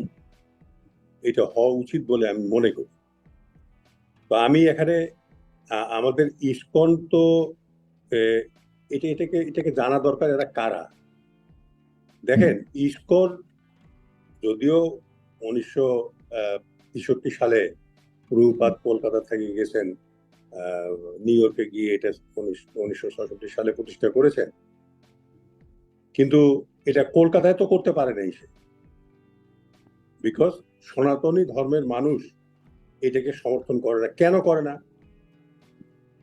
এটা হওয়া উচিত বলে আমি মনে করি। তো আমি এখানে আমাদের ইসকন তো এটাকে জানা দরকার, এরা কারা। দেখেন, ইসকন যদিও 1963 সালে প্রভুপাদ কলকাতা থেকে গেছেন আহ, নিউ ইয়র্কে গিয়ে এটা 1966 সালে প্রতিষ্ঠা করেছেন, কিন্তু এটা কলকাতায় তো করতে পারে নাই সে, বিকজ সনাতনী ধর্মের মানুষ এটাকে সমর্থন করে না। কেন করে না?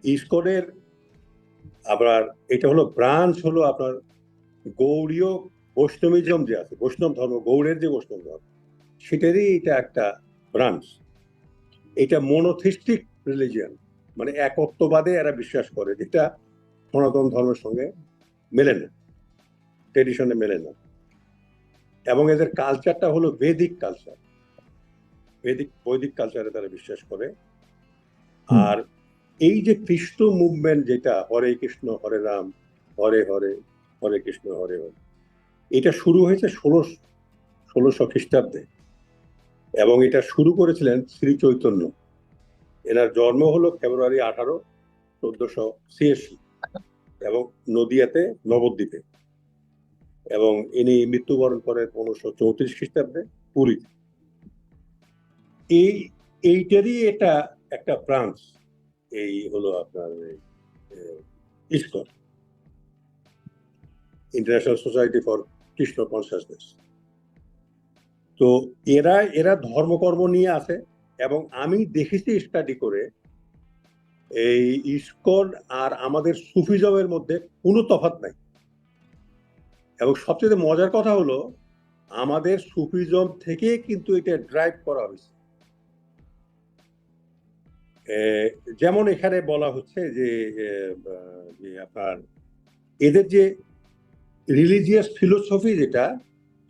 ইসকনের আবার এটা হলো ব্রাঞ্চ, হলো আপনার গৌড়ীয় বৈষ্ণবিজম যে আছে, বৈষ্ণব ধর্ম, গৌড়ের যে বৈষ্ণব ধর্ম, সেটারই এটা একটা ব্রাঞ্চ। এটা মনোথিস্টিক রিলিজিয়ান, মানে একত্ববাদে এরা বিশ্বাস করে, যেটা সনাতন ধর্মের সঙ্গে মেলে না, ট্রেডিশনে মেলে না। এবং এদের কালচারটা হলো বেদিক কালচার, বৈদিক কালচারে তারা বিশ্বাস করে। আর এই যে কৃষ্ণ মুভমেন্ট, যেটা হরে কৃষ্ণ হরে রাম হরে হরে হরে কৃষ্ণ হরে হরে, এটা শুরু হয়েছে 1600 খ্রিস্টাব্দে, এবং এটা শুরু করেছিলেন শ্রী চৈতন্য। এনার জন্ম হলো ফেব্রুয়ারি 18, 1486, এবং নদিয়াতে নবদ্বীপে, এবং ইনি মৃত্যুবরণ করেন 1534 খ্রিস্টাব্দে পুরীতে। এইটারই এটা একটা ব্রাঞ্চ, এই হলো আপনার ISKCON, international society for Krishna consciousness. তো এরা ধর্মকর্ম নিয়ে আছে, এবং আমি দেখেছি স্টাডি করে, এই ইসকন আর আমাদের সুফিজমের মধ্যে কোনো তফাৎ নাই। এবং সবচেয়ে মজার কথা হলো, আমাদের সুফিজম থেকে কিন্তু এটা ড্রাইভ করা হয়েছে। যেমন এখানে বলা হচ্ছে যে আপনার এদের যে রিলিজিয়াস ফিলোসফি যেটা,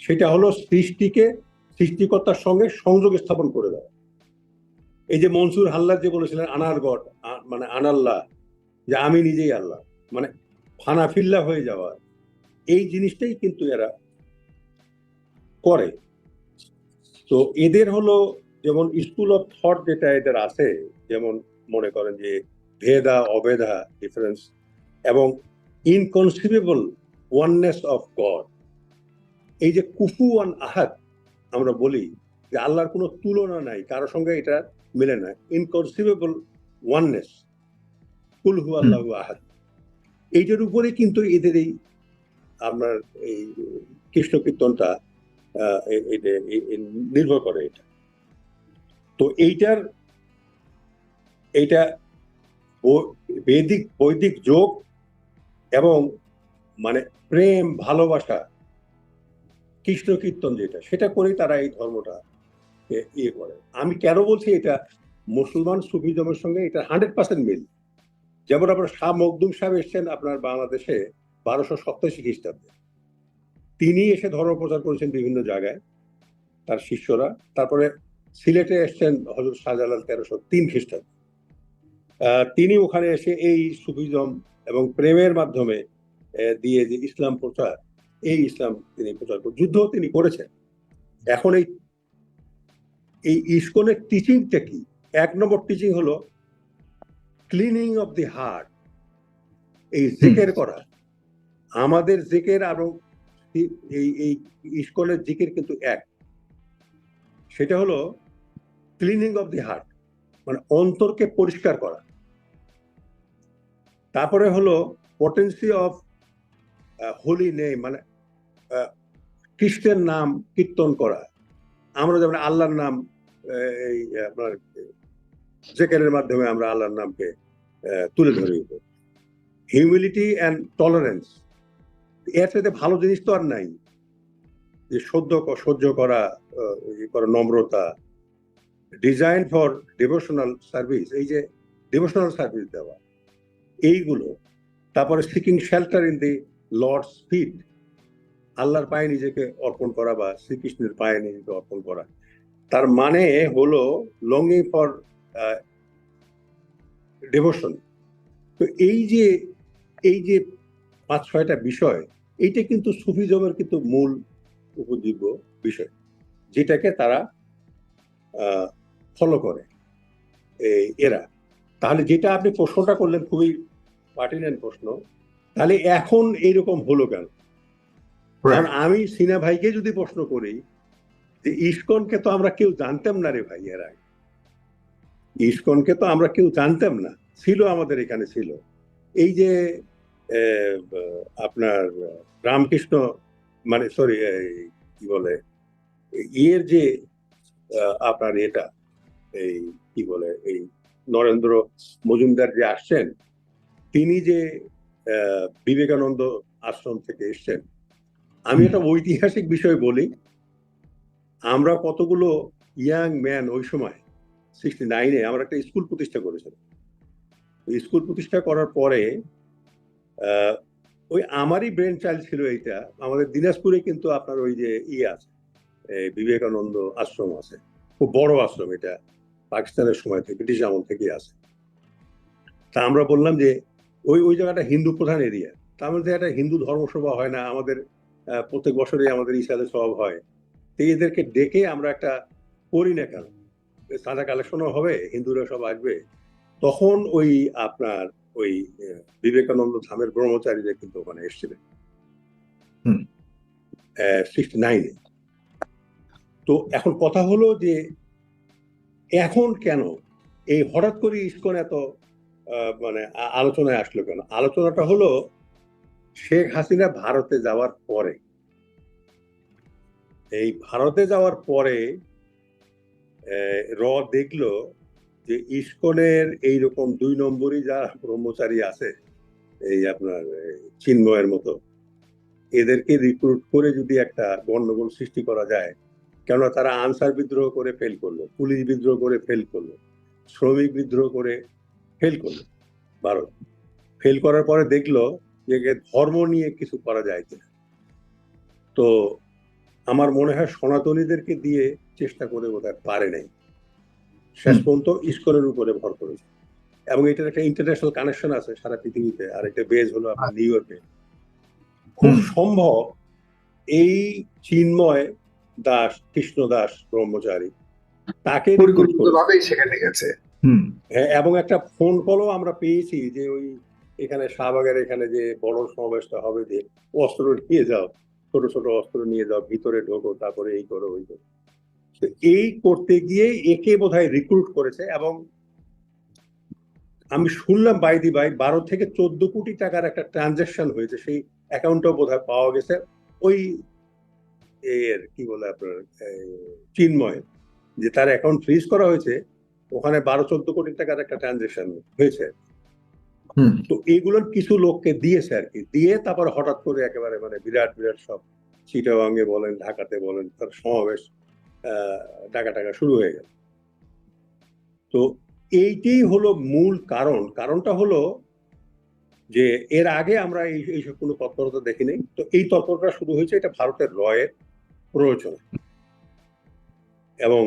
সেটা হলো সৃষ্টিকর্তার সঙ্গে সংযোগ স্থাপন করে দেওয়া। এই যে মনসুর হাল্লাদ যে বলেছিলেন আনার গড, মানে আনাল্লাহ, যে আমি নিজেই আল্লাহ, মানে ফানাফিল্লা হয়ে যাওয়া, এই জিনিসটাই কিন্তু এরা করে। তো এদের হলো যেমন স্কুল অফ থট যেটা এদের আছে, যেমন মনে করেন যে ভেদা অভেদা ডিফারেন্স, এবং ইনকনসিভেবল ওয়াননেস অফ গড। এই যে কুফুয়ান আহাদ আমরা বলি, যে আল্লাহর কোনো তুলনা নাই, কারোর সঙ্গে এটা মিলে না, ইনকনসিভেবল ওয়াননেস, কুল হু আল্লাহু আহাদ, এইটার উপরে কিন্তু এদের এই আপনার এই কৃষ্ণ কীর্তনটা নির্ভর করে। এটা তো এইটা বৈদিক যোগ এবং মানে প্রেম ভালোবাসা কৃষ্ণ কীর্তন যেটা, সেটা করেই তারা এই ধর্মটা ইয়ে করে। আমি কেন বলছি এটা মুসলমান সুফিজমের সঙ্গে এটা 100% মিল। যেমন আপনার শাহ মখদুম সাহেব এসছেন আপনার বাংলাদেশে 1287 খ্রিস্টাব্দে, তিনি এসে ধর্ম প্রচার করেছেন বিভিন্ন জায়গায়, তার শিষ্যরা। তারপরে সিলেটে এসছেন হযরত শাহজালাল 1303 খ্রিস্টাব্দে, তিনি ওখানে এসে এই সুফিজম এবং প্রেমের মাধ্যমে দিয়ে যে ইসলাম প্রচার, এই ইসলাম তিনি প্রচার যুদ্ধ তিনি করেছেন। এখন এই ইসকনের টিচিংটা কি? 1 নম্বর টিচিং হলো ক্লিনিং অফ দি হার্ট, এই জিকির করা। আমাদের জিকির আর এই ইসকনের জিকির কিন্তু এক, সেটা হলো ক্লিনিং অফ দি হার্ট, মানে অন্তরকে পরিষ্কার করা। তারপরে হলো পটেন্সি অফ হোলি নেম, মানে খ্রিস্টের নাম কীর্তন করা। আমরা যেমন আল্লাহর নাম এই আপনার জিকিরের মাধ্যমে আমরা আল্লাহর নামকে তুলে ধরি। হিউমিলিটি অ্যান্ড টলারেন্স, এর সাথে ভালো জিনিস তো আর নাই, যে সহ্য করা, নম্রতা। ডিজাইন ফর ডিভোশনাল সার্ভিস, এই যে ডিভোশনাল সার্ভিস দেওয়া, এইগুলো। তারপরে seeking shelter in the lord's feet, আল্লাহর পায়ে নিজেকে অর্পণ করা বা শ্রীকৃষ্ণের পায়ে নিজেকে অর্পণ করা। তার মানে হলো লঙ্গিং ফর ডিভোশন। তো এই যে 5-6টা বিষয়, এইটা কিন্তু সুফিজমের কিন্তু মূল উপজীব্য বিষয়, যেটাকে তারা ফলো করে এরা। তাহলে যেটা আপনি প্রশ্নটা করলেন, খুবই পার্টিনেন্ট প্রশ্ন, তাহলে এখন এইরকম হলো কেন? কারণ আমি সিনা ভাইকে যদি প্রশ্ন করি যে ইসকনকে তো আমরা কেউ জানতাম না রে ভাই, এর আগে ইসকনকে তো আমরা কেউ জানতাম না, ছিল আমাদের এখানে ছিল। এই যে আপনার রামকৃষ্ণ মানে সরি কি বলে ইয়ের যে আপনার এটা এই কি বলে এই নরেন্দ্র মজুমদার যে আসছেন, তিনি যে বিবেকানন্দ আশ্রম থেকে এসছেন। আমি একটা ঐতিহাসিক বিষয় বলি, আমরা কতগুলো ইয়াং ম্যান ওই সময় 69-এ আমরা একটা স্কুল প্রতিষ্ঠা করেছিলাম। স্কুল প্রতিষ্ঠা করার পরে ওই আমারই ব্রেন চাইল্ড ছিল এইটা, আমাদের দিনাজপুরে কিন্তু আপনার ওই যে ইয়ে আছে বিবেকানন্দ আশ্রম আছে, খুব বড় আশ্রম, এটা পাকিস্তানের সময় থেকে ব্রিটিশ আমল থেকেই আছে। তা আমরা বললাম যে ওই ওই জায়গাটা হিন্দু প্রধান এরিয়া, তার মধ্যে একটা হিন্দু ধর্মসভা হয় না আমাদের, প্রত্যেক বছরই আমাদের ইসাদের সব হয়, তো এদেরকে ডেকে আমরা একটা করি না কেন, চাঁদা কালেকশনও হবে, হিন্দুরা সব আসবে। তখন ওই আপনার ওই বিবেকানন্দ ধামের ব্রহ্মচারীরা কিন্তু ওখানে এসেছিলেন 69-এ। তো এখন কথা হলো যে এখন কেন এই হঠাৎ করে ইসকন এত মানে আলোচনায় আসলো কেন? আলোচনাটা হলো শেখ হাসিনা ভারতে যাওয়ার পরে, এই ভারতে যাওয়ার পরে দেখলো যে ইসকনের এইরকম 2 নম্বরই যারা ব্রহ্মচারী আছে, এই আপনার চিন্ময়ের মতো, এদেরকে রিক্রুট করে যদি একটা গন্ডগোল সৃষ্টি করা যায়, কেননা তারা আনসার বিদ্রোহ করে ফেল করলো, পুলিশ বিদ্রোহ করে ফেল করলো, শ্রমিক বিদ্রোহ করে ফেল করলো, ভারত ফেল করার পরে দেখলো যে ধর্ম নিয়ে কিছু করা যায় কিনা। তো আমার মনে হয় সনাতনীদেরকে দিয়ে চেষ্টা করে বোধহয় পারে নাই, শেষ পর্যন্ত ইসকনের উপরে ভর করেছে। এবং এটার একটা ইন্টারন্যাশনাল কানেকশন আছে সারা পৃথিবীতে, আর একটা বেজ হলো আপনার নিউ ইয়র্কে। খুব সম্ভব এই চিন্ময় দাস, কৃষ্ণ দাস ব্রহ্মচারী তাকে পরিকল্পিতভাবেই সেখানে গেছে। এবং একটা ফোন কলও আমরা পেয়েছি যে ওই এখানে শাহবাগের এখানে যে বড় সমাবেশটা হবে, যে অস্ত্র নিয়ে যাও, ছোট ছোট অস্ত্র নিয়ে যাও, ভিতরে ঢোকো, তারপরে এই করো ওই করো। এই করতে গিয়ে একে বোধহয় রিক্রুট করেছে। এবং আমি শুনলাম বাইদি ভাই 12 থেকে 14 কোটি টাকার একটা ট্রানজাকশন হয়েছে, সেই অ্যাকাউন্টও বোধহয় পাওয়া গেছে ওই এর কি বলে আপনার চিন্ময়, যে তার অ্যাকাউন্ট ফ্রিজ করা হয়েছে, ওখানে 12-14 কোটি টাকার একটা ট্রানজাকশন হয়েছে। তো এগুলোর কিছু লোককে দিয়েছে আর কি, দিয়ে তারপর হঠাৎ করে একেবারে মানে বিরাট বিরাট সব চিটাগাঙ্গে বলেন, ঢাকাতে বলেন, তার সমাবেশ টাকা শুরু হয়ে গেল। তো এইটাই হলো মূল কারণ। কারণটা হলো যে এর আগে আমরা এইসব কোনো তৎপরতা দেখি নাই। তো এই তৎপরতা শুরু হয়েছে এটা ভারতের রয়ের প্রয়োজন, এবং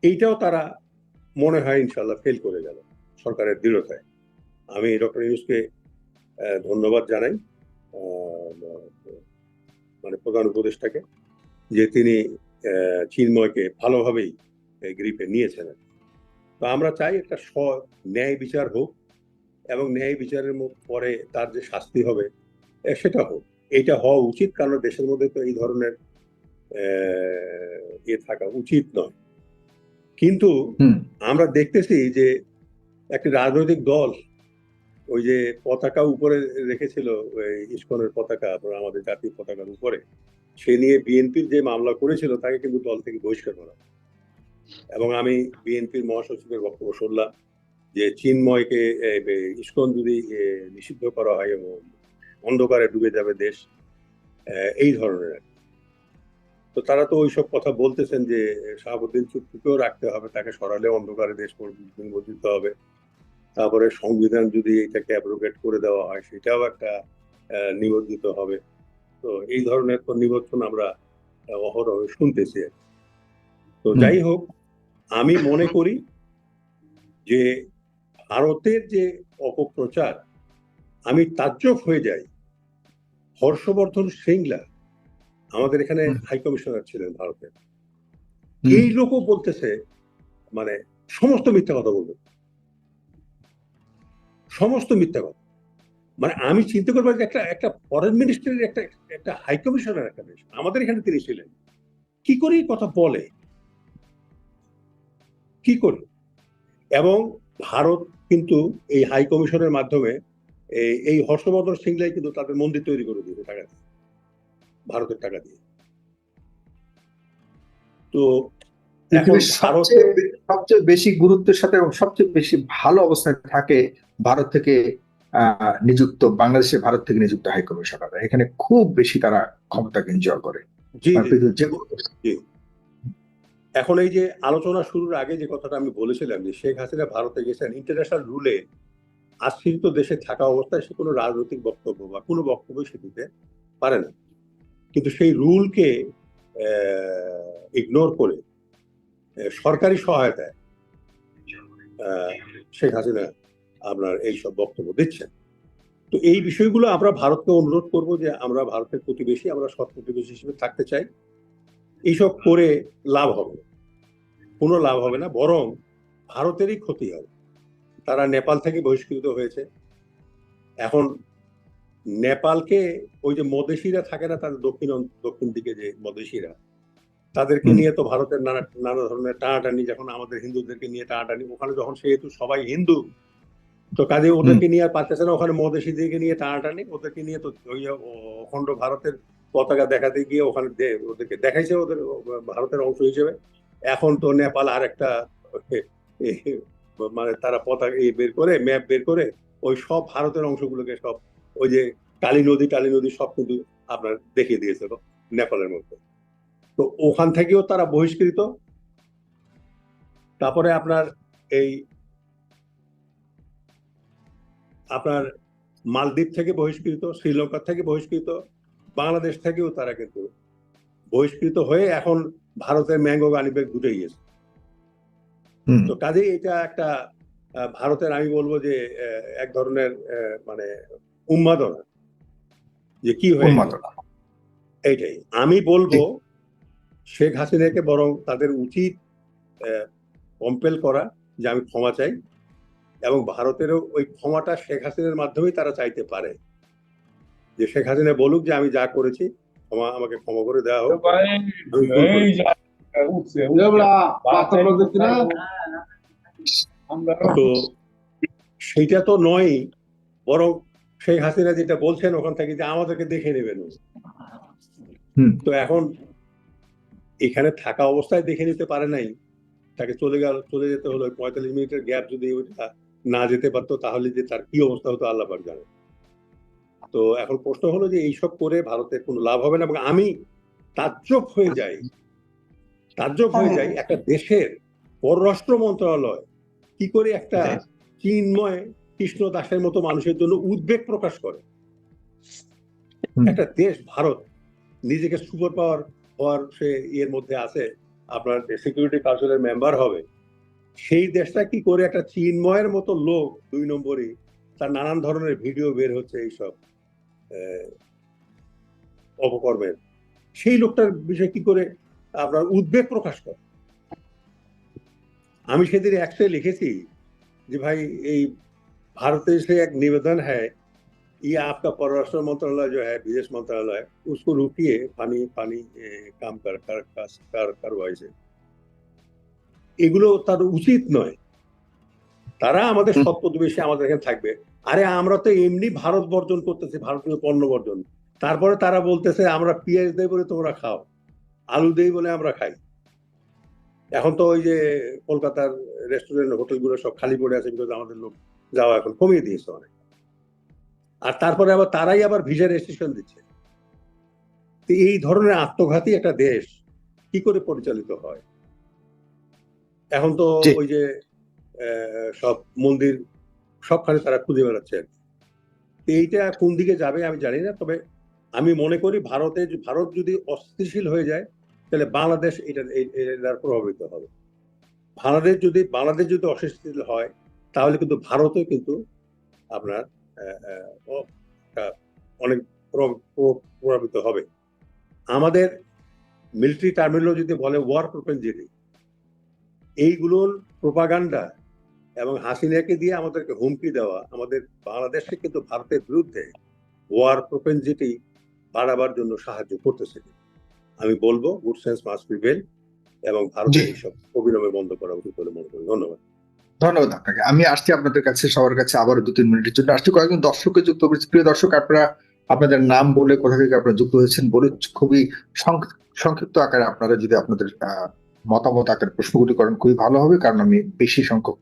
এইটাও তারা মনে হয় ইনশাল্লাহ ফেল করে গেল সরকারের দৃঢ়তায়। আমি ডক্টর ইউনূসকে ধন্যবাদ জানাই, মানে প্রধান উপদেষ্টাকে, যে তিনি চিন্ময়কে ভালোভাবেই গ্রিপে নিয়েছেন। তো আমরা চাই একটা ন্যায় বিচার হোক, এবং ন্যায় বিচারের পরে তার যে শাস্তি হবে সেটা হোক, এটা হওয়া উচিত। কারণ দেশের মধ্যে তো এই ধরনের থাকা উচিত নয়। কিন্তু আমরা দেখতেছি যে একটি রাজনৈতিক দল ওই যে পতাকা উপরে রেখেছিল, ইসকনের পতাকা আমাদের জাতীয় পতাকার উপরে, সে নিয়ে বিএনপির যে মামলা করেছিল তাকে কিন্তু দল থেকে বহিষ্কার করা। এবং আমি বিএনপির মহাসচিবের বক্তব্য শুনলাম যে চিন্ময়কে ইসকন যদি নিষিদ্ধ করা হয় এবং অন্ধকারে ডুবে যাবে দেশ, এই ধরনের। তো তারা তো ওইসব কথা বলতেছেন যে শাহাবুদ্দিন চুপ্পুকেও রাখতে হবে, তাকে সরালে অন্ধকারে দেশ নিমজ্জিত হবে। তারপরে সংবিধান যদি এটাকে অ্যাব্রোগেট করে দেওয়া হয় সেটাও একটা নিমজ্জিত হবে। তো এই ধরনের তো নিবর্তন আমরা অহরহ শুনতেছি। তো যাই হোক, আমি মনে করি যে ভারতের যে অপপ্রচার, আমি তাজ্জব হয়ে যাই। হর্ষবর্ধন শ্রিংলা আমাদের এখানে হাই কমিশনার ছিলেন ভারতের, এই লোকও বলতেছে মানে সমস্ত মিথ্যা কথা বলবে, সমস্ত মিথ্যা কথা। মানে আমি চিন্তা করবো যে একটা ফরেন মিনিস্ট্রির একটা হাই কমিশনার একটা দেশ, আমাদের এখানে তিনি ছিলেন, কি করে এই কথা বলে, কি করে? এবং ভারত কিন্তু এই হাই কমিশনের মাধ্যমে এই হর্ষবর্ধন সিংলাই কিন্তু তাদের মন্দির তৈরি করে দিয়েছে টাকা দিয়ে, ভারতের টাকা দিয়ে। তো এখন পৃথিবীর ভারত সবচেয়ে বেশি গুরুত্বের সাথে এবং সবচেয়ে বেশি ভালো অবস্থায় থাকে ভারত থেকে নিযুক্ত, বাংলাদেশে ভারত থেকে নিযুক্ত হাই কমিশনাররা এখানে খুব বেশি তারা ক্ষমতাকে এনজয় করে। জি জি পৃথিবীর যে কোনো জি। এখন এই যে আলোচনা শুরুর আগে যে কথাটা আমি বলেছিলাম যে শেখ হাসিনা ভারতে গেছেন ইন্টারন্যাশনাল রুলে আশ্রিত দেশে থাকা অবস্থায় সে কোনো রাজনৈতিক বক্তব্য বা কোনো বক্তব্য সে দিতে পারে না, কিন্তু সেই রুলকে ইগনোর করে সরকারি সহায়তায় শেখ হাসিনা আপনার এইসব বক্তব্য দিচ্ছেন। তো এই বিষয়গুলো আমরা ভারতকে অনুরোধ করব যে আমরা ভারতের প্রতিবেশী, আমরা সৎ প্রতিবেশী হিসেবে থাকতে চাই। এইসব করে লাভ হবে না, কোনো লাভ হবে না, বরং ভারতেরই ক্ষতি হবে। তারা নেপাল থেকে বহিষ্কৃত হয়েছে। এখন নেপালকে ওই যে মদেশিরা থাকে না, তাদের দক্ষিণ দিকে যে মদেশিরা, তাদেরকে নিয়ে তো ভারতের নানা ধরনের টানাটানি, যখন আমাদের হিন্দুদেরকে নিয়ে টানাটানি, ওখানে যখন সেহেতু সবাই হিন্দু, তো কাজে ওদেরকে নিয়ে আর পারতেছে না, ওখানে মদেশিদেরকে নিয়ে টানাটানি, ওদেরকে নিয়ে তো ওই অখণ্ড ভারতের পতাকা দেখাতে গিয়ে ওখানে ওদেরকে দেখাইছে ওদের ভারতের অংশ হিসেবে। এখন তো নেপাল আর একটা মানে তারা পতাকা বের করে, ম্যাপ বের করে ওই সব ভারতের অংশগুলোকে সব ওই যে টালি নদী সব কিন্তু আপনার দেখিয়ে দিয়েছিল নেপালের মধ্যে। তো ওখান থেকেও তারা বহিষ্কৃত। তারপরে আপনার মালদ্বীপ থেকে বহিষ্কৃত, শ্রীলঙ্কা থেকে বহিষ্কৃত, বাংলাদেশ থেকেও তারা কিন্তু বহিষ্কৃত হয়ে এখন ভারতের ম্যাঙ্গো গানিবেগ ঢুকে গিয়েছে। তো কাজেই এটা একটা ভারতের, আমি বলবো যে এক ধরনের মানে উন্মাদনা, যে কি হয়ে এইটাই। আমি বলবো শেখ হাসিনাকে বরং তাদের উচিত কম্পেল করা যে আমি ক্ষমা চাই, এবং ভারতেরও ওই ক্ষমাটা শেখ হাসিনার মাধ্যমেই তারা চাইতে পারে, যে শেখ হাসিনা বলুক যে আমি যা করেছি আমাকে ক্ষমা করে দেওয়া হোক। তো সেইটা তো নয়, বরং শেখ হাসিনা যেটা বলছেন ওখান থেকে যে আমাদেরকে দেখে নেবেন। তো এখন এখানে থাকা অবস্থায় দেখে নিতে পারে নাই, তাকে চলে যেতে হলো। 45 মিনিটের গ্যাপ যদি না যেতে পারতো তাহলে যে তার কি অবস্থা হতো আল্লাহ পাক জানে। তো এখন প্রশ্ন হলো যে এইসব করে ভারতের কোনো লাভ হবে না, এবং আমি তাজ্জব হয়ে যাই একটা দেশের পররাষ্ট্র মন্ত্রণালয় কি করে একটা চিন্ময় কৃষ্ণ দাসের মতো মানুষের জন্য উদ্বেগ প্রকাশ করে। একটা দেশ ভারত নিজেকে সুপার পাওয়ার হওয়ার সে এর মধ্যে আছে, আপনার সিকিউরিটি কাউন্সিলের মেম্বার হবে, সেই দেশটা কি করে একটা চিন্ময়ের মতো লোক 2 নম্বরই, তার নানান ধরনের ভিডিও বের হচ্ছে এইসব অপকর্মের, সেই লোকটার বিষয়ে কি করে আপনার উদ্বেগ প্রকাশ করে। আমি সেদিন একটাই লিখেছি যে ভাই এই भारत से एक निवेदन है, ये आपका परराष्ट्र मंत्रालय जो है, विदेश मंत्रालय, उसको रुकिए, पानी काम करवाइছে। এগুলো তার উচিত নয়। তারা আমাদের সৎ প্রতিবেশী, আমাদের এখানে থাকবে। আরে আমরা তো এমনি ভারত বর্জন করতেছি, ভারতীয় পণ্য বর্জন, তারপরে তারা বলতেছে আমরা পেঁয়াজ দেই বলে তোমরা খাও, আলু দেই বলে আমরা খাই। এখন তো ওই যে কলকাতার রেস্টুরেন্ট হোটেলগুলো সব খালি পড়ে আছে, বিকজ আমাদের লোক যাওয়া এখন কমিয়ে দিয়েছে অনেক। আর তারপরে আবার তারাই আবার ভিসা রেস্ট্রিকশন দিচ্ছে। তো এই ধরনের আত্মঘাতী একটা দেশ কি করে পরিচালিত হয়? এখন তো ওই যে সব মন্দির সবখানে তারা খুঁজে বেড়াচ্ছে। এইটা কোন দিকে যাবে আমি জানি না, তবে আমি মনে করি ভারত যদি অস্থিতিশীল হয়ে যায় তাহলে বাংলাদেশ এটার প্রভাবিত হবে। বাংলাদেশ যদি অস্থিতিশীল হয় তাহলে কিন্তু ভারতও কিন্তু আপনার অনেক প্রভাবিত হবে। আমাদের মিলিটারি টার্মিনোলজিতে বলে ওয়ার প্রপেনজিটি, এইগুলোর প্রোপাগান্ডা এবং হাসিনাকে দিয়ে আমাদেরকে হুমকি দেওয়া, আমাদের বাংলাদেশকে কিন্তু ভারতের বিরুদ্ধে ওয়ার প্রপেনজিটি বাড়াবার জন্য সাহায্য করতেছে। আমি বলবো গুড সেন্স মাস্ট প্রিভেল, এবং ভারতের এইসব অবিলম্বে বন্ধ করা উচিত বলে মনে করি। ধন্যবাদ। ধন্যবাদ আপনাকে। আমি আসছি আপনাদের কাছে, সবার কাছে আবারও 2-3 মিনিটের জন্য আসছি। কয়েকজন দর্শককে যুক্ত করেছি। প্রিয় দর্শক, আপনারা আপনাদের নাম বলে, কোথা থেকে আপনারা যুক্ত হয়েছেন বলে, খুবই সংক্ষিপ্ত আকারে আপনারা যদি আপনাদের মতামত আকারে প্রশ্নগুলি করেন খুবই ভালো হবে, কারণ আমি বেশি সংখ্যক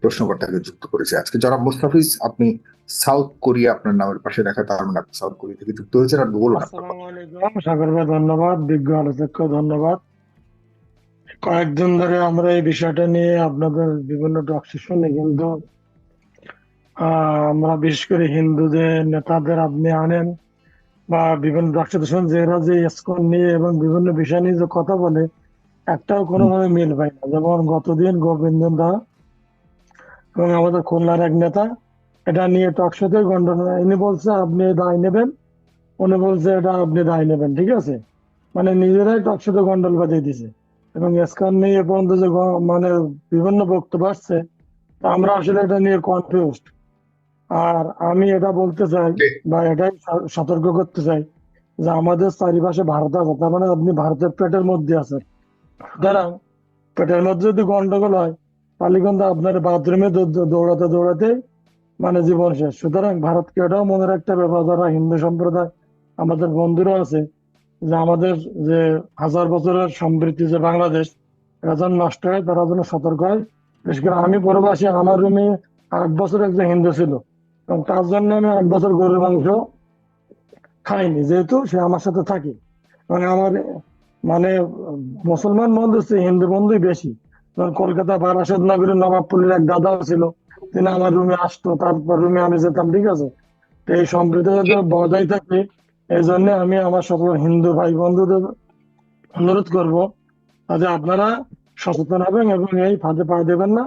প্রশ্নকর্তাকে যুক্ত করেছি আজকে। জনাব মুস্তাফিজ, আপনি সাউথ কোরিয়া আপনার নামের পাশে দেখা, তার মানে আপনি সাউথ কোরিয়া থেকে যুক্ত হয়েছেন, আর বলুন আপনার কথা। আসসালামু আলাইকুম সাগর ভাই, ধন্যবাদ। বিজ্ঞ আলোচককে ধন্যবাদ। কয়েকদিন ধরে আমরা এই বিষয়টা নিয়ে আপনাদের বিভিন্ন টকশো শুনি, কিন্তু আমরা বিশেষ করে হিন্দুদের নেতাদের আপনি আনেন বা বিভিন্ন টকশো শুন যে এরা যে ইসকন নিয়ে এবং বিভিন্ন বিষয় নিয়ে যে কথা বলে, একটাও কোনোভাবে মিল পাই না। যেমন গতদিন গোবিন্দন দা এবং আমাদের খুলনার এক নেতা এটা নিয়ে টকশোতে গন্ডন, ইনি বলছে আপনি দায় নেবেন, উনি বলছে এটা আপনি দায় নেবেন, ঠিক আছে? মানে নিজেরাই টকশোতে গন্ডল বাজিয়ে দিছে। এবং এসকান নিয়ে এ পর্যন্ত যে মানে বিভিন্ন বক্তব্য আসছে, তা আমরা আসলে এটা নিয়ে কনফিউজড। আর আমি এটা বলতে চাই বা এটাই সতর্ক করতে চাই যে আমাদের চারিপাশে ভারত আছে, তার মানে আপনি ভারতের পেটের মধ্যে আছেন। সুতরাং পেটের মধ্যে যদি গন্ডগোল হয়, তাহলে কিন্তু আপনার বাথরুমে দৌড়াতে দৌড়াতে মানে জীবন শেষ। সুতরাং ভারতকে এটাও মনে রাখতে হবে, বা যারা হিন্দু সম্প্রদায় আমাদের বন্ধুরা আছে, যে আমাদের যে হাজার বছরের সমৃদ্ধি যে বাংলাদেশ, এটা যেন নষ্ট হয়, তারা যেন সতর্ক হয়। বিশেষ করে আমি প্রবাসী, আমার রুমে 8 বছর একজন হিন্দু ছিল, এবং তার জন্য আমি 8 বছর গরুর মাংস খাইনি, যেহেতু সে আমার সাথে থাকে। এবং আমার মানে মুসলমান বন্ধু চেয়ে হিন্দু বন্ধুই বেশি। যেমন কলকাতা বারাসাত নগরীর নবাবপুরের এক দাদাও ছিল, তিনি আমার রুমে আসতো, তারপর রুমে আমি যেতাম, ঠিক আছে? তো এই সম্প্রীতি যাতে বজায় থাকে, এই জন্য আমি আমার সকল হিন্দু ভাই বন্ধুদের অনুরোধ করব যে আপনারা সচেতন হবেন এবং এই ফাঁদে পা দেবেন না,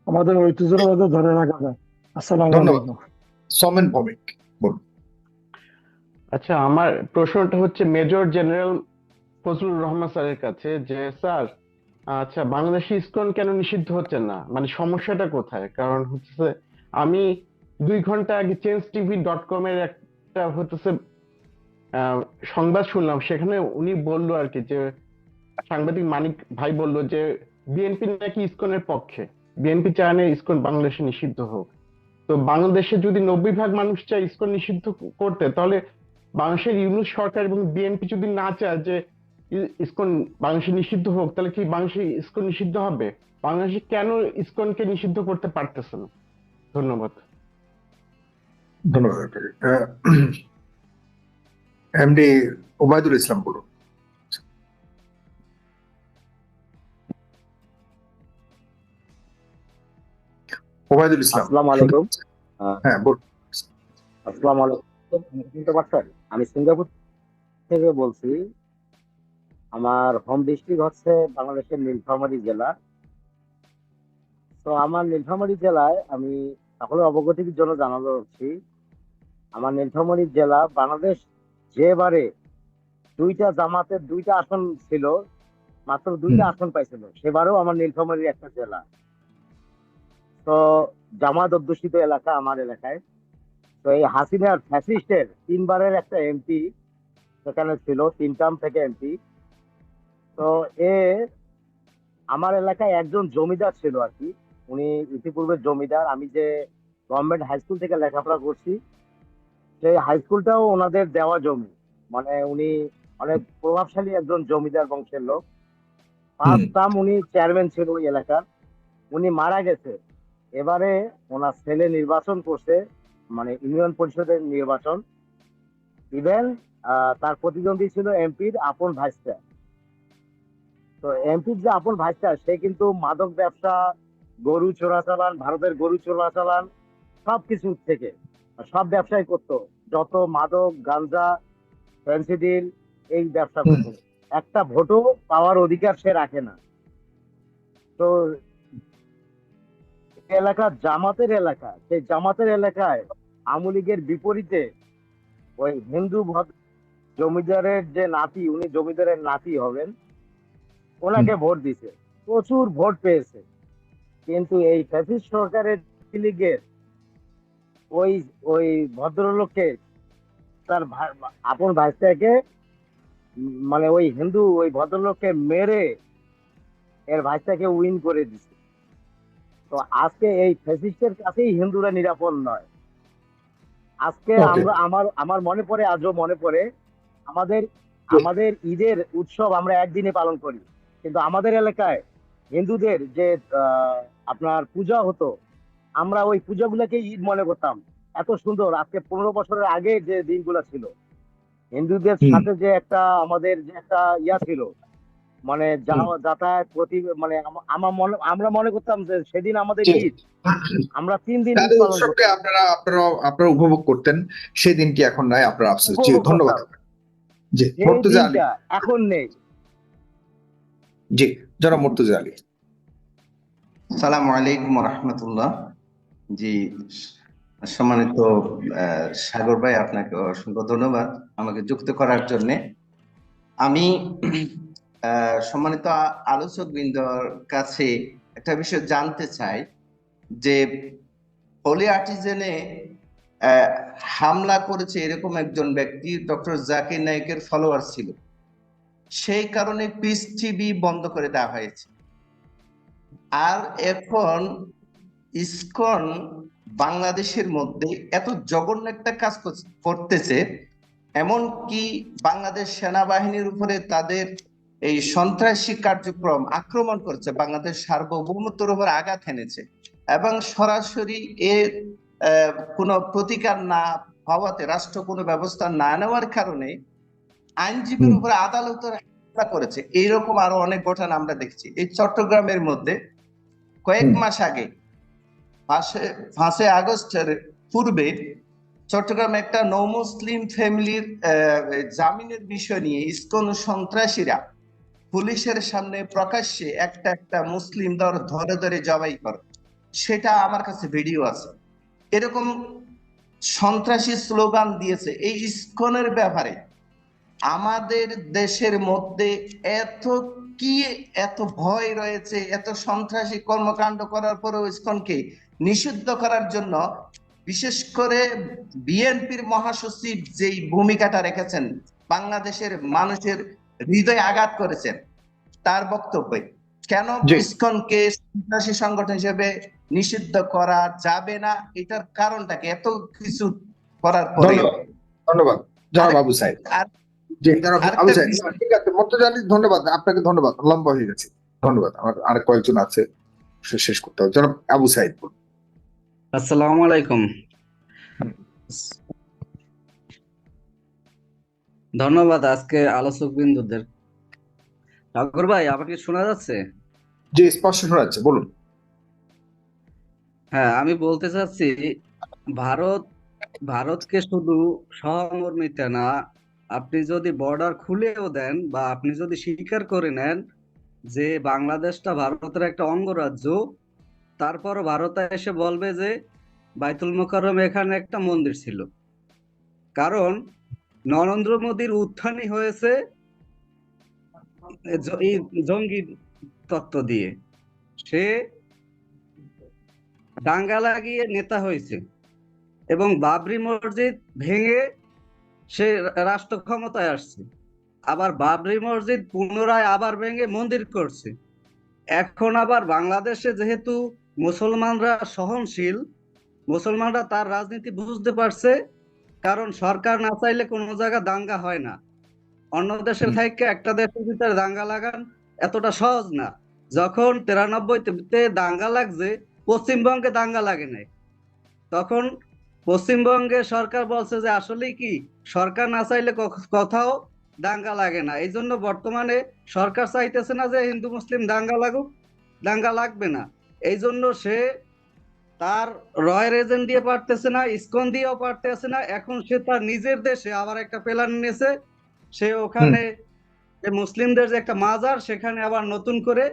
আমাদের ঐতিহ্যের মধ্যে ধরে রাখা যায়। আসসালামু ধন্যবাদ। আলাইকুম। সমেন ভৌমিক, বলুন। আচ্ছা, আমার প্রশ্নটা হচ্ছে মেজর জেনারেল ফজলুর রহমান স্যারের কাছে, যে স্যার, আচ্ছা, বাংলাদেশে ইসকন কেন নিষিদ্ধ হচ্ছে না, মানে সমস্যাটা কোথায়? কারণ হচ্ছে আমি 2 ঘন্টা আগে changeTV.com এর একটা হচ্ছে আহ, সংবাদ শুনলাম, সেখানে উনি বললো আর কি, যে সাংবাদিক মানিক ভাই বলল যে বিএনপি নাকি ইসকনের পক্ষে, বিএনপি চায় না ইসকন বাংলাদেশে নিষিদ্ধ হোক। তো বাংলাদেশে যদি 90% মানুষ চায় ইসকন নিষিদ্ধ করতে, তাহলে বাংলাদেশের ইউনূস সরকার এবং বিএনপি যদি না চায় যে ইসকন বাংলাদেশে নিষিদ্ধ হোক, তাহলে কি বাংলাদেশে ইসকন নিষিদ্ধ হবে? বাংলাদেশে কেন ইসকনকে নিষিদ্ধ করতে পারতেছে না? ধন্যবাদ। ধন্যবাদ আপনাকে। এমডি ওবায়দুল ইসলাম, বলুন। ওবায়দুল ইসলাম, আসসালামু আলাইকুম। হ্যাঁ বলুন। আসসালামু আলাইকুম, শুনতে পাচ্ছেন? আমি সিঙ্গাপুর থেকে বলছি। আমার হোম ডিস্ট্রিক্ট হচ্ছে বাংলাদেশের নীলফামারী জেলা। তো আমার নীলফামারী জেলায় আমি সকলের অবগতির জন্য জানাতে হচ্ছি, আমার নীলফামারী জেলা বাংলাদেশ যেবারে 2টা জামাতের 2টা আসন ছিল, মাত্র 2টা আসন পাইছিল, সেবারেও আমার নীলফামারীর একটা জেলা। তো জামাত অধ্যুষিত এলাকা আমার এলাকায়। তো এই হাসিনার ফ্যাসিস্টের 3বারের একটা এমপি সেখানে ছিল, 3 টার্ম থেকে এমপি। তো এ আমার এলাকায় একজন জমিদার ছিল আর কি, উনি ইতিপূর্বে জমিদার। আমি যে গভর্নমেন্ট হাই স্কুল থেকে লেখাপড়া করছি, সেই হাই স্কুলটাও ওনাদের দেওয়া জমি। মানে উনি অনেক প্রভাবশালী একজন জমিদার বংশের লোক। 5 টার্ম উনি চেয়ারম্যান ছিল ওই এলাকার। উনি মারা গেছে। এবারে ওনার ছেলে নির্বাচন করছে, মানে ইউনিয়ন পরিষদের নির্বাচন। ইভেন তার প্রতিদ্বন্দ্বী ছিল এমপির আপন ভাইস্টা। তো এমপির যে আপন ভাইস্টা, সে কিন্তু মাদক ব্যবসা, গরু চোরাচালান, ভারতের গরু চোরাচালান, সবকিছু থেকে সব ব্যবসাই করতো। যত মাদক, গাঞ্জা, ফেন্সিডিল, এই ব্যবসা করতো। একটা ভোটও পাওয়ার অধিকার সে রাখে না। তো এলাকা জামাতের এলাকা, সেই জামাতের এলাকায় আওয়ামী লীগের বিপরীতে ওই হিন্দু জমিদারের যে নাতি, উনি জমিদারের নাতি হবেন, ওনাকে ভোট দিছে, প্রচুর ভোট পেয়েছে। কিন্তু এই ফ্যাসিস্ট সরকারের লীগের ওই ওই ভদ্রলোককে, তার আপন ভাইস্তাকে, মানে ওই হিন্দু ওই ভদ্রলোককে মেরে এর ভাইস্তাকে উইন করে দিছে। তো আজকে এই ফ্যাসিস্টের কাছেই হিন্দুরা নিরাপদ নয়। আজকে ওকে, আমরা আমার মনে পড়ে, আজও মনে পড়ে, আমাদের আমাদের ঈদের উৎসব আমরা একদিনে পালন করি, কিন্তু আমাদের এলাকায় হিন্দুদের যে আপনার পূজা হতো, আমরা ওই পূজাগুলোকে ঈদ মনে করতাম। এত সুন্দর, আজকে 15 বছরের আগে যে দিনগুলো ছিল, হিন্দুদের সাথে যে একটা আমাদের যে একটা ইয়া ছিল, মানে যাওয়া যাতায়াত প্রতি, মানে আমরা মনে করতাম যে সেদিন আমাদের ঈদ, আমরা 3 দিন ঈদ তাদের পালন উৎসবকে করতাম, আপনারা উপভোগ করতেন, সেই দিনটি এখন নাই, আপনার আফসোস। জি, উপভোগ ধন্যবাদ করতাম। আপনাকে। জি, সেই মর্তুজা আলী। দিনটা এখন নেই। জি, জনাব মর্তুজা আলী। সালামু আলাইকুম রহমতুল্লাহ। জি, সম্মানিত সাগর ভাই, আপনাকে অসংখ্য ধন্যবাদ আমাকে যুক্ত করার জন্য। আমি সম্মানিত আলোচক বৃন্দর কাছে একটা বিষয় জানতে চাই যে হোলি আর্টিজেনে হামলা করেছে এরকম একজন ব্যক্তি ডক্টর জাকির নায়েকের ফলোয়ার ছিল, সেই কারণে পিস টিভি বন্ধ করে দেওয়া হয়েছে। আর এখন ইসকন বাংলাদেশের মধ্যে এত জঘন্য একটা কাজ করতেছে, এমনকি বাংলাদেশ সেনাবাহিনীর উপরে তাদের এই সন্ত্রাসী কার্যক্রম আক্রমণ করছে, বাংলাদেশ সার্বভৌমত্বের উপর আঘাত এনেছে, এবং সরাসরি এর কোনো প্রতিকার না হওয়াতে, রাষ্ট্র কোনো ব্যবস্থা না নেওয়ার কারণে আইনজীবীর উপরে আদালতের হামলা করেছে। এইরকম আরো অনেক ঘটনা আমরা দেখছি। এই চট্টগ্রামের মধ্যে কয়েক মাস আগে 5 আগস্টের পূর্বে চট্টগ্রামে একটা নৌ মুসলিম ফ্যামিলির জামিনের বিষয় নিয়ে ইসকন সন্ত্রাসীরা পুলিশের সামনে প্রকাশ্যে একটা মুসলিম ধরে ধরে জবাই করে, সেটা আমার কাছে ভিডিও আছে। এরকম সন্ত্রাসী স্লোগান দিয়েছে। এই ইসকনের ব্যাপারে আমাদের দেশের মধ্যে এত ভয় রয়েছে, এত সন্ত্রাসী কর্মকাণ্ড করার পরেও ইসকনকে নিষিদ্ধ করার জন্য বিশেষ করে বিএনপির মহাসচিব যেই ভূমিকাটা রেখেছেন, বাংলাদেশের মানুষের হৃদয়ে আঘাত করেছেন তার বক্তব্যে। কেন ইসকনকে সন্ত্রাসী সংগঠন হিসেবে নিষিদ্ধ করা যাবে না, এটার কারণটা কি? এত কিছু করার পরে। ধন্যবাদ জনাব আবু সাইদ। জি, জনাব আবু সাইদ, ঠিক আছে মর্তুজা আলী, ধন্যবাদ আপনাকে। ধন্যবাদ, লম্বা হয়ে গেছে। ধন্যবাদ। আমার আর কয়েকজন আছে, শেষ করতে হবে। জনাব আবু সাইদ। আসসালামু আলাইকুম। ধন্যবাদ আজকে আলোচক বিন্দুদের। ঠাকুর ভাই, আমাকে শোনা যাচ্ছে? জি, স্পষ্ট শোনা যাচ্ছে, বলুন। হ্যাঁ, আমি বলতে চাচ্ছি, ভারতকে শুধু সহমর্মিতা না, আপনি যদি বর্ডার খুলেও দেন বা আপনি যদি স্বীকার করে নেন যে বাংলাদেশটা ভারতের একটা অঙ্গরাজ্য, তারপরও ভারত এসে বলবে যে বাইতুল মোকাররম এখানে একটা মন্দির ছিল। কারণ নরেন্দ্র মোদীর উত্থানই হয়েছে এই জঙ্গি তত্ত্ব দিয়ে। সে দাঙ্গা লাগিয়ে নেতা হয়েছে এবং বাবরি মসজিদ ভেঙে সে রাষ্ট্র ক্ষমতায় আসছে, আবার বাবরি মসজিদ পুনরায় আবার ভেঙে মন্দির করছে। এখন আবার বাংলাদেশে যেহেতু মুসলমানরা সহনশীল, মুসলমানরা তার রাজনীতি বুঝতে পারছে, কারণ সরকার না চাইলে কোনো জায়গা দাঙ্গা হয় না। অন্য দেশের থেকে একটা দেশের ভিতরে দাঙ্গা লাগান এতটা সহজ না। যখন 93-তে দাঙ্গা লাগছে, পশ্চিমবঙ্গে দাঙ্গা লাগে নাই, তখন পশ্চিমবঙ্গে সরকার বলছে যে আসলেই কি সরকার না চাইলে কোথাও দাঙ্গা লাগে না। এই জন্য বর্তমানে সরকার চাইতেছে না যে হিন্দু মুসলিম দাঙ্গা লাগুক, দাঙ্গা লাগবে না। এই জন্য সে তার রয়ের এজেন্ট দিয়ে পারতেছে না, ইসকন দিয়েও পারতেছে না। এখন সে তার নিজের দেশে আবার একটা প্ল্যান নিয়েছে, সে ওখানে মুসলিমদের যে একটা মাজার, সেখানে আবার নতুন করে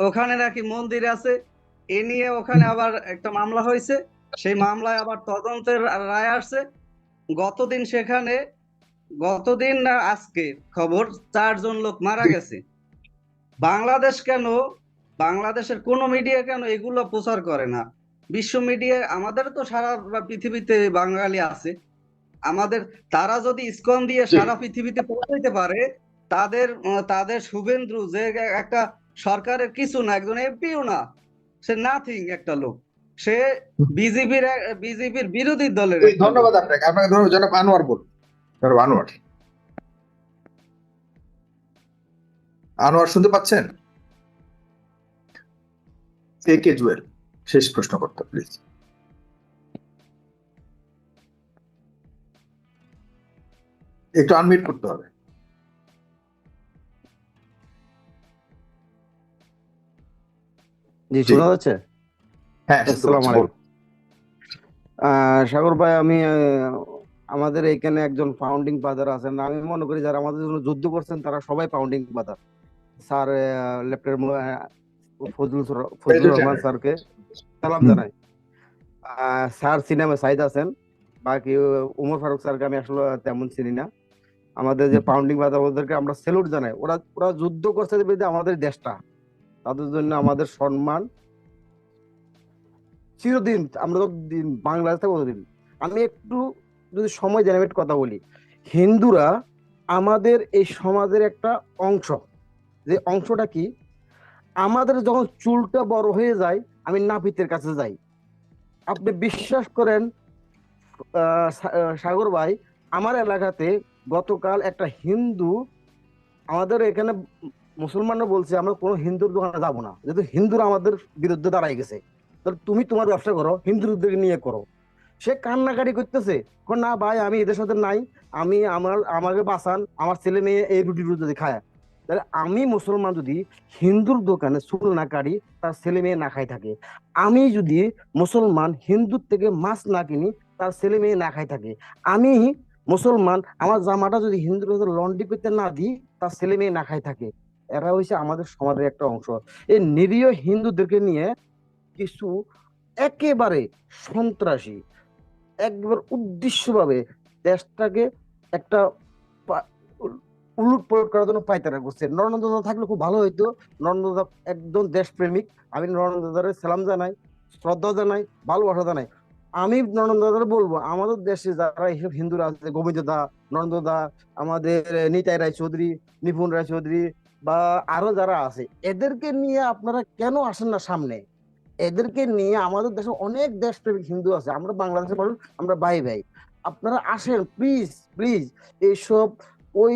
ওখানে নাকি মন্দির আছে, এ নিয়ে ওখানে আবার একটা মামলা হয়েছে। সেই মামলায় আবার তদন্তের রায় আসছে। গতদিন না আজকে খবর, 4 জন লোক মারা গেছে। বাংলাদেশের কোন মিডিয়া কেন এগুলো প্রচার করে না? বিশ্ব মিডিয়া, আমাদের তো সারা পৃথিবীতে বাঙালি আছে, তারা যদি ইসকন দিয়ে সারা পৃথিবীতে পৌঁছাইতে পারে, তাদের শুভেন্দু যে একটা সরকারের কিছু না, একজন এমপিও না, সে নাথিং একটা লোক, সে বিজেপির বিরোধী দলের এই একটা লোক। ধন্যবাদ আপনাকে ধন্যবাদ। জনাব আনোয়ার বলুন। জনাব আনোয়ার, আনোয়ার শুনতে পাচ্ছেন? কে জুয়েল শেষ প্রশ্ন করতে প্লিজ। একটু আনমিউট করতে হবে। জি, জি, শোনা যাচ্ছে? হ্যাঁ শুনতে আসসালামু পাচ্ছি, আলাইকুম। বলুন। সাগর ভাই, আমি আমাদের এখানে একজন ফাউন্ডিং ফাদার আছেন, আমি মনে করি যারা আমাদের জন্য যুদ্ধ করছেন তারা সবাই founding father. Sir, lieutenant Fazlur major Rahman general. স্যারকে সালাম হুম। জানাই। স্যার সিনেমা সাইদ আছেন, বাকি উমর ফারুক স্যারকে আমি আসলে তেমন চিনি না। আমাদের যে ফাউন্ডিং ফাদার, ওদেরকে আমরা স্যালুট জানাই। ওরা ওরা যুদ্ধ করছে বিরুদ্ধে আমাদের দেশটা, তাদের জন্য আমাদের সম্মান চিরদিন। আমরা তো বাংলাদেশ থেকে কতদিন। আমি একটু যদি সময় দেন আমি একটু কথা বলি। হিন্দুরা আমাদের এই সমাজের একটা অংশ। যে অংশটা কি, আমাদের যখন চুলটা বড় হয়ে যায় আমি নাপিতের কাছে যাই। আপনি বিশ্বাস করেন সাগর ভাই, আমার এলাকাতে গতকাল একটা হিন্দু, আমাদের এখানে মুসলমানরা বলছে আমরা কোনো হিন্দুর দোকানে যাবো না, যেহেতু হিন্দুরা আমাদের বিরুদ্ধে দাঁড়াই গেছে, তাহলে তুমি তোমার ব্যবসা করো, হিন্দুদের নিয়ে করো। সে কান্নাকাটি করতেছে, না ভাই আমি এদের সাথে নাই, আমি আমাকে বাঁচান, আমার ছেলে মেয়ে এই রুটি রুটি যদি খায়। তাহলে আমি মুসলমান যদি হিন্দুর দোকানে চুল না কাটি, তার ছেলে মেয়ে না খাই থাকে। আমি যদি মুসলমান হিন্দুর থেকে মাছ না কিনি, তার ছেলে মেয়ে না খাই থাকে। আমি মুসলমান আমার জামাটা যদি হিন্দুর কাছে লন্ড্রি করতে না দিই, তার ছেলে মেয়ে না খাই থাকে। এরা হচ্ছে আমাদের সমাজের একটা অংশ। এই নিরীহ হিন্দুদেরকে নিয়ে কিছু একেবারে সন্ত্রাসী একবার উদ্দেশ্যভাবে দেশটাকে একটা উলট পালট করার জন্য পায়তারা করছে। নরেন্দ্র দাদা থাকলে খুব ভালো হইতো। নরেন্দ্র দাদা একদম দেশপ্রেমিক, আমি নরেন্দ্র দাদার সালাম জানাই, শ্রদ্ধা জানাই, ভালোবাসা জানাই। আমি নরেন্দ্র দাদার বলবো, আমাদের দেশে যারা এইসব হিন্দুরা আছে, গোবিন্দ দা, নরেন্দ্র দা, আমাদের নিতাই রায় চৌধুরী, নিপুণ রায় চৌধুরী, বা আরো যারা আছে, এদেরকে নিয়ে আপনারা কেন আসেন না সামনে? এদেরকে নিয়ে, আমাদের দেশে অনেক দেশপ্রেমিক হিন্দু আছে, আমরা বাংলাদেশে মানুষ, আমরা ভাই ভাই, আপনারা আসেন প্লিজ প্লিজ। এইসব ওই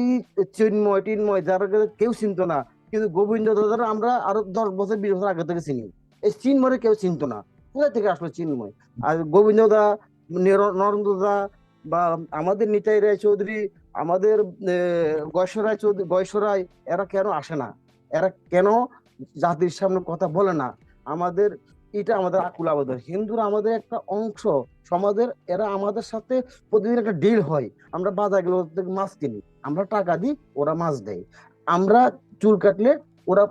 চিন্ময় যারা কেউ চিনতো না, কিন্তু গোবিন্দ দাদার আমরা আরো 10 বছর 20 বছর আগে থেকে চিনি। এই চিন্ময় কেউ চিনতো না, কোথা থেকে আসলো চিন্ময়? আর গোবিন্দ দা, নরেন্দ্র দা, বা আমাদের নিতাই রায় চৌধুরী, আমাদের গয়েশ্বর রায়, এরা কেন আসে না? এরা কেন জাতির সামনে কথা বলে না? আমাদের এটা আমাদের আকুল আবেদন। হিন্দুরা আমাদের একটা অংশ সমাজের, এরা আমাদের সাথে প্রতিদিন একটা ডিল হয়। আমরা বাজার গেলে ওদের থেকে মাছ কিনি, আমরা টাকা দিই, ওরা মাছ দেয়। আমরা চুল কাটলে ওরা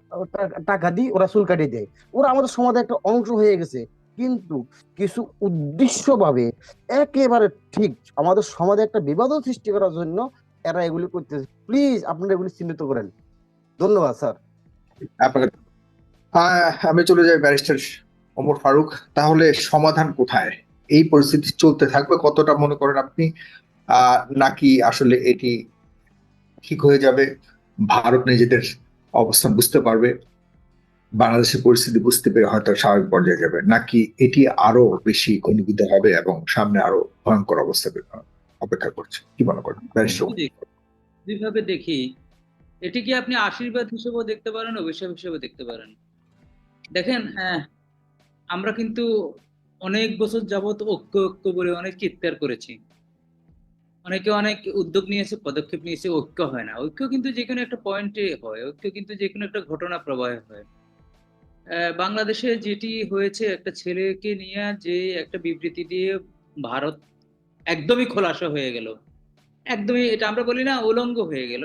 টাকা দিই, ওরা চুল কাটিয়ে দেয়। ওরা আমাদের সমাজের একটা অংশ হয়ে গেছে। কিন্তু কিছু উদ্দেশ্যভাবে একেবারে ঠিক আমাদের সমাজে একটা বিবাদও সৃষ্টি করার জন্য এরা এগুলি করতেছে। প্লিজ আপনারা এগুলি চিহ্নিত করেন। ধন্যবাদ স্যার। আপনাকে আমি চলে যাই ব্যারিস্টার ওমর ফারুক। তাহলে সমাধান কোথায়? এই পরিস্থিতি চলতে থাকবে কতটা মনে করেন আপনি, নাকি আসলে এটি ঠিক হয়ে যাবে, ভারত নিজেদের অবস্থান বুঝতে পারবে, বাংলাদেশের পরিস্থিতি বুঝতে পেরে হয়তো স্বাভাবিক পর্যায়ে যাবে, নাকি এটি আরো বেশি ঘনীভূত হবে এবং সামনে আরো ভয়ঙ্কর অবস্থা অপেক্ষা করছে? কি মনে করেন ব্যারিস্টার? দুইভাবে দেখি, এটি কি আপনি আশীর্বাদ হিসেবেও দেখতে পারেন, অভিশাপ হিসেবেও দেখতে পারেন। দেখেন, আমরা কিন্তু অনেক বছর যাবত ঐক্য ঐক্য বলে অনেক চিৎকার করেছি, অনেকে অনেক উদ্যোগ নিয়েছে, পদক্ষেপ নিয়েছে, ঐক্য হয় না। ঐক্য কিন্তু যে কোনো একটা পয়েন্টে হয়, ঐক্য কিন্তু যে কোনো একটা ঘটনা প্রবাহে হয়। বাংলাদেশে যেটি হয়েছে, একটা ছেলেকে নিয়ে যে একটা বিবৃতি দিয়ে ভারত একদমই খোলাসা হয়ে গেল, একদমই, এটা আমরা বলি না, উলঙ্গ হয়ে গেল।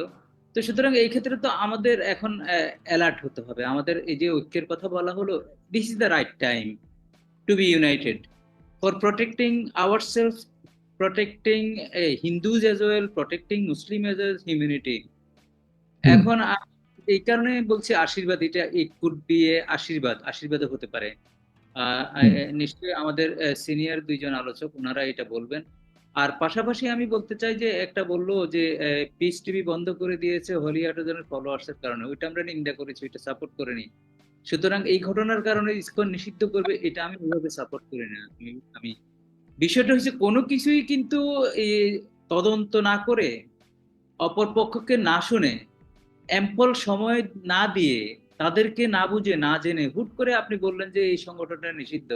তো সুতরাং এই ক্ষেত্রে তো আমাদের এখন অ্যালার্ট হতে হবে। আমাদের এই যে ঐক্যের কথা বলা হলো, this is the right time to B United for protecting ourself, protecting Hindus as well, protecting Muslim as a humanity. এখন এই কারণে বলছি আশীর্বাদ, এটা ইট কুড বি এ আশীর্বাদও হতে পারে। নিশ্চয়ই আমাদের সিনিয়র দুইজন আলোচক ওনারা এটা বলবেন। আর পাশাপাশি আমি বলতে চাই যে একটা বললো যে পিস টিভি বন্ধ করে দিয়েছে হলি আর্টিজানের ফলোয়ার্স এর কারণে, ওইটা আমরা নিন্দা করেছি, ওইটা সাপোর্ট করিনি। সুতরাং এই ঘটনার কারণে ইসকন নিষিদ্ধ করবে এটা আমি ওইভাবে সাপোর্ট করি না। আমি বিষয়টা হচ্ছে কোনো কিছুই কিন্তু এই তদন্ত না করে, অপর পক্ষকে না শুনে, অ্যাম্পল সময় না দিয়ে, তাদেরকে না বুঝে না জেনে হুট করে আপনি বললেন যে এই সংগঠনটা নিষিদ্ধ,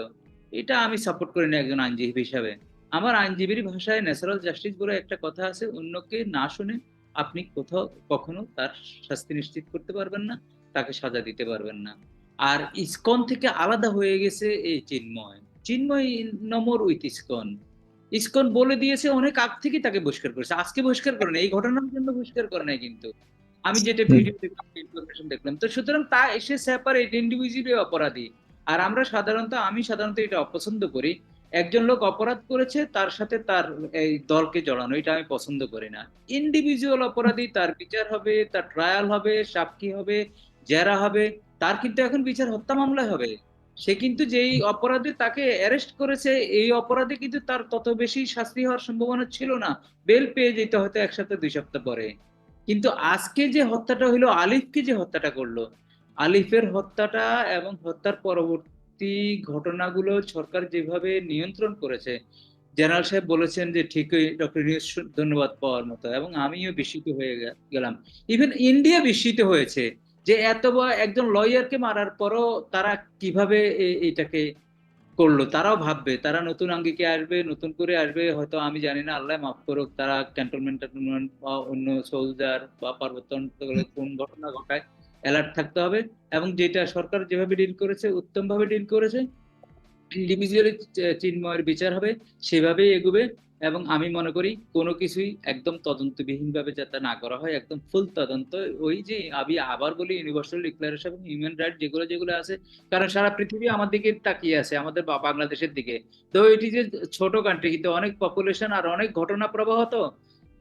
এটা আমি সাপোর্ট করি না একজন আইনজীবী হিসাবে। আমার আইনজীবীর ভাষায় ন্যাচারাল জাস্টিস বলে একটা কথা আছে, অন্যকে না শুনে আপনি কোথাও কখনো তার শাস্তি নিশ্চিত করতে পারবেন না, তাকে সাজা দিতে পারবেন না। আর ইসকন থেকে আলাদা হয়ে গেছে এই চিন্ময়, চিন্ময় নম্বর উইথ ইসকন। ইসকন বলে দিয়েছে অনেক আগ থেকে তাকে বহিষ্কার করেছে, আজকে বহিষ্কার করে না, এই ঘটনার জন্য বহিষ্কার করে নাই কিন্তু, আমি যেটা ভিডিও দেখলাম, ইনফরমেশন দেখলাম। তো সুতরাং তা এসে সেপারেট ইন্ডিভিজুয়ালি অপরাধী। আর আমি সাধারণত এটা অপছন্দ করি, একজন লোক অপরাধ করেছে তার সাথে তার এই দলকে জড়ানো, এটা আমি পছন্দ করি না। ইন্ডিভিজুয়াল অপরাধী, তার বিচার হবে, তার ট্রায়াল হবে, সাক্ষী হবে, জেরা হবে। তার কিন্তু এখন বিচার হত্যা মামলায় হবে। সে কিন্তু যেই অপরাধে তাকে অ্যারেস্ট করেছে, এই অপরাধে কিন্তু তার তত বেশি শাস্তি হওয়ার সম্ভাবনা ছিল না, বেল পেয়ে যেতে হয়তো 1 সপ্তাহ 2 সপ্তাহ পরে। কিন্তু আজকে যে হত্যাটা হইলো, আলিফকে যে হত্যাটা করলো, আলিফের হত্যাটা এবং হত্যার পরবর্তী ঘটনাগুলো সরকার যেভাবে নিয়ন্ত্রণ করেছে, জেনারেল সাহেব বলেছেন যে ঠিকই, ডক্টর ইউনূস ধন্যবাদ পাওয়ার মতো, এবং আমিও বিস্মিত হয়ে গেলাম। ইভেন ইন্ডিয়া বিস্মিত হয়েছে যে এত বড় একজন লয়ারকে মারার পরও তারা কিভাবে এটাকে করলো। তারাও ভাববে, তারা নতুন আঙ্গিকে আসবে, নতুন করে আসবে, হয়তো আমি জানি না, আল্লাহ মাফ করুক, তারা ক্যান্টনমেন্ট বা অন্য সোলজার বা পার্বত্য অঞ্চলে কোন ঘটনা ঘটায় অ্যালার্ট থাকতে হবে। এবং যেটা সরকার যেভাবে ডিল করেছে, উত্তম ভাবে ডিল করেছে, ইন্ডিভিজুয়ালি চিন্ময়ের বিচার হবে, সেভাবেই এগোবে। এবং আমি মনে করি কোনো কিছুই একদম তদন্তবিহীন ভাবে যাতে না করা হয়, একদম ফুল তদন্ত। ওই যে আমি আবার বলি, ইউনিভার্সাল ডিক্লারেশন এবং হিউম্যান রাইট যেগুলো যেগুলো আছে, কারণ সারা পৃথিবী আমার দিকে তাকিয়ে আছে, আমাদের বাংলাদেশের দিকে। তো এটি যে ছোট কান্ট্রি, কিন্তু অনেক পপুলেশন আর অনেক ঘটনা প্রবাহ, তো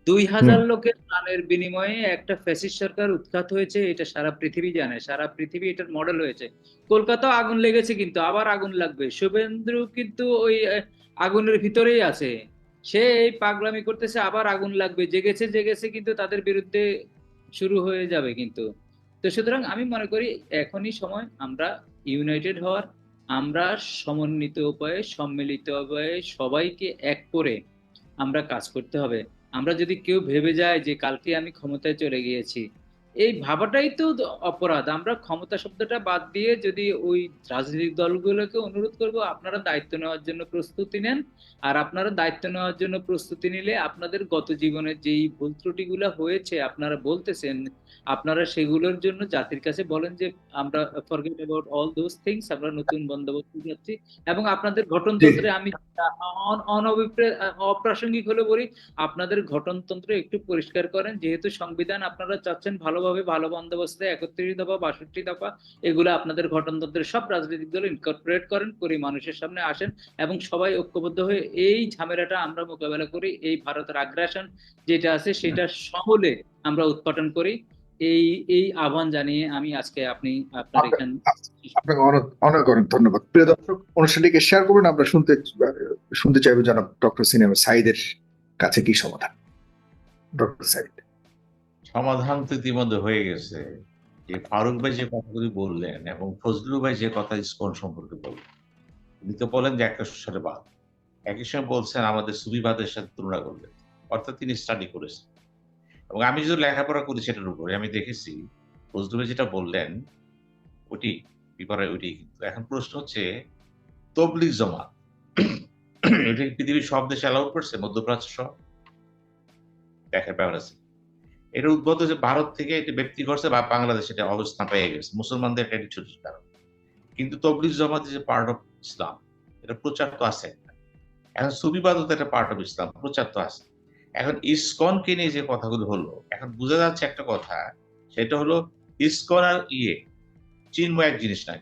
2000 লোকের প্রাণের বিনিময়ে একটা ফ্যাসিস্ট সরকার উৎখাত হয়েছে, এটা সারা পৃথিবী জানে, সারা পৃথিবী এটার মডেল হয়েছে। কলকাতাও আগুন লেগেছে, কিন্তু আবার আগুন লাগবে, শুভেন্দু কিন্তু ওই আগুনের ভিতরেই আছে, সে এই পাগলামি করতেছে, আবার আগুন লাগবে, জেগেছে জেগেছে, কিন্তু তাদের বিরুদ্ধে শুরু হয়ে যাবে কিন্তু। তো সুতরাং আমি মনে করি এখনই সময় আমরা ইউনাইটেড হওয়ার, আমরা সমন্বিত উপায়ে, সম্মিলিত উপায়ে সবাইকে এক করে আমরা কাজ করতে হবে। আমরা যদি কেউ ভেবে যায় যে কালকে আমি ক্ষমতায় চলে গিয়েছি, এই ভাবাটাই তো অপরাধ। আমরা ক্ষমতা শব্দটা বাদ দিয়ে যদি ওই রাজনৈতিক দলগুলোকে অনুরোধ করব, আপনারা দায়িত্ব নেওয়ার জন্য প্রস্তুতি নেন। আর আপনারা দায়িত্ব নেওয়ার জন্য প্রস্তুতি নিলে আপনাদের গত জীবনের যেই ভুল ত্রুটিগুলো হয়েছে আপনারা বলতেছেন, আপনারা সেগুলোর জন্য জাতির কাছে বলেন যে আমরা forget about all those things, আমরা নতুন বন্দোবস্ত যাচ্ছি। এবং আপনাদের গঠনতন্ত্রে আমি অপ্রাসঙ্গিক হলে বলি, আপনাদের গঠনতন্ত্র একটু পরিষ্কার করেন, যেহেতু সংবিধান আপনারা চাচ্ছেন ভালোভাবে, ভালো বন্দোবস্তে 31 দফা 62 দফা, এগুলো আপনাদের গঠনতন্ত্রের সব রাজনৈতিক দল ইনকর্পোরেট করেন, করে মানুষের সামনে আসেন, এবং সবাই ঐক্যবদ্ধ হয়ে এই ঝামেলাটা আমরা মোকাবেলা করি। এই ভারতের আগ্রাসন যেটা আছে সেটা সমূলে আমরা উৎপাদন করি। এই এই আহ্বান জানিয়ে আমি আজকে আপনার এখানে আপনাকে অনেক অনেক অনেক ধন্যবাদ। প্রিয় দর্শক, অনুষ্ঠানটিকে শেয়ার করুন। আমরা শুনতে চাইবো জনাব ডক্টর সিনেমা সাইদের কাছে কি সমাধান। ডক্টর সাইদ। সমাধান তো ইতিমধ্যে হয়ে গেছে। যে ফারুক ভাই যে কথাগুলি বললেন এবং ফজলু ভাই যে কথা ইসকন সম্পর্কে বললেন, উনি তো বলেন যে 81 সালে বাদ, একই সময় বলছেন আমাদের সুফিবাদের সাথে তুলনা করলেন, অর্থাৎ তিনি স্টাডি করেছেন। এবং আমি যদি লেখাপড়া করি সেটার উপরে, আমি দেখেছি ফজলু ভাই যেটা বললেন ওটি বিপরায় ওটি। কিন্তু এখন প্রশ্ন হচ্ছে তবলিগ জামাত এটা কি পৃথিবীর সব দেশে অ্যালাউ করছে, মধ্যপ্রাচ্য সহ? দেখার ব্যাপার আছে। এটা উদ্ভূত যে ভারত থেকে এটা ব্যক্তি করছে বা বাংলাদেশ এটা অবস্থান পেয়ে গেছে, মুসলমানদের একটা ছুটির কারণ। কিন্তু তবলিগ জামাত যে পার্ট অফ ইসলাম, এটা প্রচার তো আছে। এখন সুফিবাদও তো একটা পার্ট অফ ইসলাম, প্রচার তো আছে। এখন ইসকনকে নিয়ে যে কথাগুলো হলো, এখন বোঝা যাচ্ছে একটা কথা, সেটা হলো ইসকন আর চিন্ময় এক জিনিস নাই,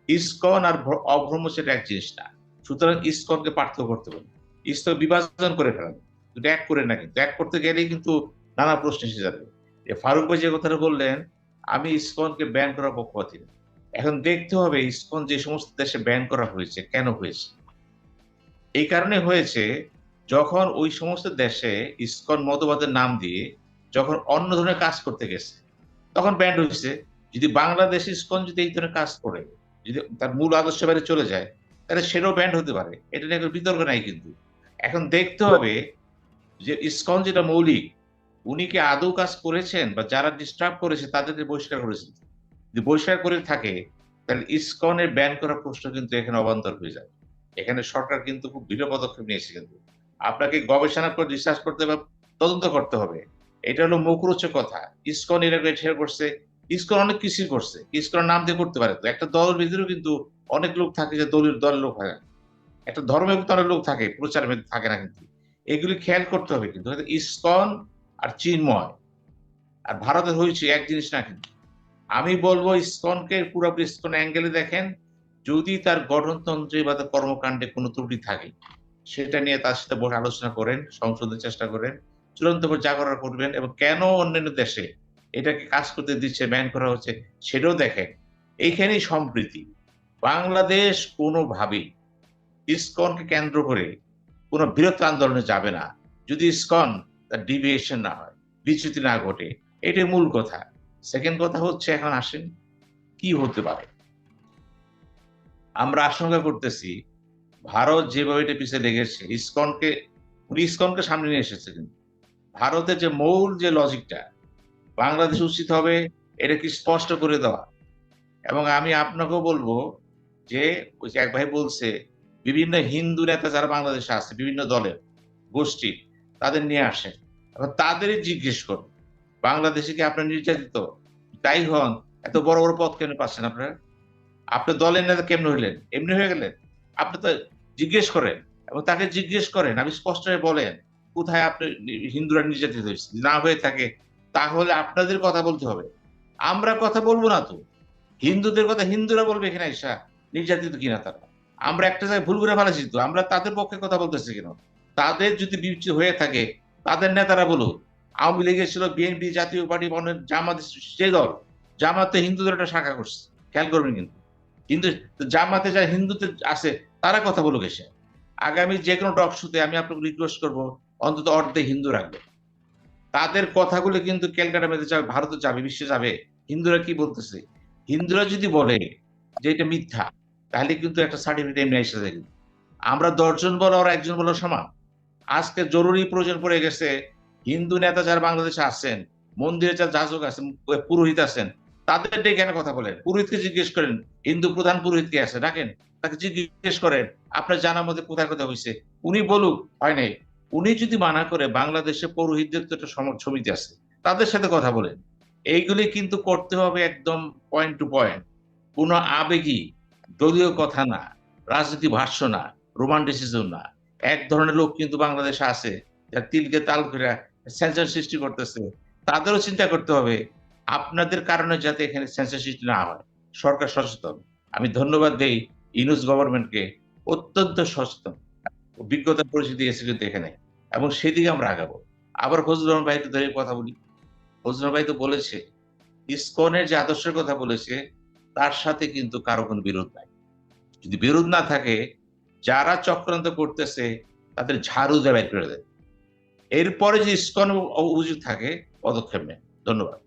ইসকন আর অভ্রম সেটা এক জিনিস না। সুতরাং ইসকনকে পার্থক্য করতে হবে, ইসকন বিভাজন করে ফেলেন, দুটো এক করে না। কিন্তু এক করতে গেলেই কিন্তু নানা প্রশ্ন এসে যাবে। ফারুক ভাই যে কথাটা বললেন, আমি ইসকনকে ব্যান করার পক্ষপাতী না। এখন দেখতে হবে ইসকন যে সমস্ত দেশে ব্যান করা হয়েছে কেন হয়েছে। এই কারণে হয়েছে, যখন ওই সমস্ত দেশে ইসকন মতবাদের নাম দিয়ে যখন অন্য ধরনের কাজ করতে গেছে তখন ব্যান্ড হয়েছে। যদি বাংলাদেশ ইসকন যদি এই ধরনের কাজ করে, যদি তার মূল আদর্শ বাইরে চলে যায়, তাহলে সেটাও ব্যান্ড হতে পারে। এটা নিয়ে কোনো বিতর্ক নাই। কিন্তু এখন দেখতে হবে যে ইসকন যেটা মৌলিক, উনি কি আদৌ কাজ করেছেন, বা যারা ডিস্টার্ব করেছে তাদেরকে বহিষ্কার করেছেন। যদি বহিষ্কার করে থাকে তাহলে ইসকনের ব্যান করার প্রশ্ন কিন্তু এখানে অবান্তর হয়ে যায়। এখানে সরকার কিন্তু খুব দৃঢ় পদক্ষেপ নিয়েছে। কিন্তু আপনাকে গবেষণা করে রিসার্চ করতে হবে, তদন্ত করতে হবে। এটা হলো মুখরোচক কথা। ইসকন এরকম শেয়ার করছে, ইসকন অনেক কিছুই করছে, ইসকনের নাম দিয়ে করতে পারে। তো একটা দলের ভিতরেও কিন্তু অনেক লোক থাকে যে দলের লোক হয় না। একটা ধর্মের ভিতরে অনেক লোক থাকে, প্রচারের মধ্যে থাকে না। কিন্তু এগুলি খেয়াল করতে হবে। কিন্তু ইসকন আর চিন্ময় আর ভারতের হয়েছে এক জিনিস না। কিন্তু আমি বলবো ইসকনকে পুরোপুরি ইসকন অ্যাঙ্গেলে দেখেন। যদি তার গঠনতন্ত্রে বা তার কর্মকাণ্ডে কোনো ত্রুটি থাকে, সেটা নিয়ে তার সাথে বসে আলোচনা করেন, সংশোধনের চেষ্টা করেন, চূড়ান্ত করে যা করার করবেন। এবং কেন অন্যান্য দেশে এটাকে কাজ করতে দিচ্ছে, ব্যান করা হচ্ছে, সেটাও দেখেন। এইখানেই সম্প্রীতি। বাংলাদেশ কোনোভাবেই ইসকনকে কেন্দ্র করে কোনো বৃহত্তর আন্দোলনে যাবে না, যদি ইসকন তার ডিভিয়েশন না হয়, বিচ্যুতি না ঘটে। এটাই মূল কথা। সেকেন্ড কথা হচ্ছে, এখন আসেন কি হতে পারে। আমরা আশঙ্কা করতেছি ভারত যেভাবে এটা পিছিয়ে লেগেছে, ইসকনকে সামনে নিয়ে এসেছে। কিন্তু ভারতের যে মূল যে লজিকটা, বাংলাদেশ উচিত হবে এটা কি স্পষ্ট করে দেওয়া। এবং আমি আপনাকেও বলবো যে ওই যে এক ভাই বলছে বিভিন্ন হিন্দু নেতা যারা বাংলাদেশে আছে, বিভিন্ন দলের গোষ্ঠী, তাদের নিয়ে আসেন এবং তাদেরই জিজ্ঞেস করুন, বাংলাদেশে কি আপনার নির্যাতিত? তাই হন, এত বড় বড় পদ কেন পাচ্ছেন আপনারা? আপনার দলের নেতা কেমন হইলেন? এমনি হয়ে গেলেন? আপনি তো জিজ্ঞেস করেন, এবং তাকে জিজ্ঞেস করেন, আপনি স্পষ্ট হয়ে বলেন কোথায় আপনি হিন্দুরা নির্যাতিত হয়েছে। না হয়ে থাকে তাহলে আপনাদের কথা বলতে হবে, আমরা কথা বলবো না। তো হিন্দুদের কথা হিন্দুরা বলবে এখানে এসা নির্যাতিত কিনা তারা। আমরা একটা জায়গায় ভুল করে ফেলেছি। তো আমরা তাদের পক্ষে কথা বলতেছি কেন? তাদের যদি বিচ্যুত হয়ে থাকে তাদের নেতারা বলুক। আওয়ামী লীগের ছিল, বিএনপি, জাতীয় পার্টি, জামাত, যে দল, জামাতে হিন্দুদের একটা শাখা করছে, খেয়াল করবেন। কিন্তু জামাতে যারা হিন্দুতে আছে তারা কথা বলুক এসে। আগামী যে কোনো টক শোতে আমি আপনাকে রিকোয়েস্ট করবো অন্তত অর্ধেক হিন্দু রাখবে। তাদের কথাগুলো কিন্তু ক্যালকাটা মেতে যাবে, ভারতে যাবে, বিশ্বে যাবে। হিন্দুরা কি বলতেছে, হিন্দুরা যদি বলে যে এটা মিথ্যা, তাহলে কিন্তু একটা সার্টিফিকেট এমনি এসে যায়। আমরা 10 জন বলো আর একজন বলো সমান। আজকে জরুরি প্রয়োজন পড়ে গেছে, হিন্দু নেতা যারা বাংলাদেশে আছেন, মন্দিরে যারা যাজক আছেন, পুরোহিত আছেন, তাদের ডেকে এনে কথা বলেন। পুরোহিতকে জিজ্ঞেস করেন, হিন্দু প্রধান পুরোহিত কে আছে ডাকেন, তাকে জিজ্ঞেস করেন আপনার জানার মধ্যে কোথায় কোথায় হয়েছে, উনি বলুক হয় নাই। উনি যদি মানা করে, বাংলাদেশে পৌরোহিতদের তো একটা সমিতি আছে, তাদের সাথে কথা বলেন। এইগুলি কিন্তু করতে হবে একদম পয়েন্ট টু পয়েন্ট, কোনো আবেগী দলীয় কথা না, রাজনীতি ভাষ্য না, রোমান্টিসিজম না। এক ধরনের লোক কিন্তু বাংলাদেশে আছে যারা তিলকে তাল করে সেন্সার সৃষ্টি করতেছে। তাদেরও চিন্তা করতে হবে আপনাদের কারণে যাতে এখানে সেন্সার সৃষ্টি না হয়। সরকার সচেতন। আমি ধন্যবাদ দেই ইউনূস গভর্নমেন্টকে, অত্যন্ত সচেতন, অভিজ্ঞতার পরিচয় দিয়েছে কিন্তু এখানে, এবং সেদিকে আমরা আগাবো। আবার ফজলুর রহমান ভাইকে ধরে কথা বলি। ফজলুর রহমান ভাই তো বলেছে ইসকনের যে আদর্শের কথা বলেছে, তার সাথে কিন্তু কারো কোনো বিরোধ নাই। যদি বিরোধ না থাকে, যারা চক্রান্ত করতেছে তাদের ঝাড়ু দিয়ে বের করে দেয়। এরপরে যে ইসকন অভিযোগ থাকে, পদক্ষেপ নেন। ধন্যবাদ।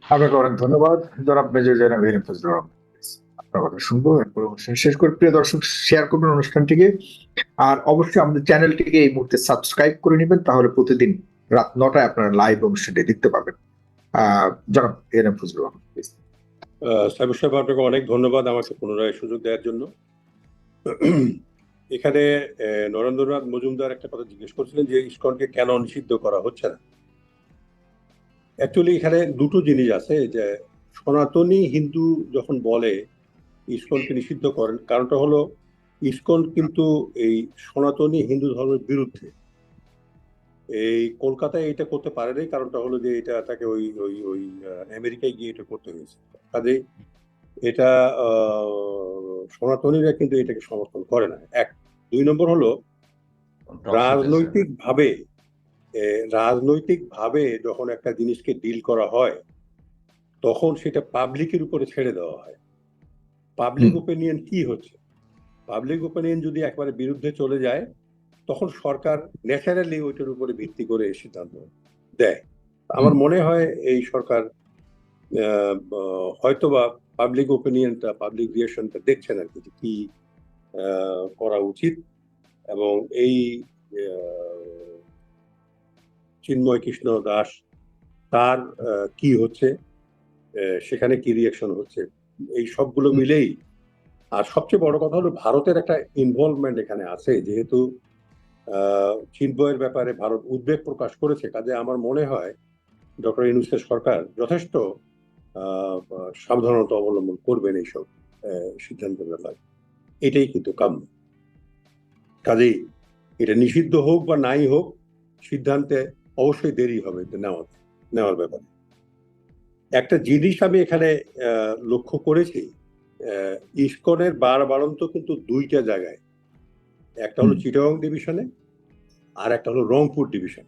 আপনাকে অনেক ধন্যবাদ জনাব মেজর জেনারেল ভীম ফজলুর রহমান। আপনার কথা শুনবো, এরপর অনুষ্ঠান শেষ করে প্রিয় দর্শক শেয়ার করবেন অনুষ্ঠানটিকে, আর অবশ্যই আমাদের চ্যানেলটিকে এই মুহূর্তে সাবস্ক্রাইব করে নেবেন, তাহলে প্রতিদিন রাত 9টায় আপনারা লাইভ অনুষ্ঠানটি দেখতে পাবেন। জনাব N M Fazlur Rahman, please. Saibur সাহেব, আপনাকে অনেক ধন্যবাদ আমাকে পুনরায় সুযোগ দেওয়ার জন্য। এখানে নরেন্দ্রনাথ মজুমদার একটা কথা জিজ্ঞেস করছিলেন যে ইসকনকে কেন নিষিদ্ধ করা হচ্ছে না। অ্যাকচুয়ালি এখানে দুটো জিনিস আছে, যে সনাতনী হিন্দু যখন বলে ইসকনকে নিষিদ্ধ করেন, কারণটা হলো ইসকন কিন্তু এই সনাতনী হিন্দু ধর্মের বিরুদ্ধে। এই কলকাতায় এটা করতে পারেনি, কারণটা হলো যে এটা তাকে ওই ওই ওই আমেরিকায় গিয়ে এটা করতে হয়েছে। কাজেই এটা সনাতনীরা কিন্তু এটাকে সমর্থন করে না। এক, 2 নম্বর হলো রাজনৈতিকভাবে যখন একটা জিনিসকে ডিল করা হয়, তখন সেটা পাবলিকের উপরে ছেড়ে দেওয়া হয়। পাবলিক ওপিনিয়ন কি হচ্ছে, পাবলিক ওপিনিয়ন যদি একবারে বিরুদ্ধে চলে যায়, তখন সরকার ন্যাচারালি ওইটার উপরে ভিত্তি করে সিদ্ধান্ত দেয়। আমার মনে হয় এই সরকার হয়তোবা পাবলিক ওপিনিয়নটা, পাবলিক রিয়েকশনটা দেখছেন আর কি, যে কি করা উচিত। এবং এই চিন্ময় কৃষ্ণ দাস তার কি হচ্ছে, সেখানে কি রিয়েকশন হচ্ছে, এই সবগুলো মিলেই। আর সবচেয়ে বড় কথা হলো ভারতের একটা ইনভলভমেন্ট এখানে আছে, যেহেতু চিন্ময়ের ব্যাপারে ভারত উদ্বেগ প্রকাশ করেছে, কাজে আমার মনে হয় ডক্টর ইউনূসের সরকার যথেষ্ট সাবধানতা অবলম্বন করবেন এইসব সিদ্ধান্তের ব্যাপারে। এটাই কিন্তু কাম্য। কাজেই এটা নিষিদ্ধ হোক বা নাই হোক, সিদ্ধান্তে অবশ্যই দেরি হবে নেওয়ার ব্যাপারে। একটা জিনিস আমি এখানে লক্ষ্য করেছি, ইসকনের বাড়ন্ত কিন্তু দুইটা জায়গায়, একটা হলো চিটাগং ডিভিশনে আর একটা হলো রংপুর ডিভিশন।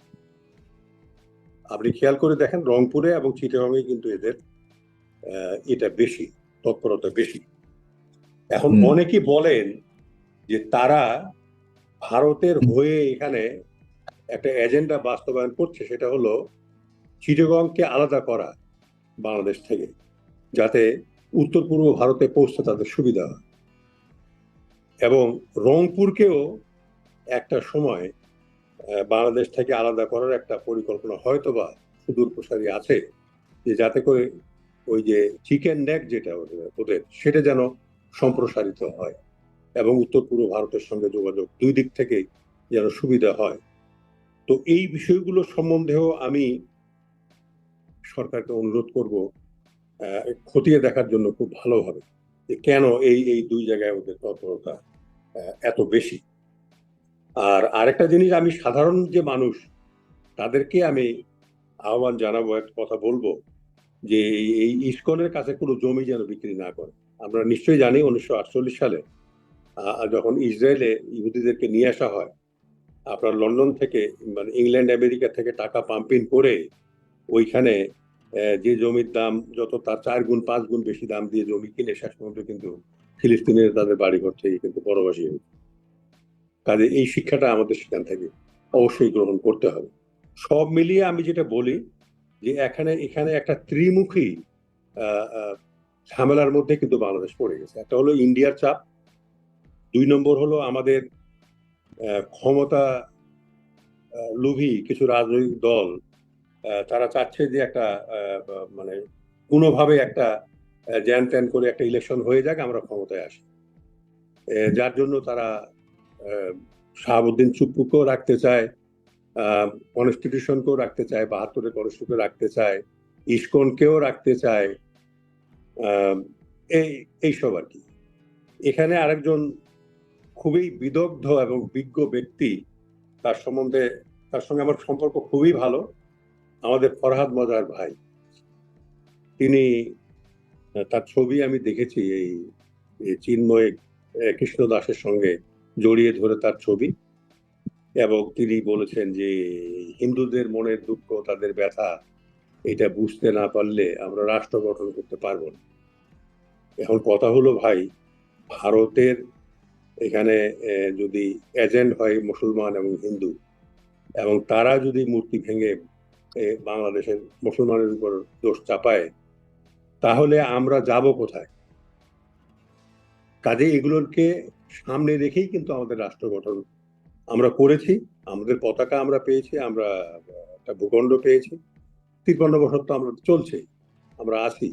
আপনি খেয়াল করে দেখেন, রংপুরে এবং চিটাগংয়ে কিন্তু এদের এটা বেশি, তৎপরতা বেশি। এখন অনেকেই বলেন যে তারা ভারতের হয়ে এখানে একটা এজেন্ডা বাস্তবায়ন করছে, সেটা হলো চিটাগংকে আলাদা করা বাংলাদেশ থেকে, যাতে উত্তর পূর্ব ভারতে পৌঁছতে তাদের সুবিধা হয়। এবং রংপুরকেও একটা সময় বাংলাদেশ থেকে আলাদা করার একটা পরিকল্পনা হয়তোবা সুদূর প্রসারী আছে, যে যাতে করে ওই যে চিকেন নেক যেটা ওদের, সেটা যেন সম্প্রসারিত হয় এবং উত্তর পূর্ব ভারতের সঙ্গে যোগাযোগ দুই দিক থেকেই যেন সুবিধা হয়। তো এই বিষয়গুলো সম্বন্ধেও আমি সরকারকে অনুরোধ করব খতিয়ে দেখার জন্য খুব ভালোভাবে, যে কেন এই দুই জায়গায় ওদের তৎপরতা এত বেশি। আর আরেকটা জিনিস, আমি সাধারণ যে মানুষ তাদেরকে আমি আহ্বান জানাবো, একটা কথা বলবো, যে এই ইসকনের কাছে কোনো জমি যেন বিক্রি না করে। আমরা নিশ্চয়ই জানি 1948 সালে যখন ইসরায়েলে ইহুদিদেরকে নিয়ে আসা হয়, আপনার লন্ডন থেকে, মানে ইংল্যান্ড আমেরিকা থেকে টাকা পাম্পিং করে ওইখানে যে জমির দাম যত, তার 4 গুণ 5 গুণ বেশি দাম দিয়ে জমি কিনে শেষ পর্যন্ত কিন্তু ফিলিস্তিনের তাদের বাড়িঘর থেকে কিন্তু বড়বাসী হয়েছে। কাজে এই শিক্ষাটা আমাদের সেখান থেকে অবশ্যই গ্রহণ করতে হবে। সব মিলিয়ে আমি যেটা বলি, যে এখানে একটা ত্রিমুখী ঝামেলার মধ্যে কিন্তু বাংলাদেশ পড়ে গেছে। একটা হলো ইন্ডিয়ার চাপ, 2 নম্বর হলো আমাদের ক্ষমতা লোভী কিছু রাজনৈতিক দল, তারা চাচ্ছে যে একটা মানে কোনোভাবে একটা জ্যান ত্যান করে একটা ইলেকশন হয়ে যাক, আমরা ক্ষমতায় আসি। যার জন্য তারা শাহাবুদ্দিন চুপ্পুকেও রাখতে চায়, কনস্টিটিউশনকেও রাখতে চায়, 72-এর কনস্টিটিউশন রাখতে চায়, ইসকনকেও রাখতে চায়, এইসব আর কি। এখানে আরেকজন খুবই বিদগ্ধ এবং বিজ্ঞ ব্যক্তি, তার সঙ্গে আমার সম্পর্ক খুবই ভালো, আমাদের ফরহাদ মজার ভাই। তিনি, তার ছবি আমি দেখেছি, এই চিন্ময় কৃষ্ণ দাসের সঙ্গে জড়িয়ে ধরে তার ছবি, এবং তিনি বলেছেন যে হিন্দুদের মনের দুঃখ, তাদের ব্যথা, এটা বুঝতে না পারলে আমরা রাষ্ট্র গঠন করতে পারবো না। এখন কথা হলো ভাই, ভারতের এখানে যদি এজেন্ট হয় মুসলমান এবং হিন্দু, এবং তারা যদি মূর্তি ভেঙে বাংলাদেশের মুসলমানের উপর দোষ চাপায়, তাহলে আমরা যাব কোথায়? কাজে এগুলোকে সামনে রেখেই কিন্তু আমাদের রাষ্ট্র গঠন আমরা করেছি, আমাদের পতাকা আমরা পেয়েছি, আমরা একটা ভূখণ্ড পেয়েছি, 53 বছর তো আমরা চলছে, আমরা আছি।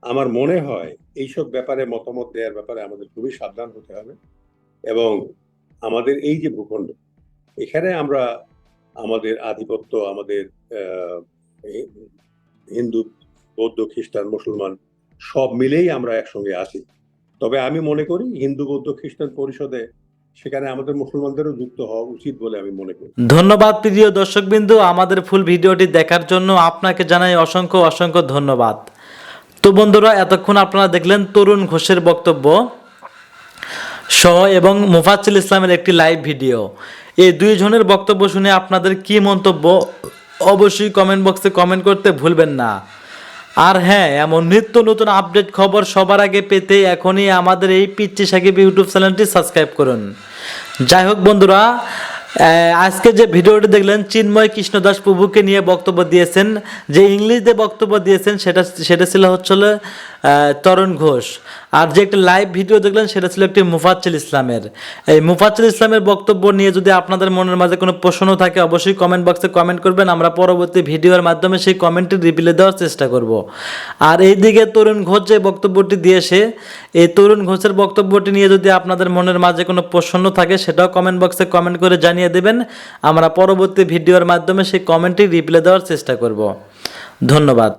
আমার মনে হয় এইসব ব্যাপারে মতামত দেওয়ার ব্যাপারে আমাদের খুবই সাবধান হতে হবে, এবং আমাদের এই যে ভূখণ্ড, এখানে আমরা আমাদের আধিপত্য, আমাদের হিন্দু, বৌদ্ধ, খ্রিস্টান, মুসলমান সব মিলেই আমরা একসঙ্গে আছি। তবে আমি মনে করি হিন্দু, বৌদ্ধ, খ্রিস্টান পরিষদে সেখানে আমাদের মুসলমানদেরও যুক্ত হওয়া উচিত বলে আমি মনে করি। ধন্যবাদ প্রিয় দর্শকবৃন্দ, আমাদের ফুল ভিডিওটি দেখার জন্য আপনাকে জানাই অসংখ্য অসংখ্য ধন্যবাদ। তো বন্ধুরা, এতক্ষণ আপনারা দেখলেন তরুণ ঘোষের বক্তব্য সহ এবং মুফাজ্জল ইসলামের একটি লাইভ ভিডিও। এই দুইজনের বক্তব্য শুনে আপনাদের কি মন্তব্য অবশ্যই কমেন্ট বক্সে কমেন্ট করতে ভুলবেন না। আর হ্যাঁ, এমন নিত্য নতুন আপডেট খবর সবার আগে পেতে এখনই আমাদের এই পিচ্চি সাকিব ইউটিউব চ্যানেলটি সাবস্ক্রাইব করুন। যাই হোক বন্ধুরা, আজকে যে ভিডিওটি দেখলেন চিন্ময় কৃষ্ণ দাস প্রভুকে নিয়ে বক্তব্য দিয়েছেন, যে ইংলিশ দিয়ে বক্তব্য দিয়েছেন সেটা ছিল হচ্ছিল তরুণ ঘোষ। আর যে একটা লাইভ ভিডিও দেখলেন সেটা ছিল একটি মুফাজ্জল ইসলামের। এই মুফাজ্জল ইসলামের বক্তব্য নিয়ে যদি আপনাদের মনের মাঝে কোনো প্রশ্ন থাকে অবশ্যই কমেন্ট বক্সে কমেন্ট করবেন, আমরা পরবর্তী ভিডিওর মাধ্যমে সেই কমেন্টটি রিপ্লাই দেওয়ার চেষ্টা করব। আর এইদিকে তরুণ ঘোষ যে বক্তব্যটি দিয়েছে, এই তরুণ ঘোষের বক্তব্যটি নিয়ে যদি আপনাদের মনের মাঝে কোনো প্রশ্ন থাকে সেটাও কমেন্ট বক্সে কমেন্ট করে জানিয়ে দেবেন, আমরা পরবর্তী ভিডিওর মাধ্যমে সেই কমেন্টটি রিপ্লাই দেওয়ার চেষ্টা করব। ধন্যবাদ।